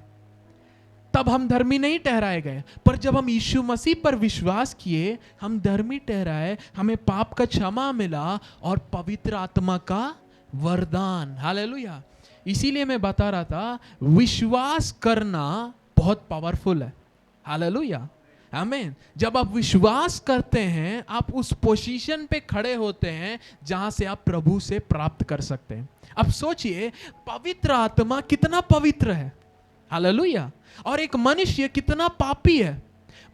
तब हम धर्मी नहीं ठहराए गए। पर जब हम यीशु मसीह पर विश्वास किए हम धर्मी ठहराए, हमें पाप का क्षमा मिला और पवित्र आत्मा का वरदान। हालेलुया। इसीलिए मैं बता रहा था विश्वास करना बहुत पावरफुल है। हालेलुया, आमीन। जब आप विश्वास करते हैं आप उस पोजीशन पे खड़े होते हैं जहां से आप प्रभु से प्राप्त कर सकते हैं। अब सोचिए पवित्र आत्मा कितना पवित्र है। हालेलुया। और एक मनुष्य कितना पापी है,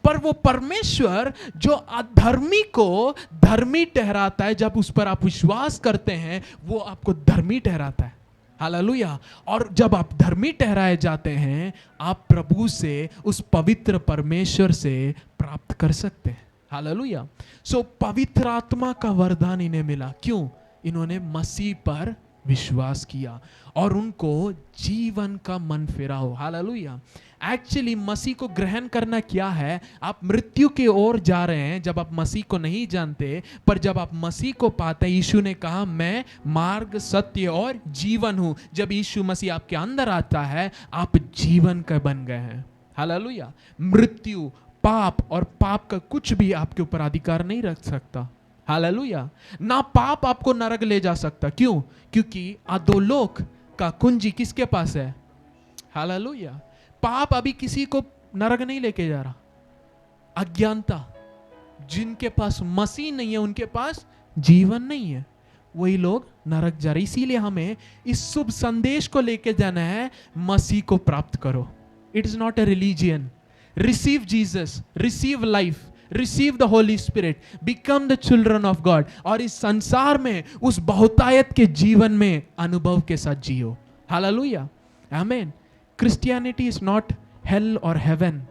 पर वो परमेश्वर जो अधर्मी को धर्मी ठहराता है, जब उस पर आप विश्वास करते हैं वो आपको धर्मी ठहराता है। हालेलुया। और जब आप धर्मी ठहराए जाते हैं आप प्रभु से, उस पवित्र परमेश्वर से प्राप्त कर सकते हैं। हालेलुया। सो पवित्र आत्मा का वरदान इन्हें मिला। क्यों? इन्होंने मसीह पर विश्वास किया और उनको जीवन का मन फिरा हो। हालेलुया। एक्चुअली मसीह को ग्रहण करना क्या है? आप मृत्यु की ओर जा रहे हैं जब आप मसीह को नहीं जानते, पर जब आप मसीह को पाते हैं, यीशु ने कहा मैं मार्ग, सत्य और जीवन हूं। जब यीशु मसीह आपके अंदर आता है आप जीवन का बन गए हैं। हालेलुया। मृत्यु, पाप और पाप का कुछ भी आपके ऊपर अधिकार नहीं रख सकता। हालेलुया। ना पाप आपको नरक ले जा सकता। क्यों? क्योंकि अधोलोक का कुंजी किसके पास है? हालेलुया। पाप अभी किसी को नरक नहीं लेके जा रहा। अज्ञानता, जिनके पास मसीह नहीं है उनके पास जीवन नहीं है, वही लोग नरक जा रहे। इसीलिए हमें इस शुभ संदेश को लेके जाना है, मसीह को प्राप्त करो। It is not a religion. Receive Jesus, receive life, receive the Holy spirit, become the children of God. और इस संसार में उस बहुतायत के जीवन में अनुभव के साथ जियो। हालेलुया, आमीन। क्रिश्चियनिटी इज नॉट हेल और हेवन।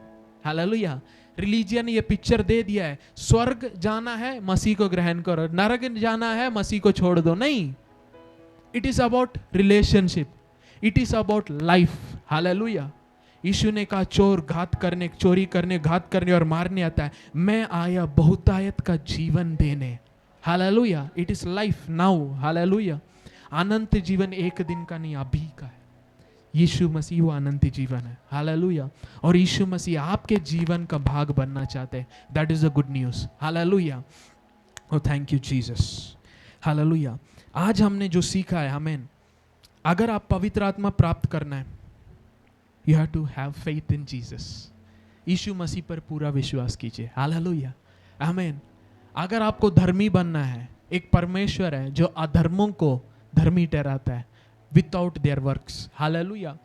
हालेलुया। रिलीजियन ने ये पिक्चर दे दिया है, स्वर्ग जाना है मसीह को ग्रहण करो, नरक जाना है मसीह को छोड़ दो। नहीं, it is about relationship, it is about life. हालेलुया। यीशु ने कहा चोर घात करने, चोरी करने, घात करने और मारने आता है, मैं आया बहुतायत का जीवन देने। हालेलुया। It is life now. हालेलुया। अनंत जीवन एक दिन का नहीं, अभी का है। यीशु मसीह वो अनंत जीवन है। हालेलुया। और यीशु मसीह आपके जीवन का भाग बनना चाहते हैं। That is the good news. Hallelujah. Oh thank you Jesus. Hallelujah. आज हमने जो सीखा है, आमीन, अगर आप पवित्र आत्मा प्राप्त करना है, you have to have faith in Jesus. यीशु मसीह पर पूरा विश्वास कीजिए। Hallelujah, amen. अगर आपको धर्मी बनना है, एक परमेश्वर है जो अधर्मों को धर्मी ठहराता है विदाउट देयर वर्क्स। हालेलुया।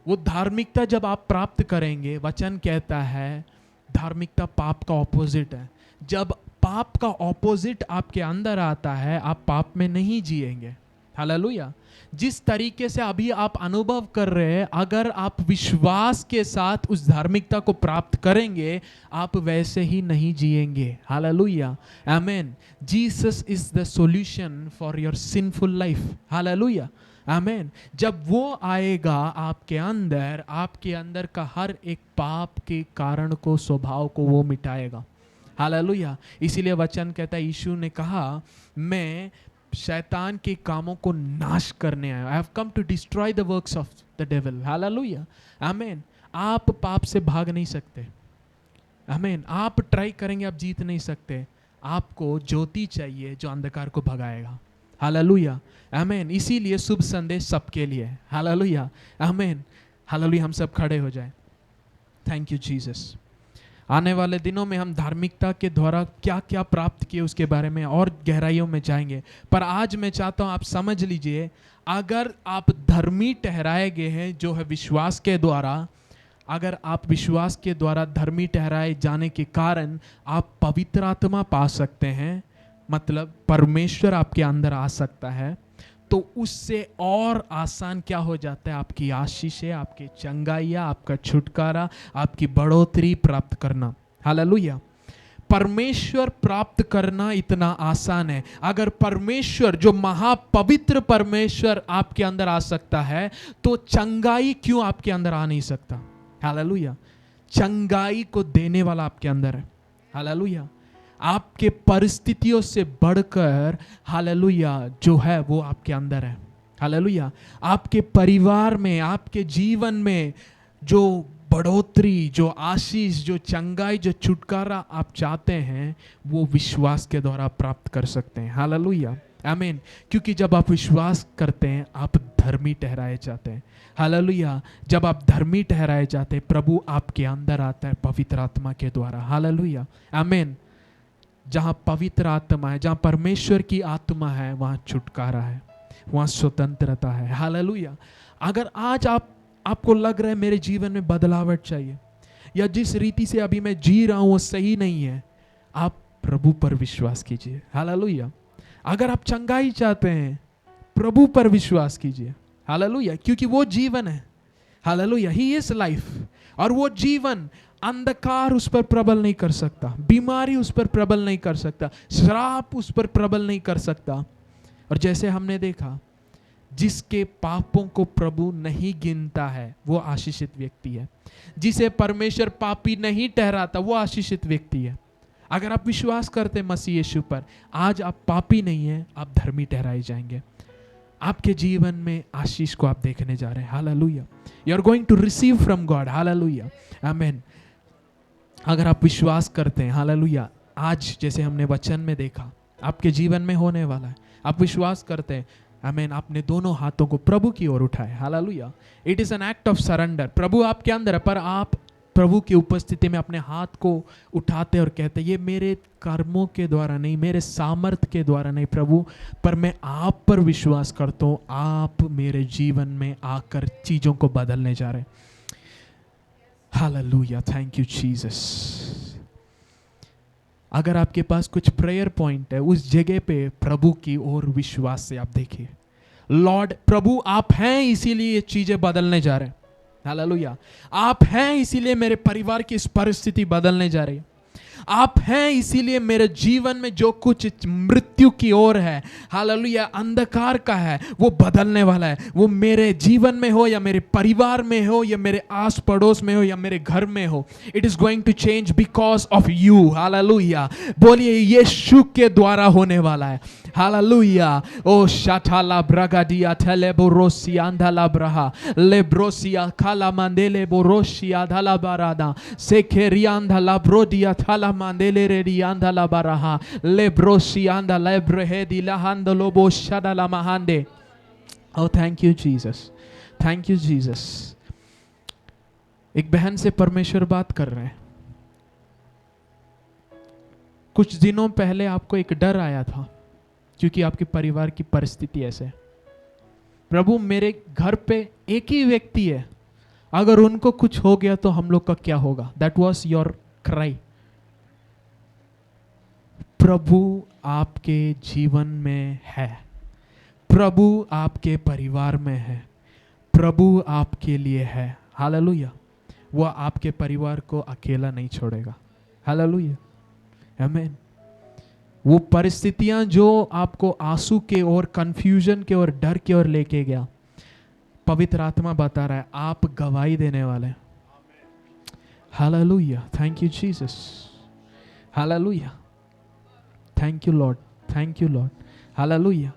वो धार्मिकता जब आप प्राप्त करेंगे, वचन कहता है धार्मिकता पाप का ऑपोजिट है। जब पाप का ऑपोजिट आपके अंदर आता है आप पाप में नहीं जिएंगे। हालेलुया। जिस तरीके से अभी आप अनुभव कर रहे हैं, अगर आप विश्वास के साथ उस धार्मिकता को प्राप्त करेंगे आप वैसे ही नहीं जिएंगे। हालेलुया, आमीन। Jesus is the solution for your sinful life. Hallelujah, आमीन। जब वो आएगा आपके अंदर का हर एक पाप के कारण को, स्वभाव को वो मिटाएगा। हालेलुया। इसीलिए वचन कहता है, यीशु ने कहा मैं शैतान के कामों को नाश करने आया। I have come to destroy the works of the devil. Hallelujah, amen. आप पाप से भाग नहीं सकते। आमीन। आप ट्राई करेंगे आप जीत नहीं सकते। आपको ज्योति चाहिए जो अंधकार को भगाएगा। हालेलुया। आमीन। इसीलिए शुभ संदेश सबके लिए है। Hallelujah, amen, hallelujah. हम सब खड़े हो जाएं। Thank you Jesus. आने वाले दिनों में हम धार्मिकता के द्वारा क्या क्या प्राप्त किए उसके बारे में और गहराइयों में जाएंगे, पर आज मैं चाहता हूं आप समझ लीजिए, अगर आप धर्मी ठहराए गए हैं जो है विश्वास के द्वारा, अगर आप विश्वास के द्वारा धर्मी ठहराए जाने के कारण आप पवित्र आत्मा पा सकते हैं, मतलब परमेश्वर आपके अंदर आ सकता है, तो उससे और आसान क्या हो जाता है, आपकी आशीषें, आपके चंगाइयाँ, आपका छुटकारा, आपकी बढ़ोतरी प्राप्त करना। हालेलुया। परमेश्वर प्राप्त करना इतना आसान है। अगर परमेश्वर, जो महापवित्र परमेश्वर आपके अंदर आ सकता है, तो चंगाई क्यों आपके अंदर आ नहीं सकता? हालेलुया। चंगाई को देने वाला आपके अंदर है। हालेलुया। आपके परिस्थितियों से बढ़कर हालेलुया जो है वो आपके अंदर है। हालेलुया। आपके परिवार में, आपके जीवन में जो बढ़ोतरी, जो आशीष, जो चंगाई, जो छुटकारा आप चाहते हैं, वो विश्वास के द्वारा प्राप्त कर सकते हैं। हालेलुया, आमीन। क्योंकि जब आप विश्वास करते हैं, आप धर्मी ठहराए जाते हैं। हालेलुया। जब आप धर्मी ठहराए जाते हैं, प्रभु आपके अंदर आता है पवित्र आत्मा के द्वारा। हालेलुया, आमीन। जहाँ पवित्र आत्मा है, जहाँ परमेश्वर की आत्मा है, वहाँ छुटकारा है, वहाँ स्वतंत्रता है। हालेलुया। अगर आज आपको लग रहा है मेरे जीवन में बदलावट चाहिए, या जिस रीति से अभी मैं जी रहा हूँ वो सही नहीं है, आप प्रभु पर विश्वास कीजिए। हालेलुया। अगर आप चंगाई चाहते हैं, प्रभु पर विश्वास कीजिए। हालेलुया। क्योंकि वो जीवन है। हालेलुया। He is life. और वो जीवन, अंधकार उस पर प्रबल नहीं कर सकता, बीमारी उस पर प्रबल नहीं कर सकता, श्राप उस पर प्रबल नहीं कर सकता। और जैसे हमने देखा, जिसके पापों को प्रभु नहीं गिनता है वो आशीषित व्यक्ति है। जिसे परमेश्वर पापी नहीं ठहराता वो आशीषित व्यक्ति है। अगर आप विश्वास करते मसीह यीशु पर, आज आप पापी नहीं है, आप धर्मी ठहराए जाएंगे। आपके जीवन में आशीष को आप देखने जा रहे हैं। Hallelujah. You are going to receive from God. Hallelujah, amen. अगर आप विश्वास करते हैं, हालेलुया, आज जैसे हमने वचन में देखा आपके जीवन में होने वाला है, आप विश्वास करते हैं, आमीन, आपने दोनों हाथों को प्रभु की ओर उठाए। हालेलुया। It is an act of surrender. प्रभु आपके अंदर है, पर आप प्रभु की उपस्थिति में अपने हाथ को उठाते और कहते, ये मेरे कर्मों के द्वारा नहीं, मेरे सामर्थ्य के द्वारा नहीं प्रभु, पर मैं आप पर विश्वास करता हूँ, आप मेरे जीवन में आकर चीजों को बदलने जा रहे हैं। Hallelujah, thank you Jesus. अगर आपके पास कुछ प्रेयर पॉइंट है, उस जगह पे प्रभु की ओर विश्वास से आप देखिए, लॉर्ड, प्रभु आप हैं इसीलिए ये चीजें बदलने जा रहे हैं। हालेलुया। आप हैं इसीलिए मेरे परिवार की इस परिस्थिति बदलने जा रही है। आप हैं इसीलिए मेरे जीवन में जो कुछ मृत्यु की ओर है, हालेलुया, अंधकार का है, वो बदलने वाला है। वो मेरे जीवन में हो या मेरे परिवार में हो या मेरे आस पड़ोस में हो या मेरे घर में हो, it is going to change because of you. Hallelujah. बोलिए, यीशु के द्वारा होने वाला है। हालेलुया। ओ शाठाला ब्रगाडिया थले बोरोसिया अंधाला ब्रहा लेब्रोसिया खाला मंदेले बोरोसिया धाला बारादा सेखेरिया अंधाला ब्रोडिया थाला mandele redi anda la baraha lebrosi anda lebrehe di la hando lobo shada la mahande. Oh, thank you Jesus, thank you Jesus. एक बहन से परमेश्वर बात कर रहे हैं। कुछ दिनों पहले आपको एक डर आया था क्योंकि आपके परिवार की परिस्थिति ऐसे है। प्रभु, मेरे घर पे एक ही व्यक्ति है, अगर उनको कुछ हो गया तो हम लोग का क्या होगा? That was your cry. प्रभु आपके जीवन में है, प्रभु आपके परिवार में है, प्रभु आपके लिए है। हालेलुया। वो आपके परिवार को अकेला नहीं छोड़ेगा। हालेलुया, आमीन। वो परिस्थितियां जो आपको आंसू के ओर, कंफ्यूजन के ओर, डर के ओर लेके गया, पवित्र आत्मा बता रहा है आप गवाही देने वाले हैं। Hallelujah, thank you Jesus. Hallelujah, thank you Lord, thank you Lord. Hallelujah.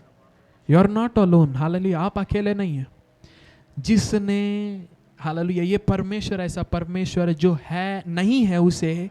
You are not alone. Hallelujah, आप अकेले नहीं हैं। जिसने, हालेलुया, ये परमेश्वर ऐसा परमेश्वर है जो है नहीं है, उसे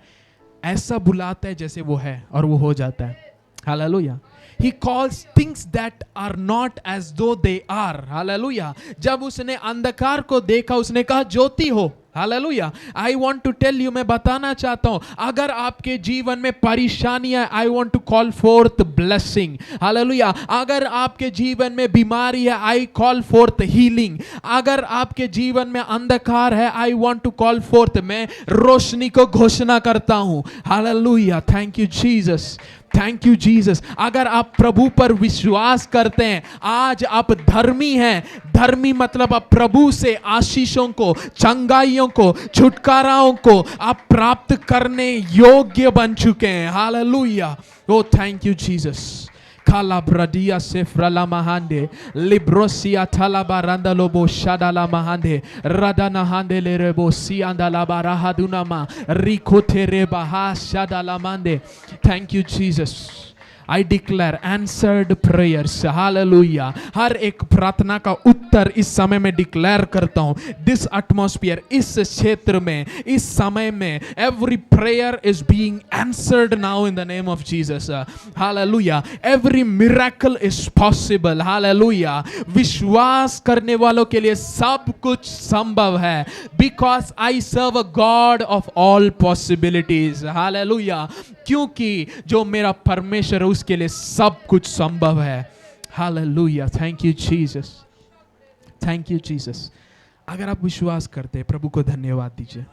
ऐसा बुलाता है जैसे वो है और वो हो जाता है। Hallelujah. He calls things that are not as though they are. Hallelujah. जब उसने अंधकार को देखा उसने कहा ज्योति हो. Hallelujah. I want to tell you, मैं बताना चाहता हूं, अगर आपके जीवन में परेशानियां, I want to call forth blessing. Hallelujah. अगर आपके जीवन में बीमारी है, आई कॉल फोर्थ हीलिंग. अगर आपके जीवन में अंधकार है, I want to call forth, मैं रोशनी को घोषणा करता हूं. Hallelujah. Thank you Jesus. Thank you Jesus. अगर आप प्रभु पर विश्वास करते हैं, आज आप धर्मी हैं. धर्मी मतलब आप प्रभु से आशीषों को, चंगाइयों को, छुटकाराओं को आप प्राप्त करने योग्य बन चुके हैं. Hallelujah. Oh thank you Jesus. Kalabradia sefrala mahande librosia talabaranda lobo shadala mahande radana hande lerebo sianda la barahadunama rikote rebaha shadala mande. Thank you Jesus. I declare answered prayers. Hallelujah. हर एक प्रार्थना का उत्तर इस समय में declare करता हूं. This atmosphere, इस क्षेत्र में, इस समय में, every prayer is being answered now in the name of Jesus. Hallelujah. Every miracle is possible. Hallelujah. विश्वास करने वालों के लिए सब कुछ संभव है. Because I serve a God of all possibilities. Hallelujah. क्योंकि जो मेरा परमेश्वर है उसके लिए सब कुछ संभव है. Hallelujah. Thank you Jesus. Thank you Jesus. अगर आप विश्वास करते हैं, प्रभु को धन्यवाद दीजिए.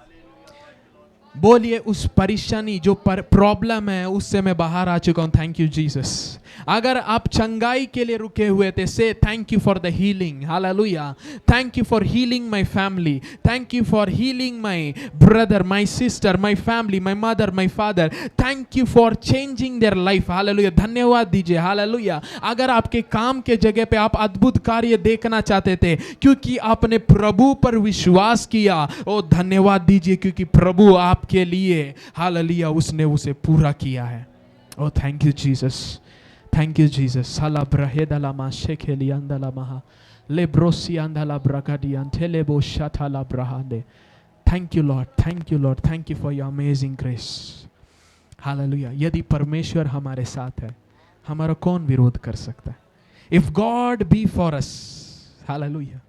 बोलिए उस परेशानी जो प्रॉब्लम है उससे मैं बाहर आ चुका हूं. Thank you Jesus. अगर आप चंगाई के लिए रुके हुए थे, से thank you for the healing. Hallelujah. Thank you for healing my family. Thank you for healing my brother, my sister, my family, my mother, my father. Thank you for changing their life. Hallelujah. धन्यवाद दीजिए. Hallelujah. अगर आपके काम के जगह पे आप अद्भुत कार्य देखना चाहते थे क्योंकि आपने प्रभु पर विश्वास किया, ओ धन्यवाद दीजिए क्योंकि प्रभु आपके लिए, हालेलुया, उसने उसे पूरा किया है. Oh thank you Jesus. Thank you Jesus. Sala braheda ma shekeli andala maha lebrosi andala bragadi antelebo shatala brahande. Thank you Lord. Thank you Lord. Thank you for your amazing grace. Hallelujah. यदि परमेश्वर हमारे साथ है, हमारा कौन विरोध कर सकता है? If God be for us. Hallelujah.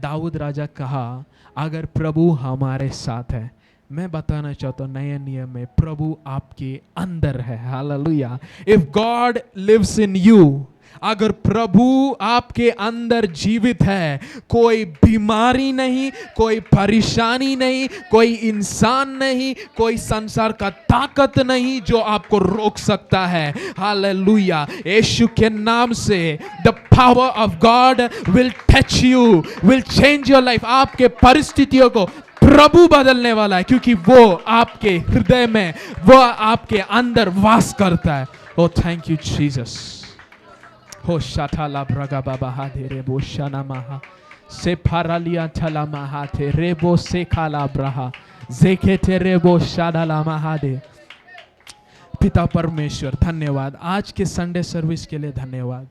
Dawood राजा कहा, अगर प्रभु हमारे साथ है, मैं बताना चाहता हूं नए नियम में प्रभु आपके अंदर है. Hallelujah. If God lives in you, अगर प्रभु आपके अंदर जीवित है, कोई बीमारी नहीं, कोई परेशानी नहीं, कोई इंसान नहीं, कोई संसार का ताकत नहीं जो आपको रोक सकता है. हालेलुया. यीशु के नाम से the power of God will touch you, will change your life. आपके परिस्थितियों को प्रभु बदलने वाला है क्योंकि वो आपके हृदय में, वो आपके अंदर वास करता है. Oh thank you Jesus. हो शाठाला ब्रगा बाबा हाधे रेबो शाना महा से फारालिया थला महा थे रेबो से खाला ब्रहा जेके थे रेबो शाडाला महादे. पिता परमेश्वर धन्यवाद आज के संडे सर्विस के लिए. धन्यवाद.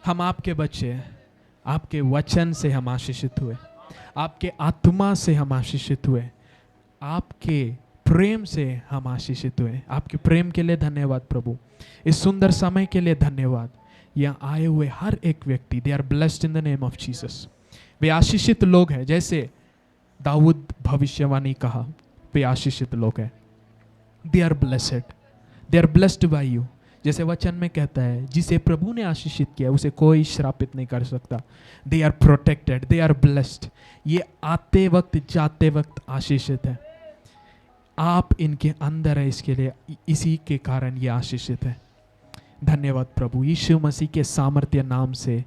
हम आपके बच्चे, आपके वचन से हम आशीषित हुए, आपके आत्मा से हम आशीषित हुए, आपके प्रेम से हम आशीषित हुए. आपके प्रेम के लिए धन्यवाद प्रभु. इस सुंदर समय के लिए धन्यवाद. यहाँ आए हुए हर एक व्यक्ति, they are blessed in the name of Jesus. वे आशीषित लोग हैं. जैसे दाऊद भविष्यवाणी कहा, वे आशीषित लोग हैं. They are blessed, they are blessed by you. जैसे वचन में कहता है, जिसे प्रभु ने आशीषित किया उसे कोई श्रापित नहीं कर सकता. They are protected, they are blessed. ये आते वक्त जाते वक्त आशीषित है. आप इनके अंदर है, इसके लिए, इसी के कारण ये आशीषित है. धन्यवाद प्रभु यीशु मसीह के सामर्थ्य नाम से.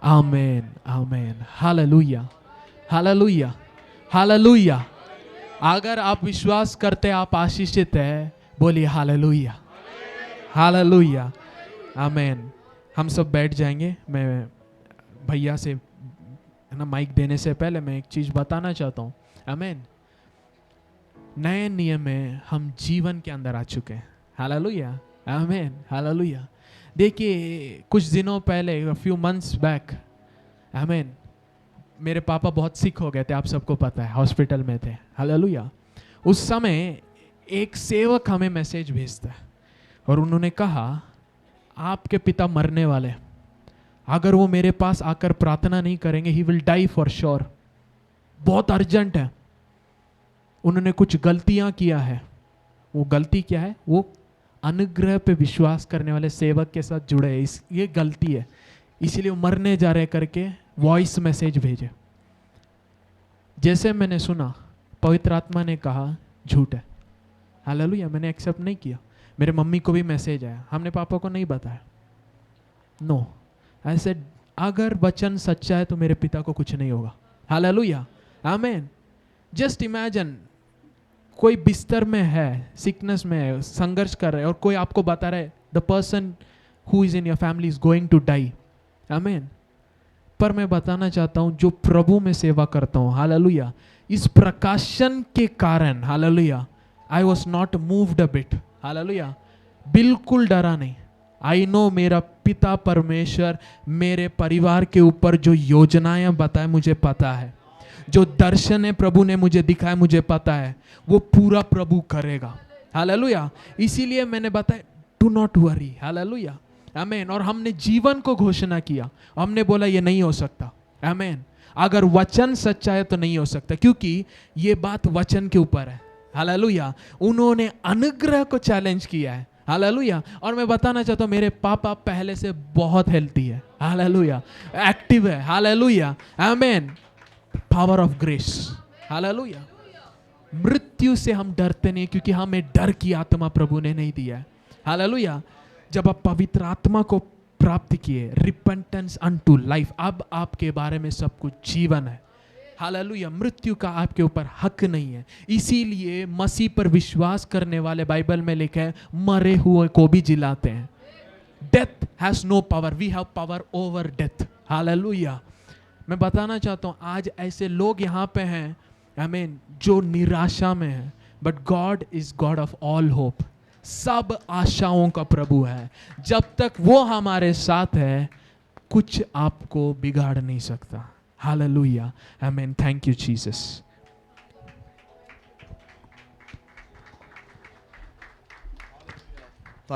आमेन. आमेन. हालेलुया. हालेलुया. हालेलुया. अगर आप विश्वास करते आप आशीषित है, बोलिए हालेलुया. हालेलुया. आमेन. हम सब बैठ जाएंगे. मैं भैया से ना माइक देने से पहले मैं एक चीज बताना चाहता हूँ. आमेन. नए नियम में हम जीवन के अंदर आ चुके हैं. हालेलुया. आमेन. हालेलुया. देखिए कुछ दिनों पहले, फ्यू मंथ्स बैक, आमेन, मेरे पापा बहुत सिक हो गए थे. आप सबको पता है, हॉस्पिटल में थे. हालेलुया. उस समय एक सेवक हमें मैसेज भेजता है और उन्होंने कहा, आपके पिता मरने वाले हैं, अगर वो मेरे पास आकर प्रार्थना नहीं करेंगे, he will die for sure, बहुत अर्जेंट है, उन्होंने कुछ गलतियां किया है। वो गलती क्या है? वो अनुग्रह पे विश्वास करने वाले सेवक के साथ जुड़े हैं, ये गलती है, इसीलिए वो मरने जा रहे करके वॉइस मैसेज भेजे। जैसे मैंने सुना, पवित्र आत्मा ने कहा झूठ है, हालेलुया, मैंने एक्सेप्ट नहीं किया। मेरे मम्मी को भी मैसेज आया, हमने पापा को नहीं बताया। नो, ऐसे अगर वचन सच्चा है तो मेरे पिता को कुछ नहीं होगा, हालेलुया, आमीन। जस्ट इमेजिन, कोई बिस्तर में है, सिकनेस में है, संघर्ष कर रहे हैं, और कोई आपको बता रहा है the person who is in your family is going to die, amen. पर मैं बताना चाहता हूं, जो प्रभु में सेवा करता हूं, हालेलुया, इस प्रकाशन के कारण, hallelujah, I was not moved a bit, hallelujah, बिल्कुल डरा नहीं। आई नो मेरा पिता परमेश्वर मेरे परिवार के ऊपर जो योजनाएं बताए मुझे पता है, जो दर्शन है प्रभु ने मुझे दिखाया मुझे पता है, वो पूरा प्रभु करेगा, हालेलुया। इसीलिए मैंने बताया डू नॉट वरी, हालेलुया, आमीन। और हमने जीवन को घोषणा किया, हमने बोला ये नहीं हो सकता, आमीन। अगर वचन सच्चा है तो नहीं हो सकता, क्योंकि ये बात वचन के ऊपर है, हालेलुया। उन्होंने अनुग्रह को चैलेंज किया है, हालेलुया। और मैं बताना चाहता हूं, मेरे पापा पहले से बहुत हेल्थी है, हालेलुया, एक्टिव है, हालेलुया, आमीन। Power of grace, hallelujah. मृत्यु से हम डरते नहीं, क्योंकि हमें डर की आत्मा प्रभु ने नहीं दिया है, हालेलुया। जब आप पवित्र आत्मा को प्राप्त किए, रिपेंटेंस अनटू लाइफ, अब आपके बारे में सब कुछ जीवन है, हालेलुया। मृत्यु का आपके ऊपर हक नहीं है। इसीलिए मसीह पर विश्वास करने वाले, बाइबल में लिखा है, मरे हुए को भी जिलाते हैं। Death has no power, we have power over death, hallelujah. मैं बताना चाहता हूं, आज ऐसे लोग यहाँ पे हैं, आमीन, जो निराशा में हैं, but God is God of all hope, सब आशाओं का प्रभु है। जब तक वो हमारे साथ है, कुछ आपको बिगाड़ नहीं सकता, हालेलुया, आमीन। Thank you Jesus.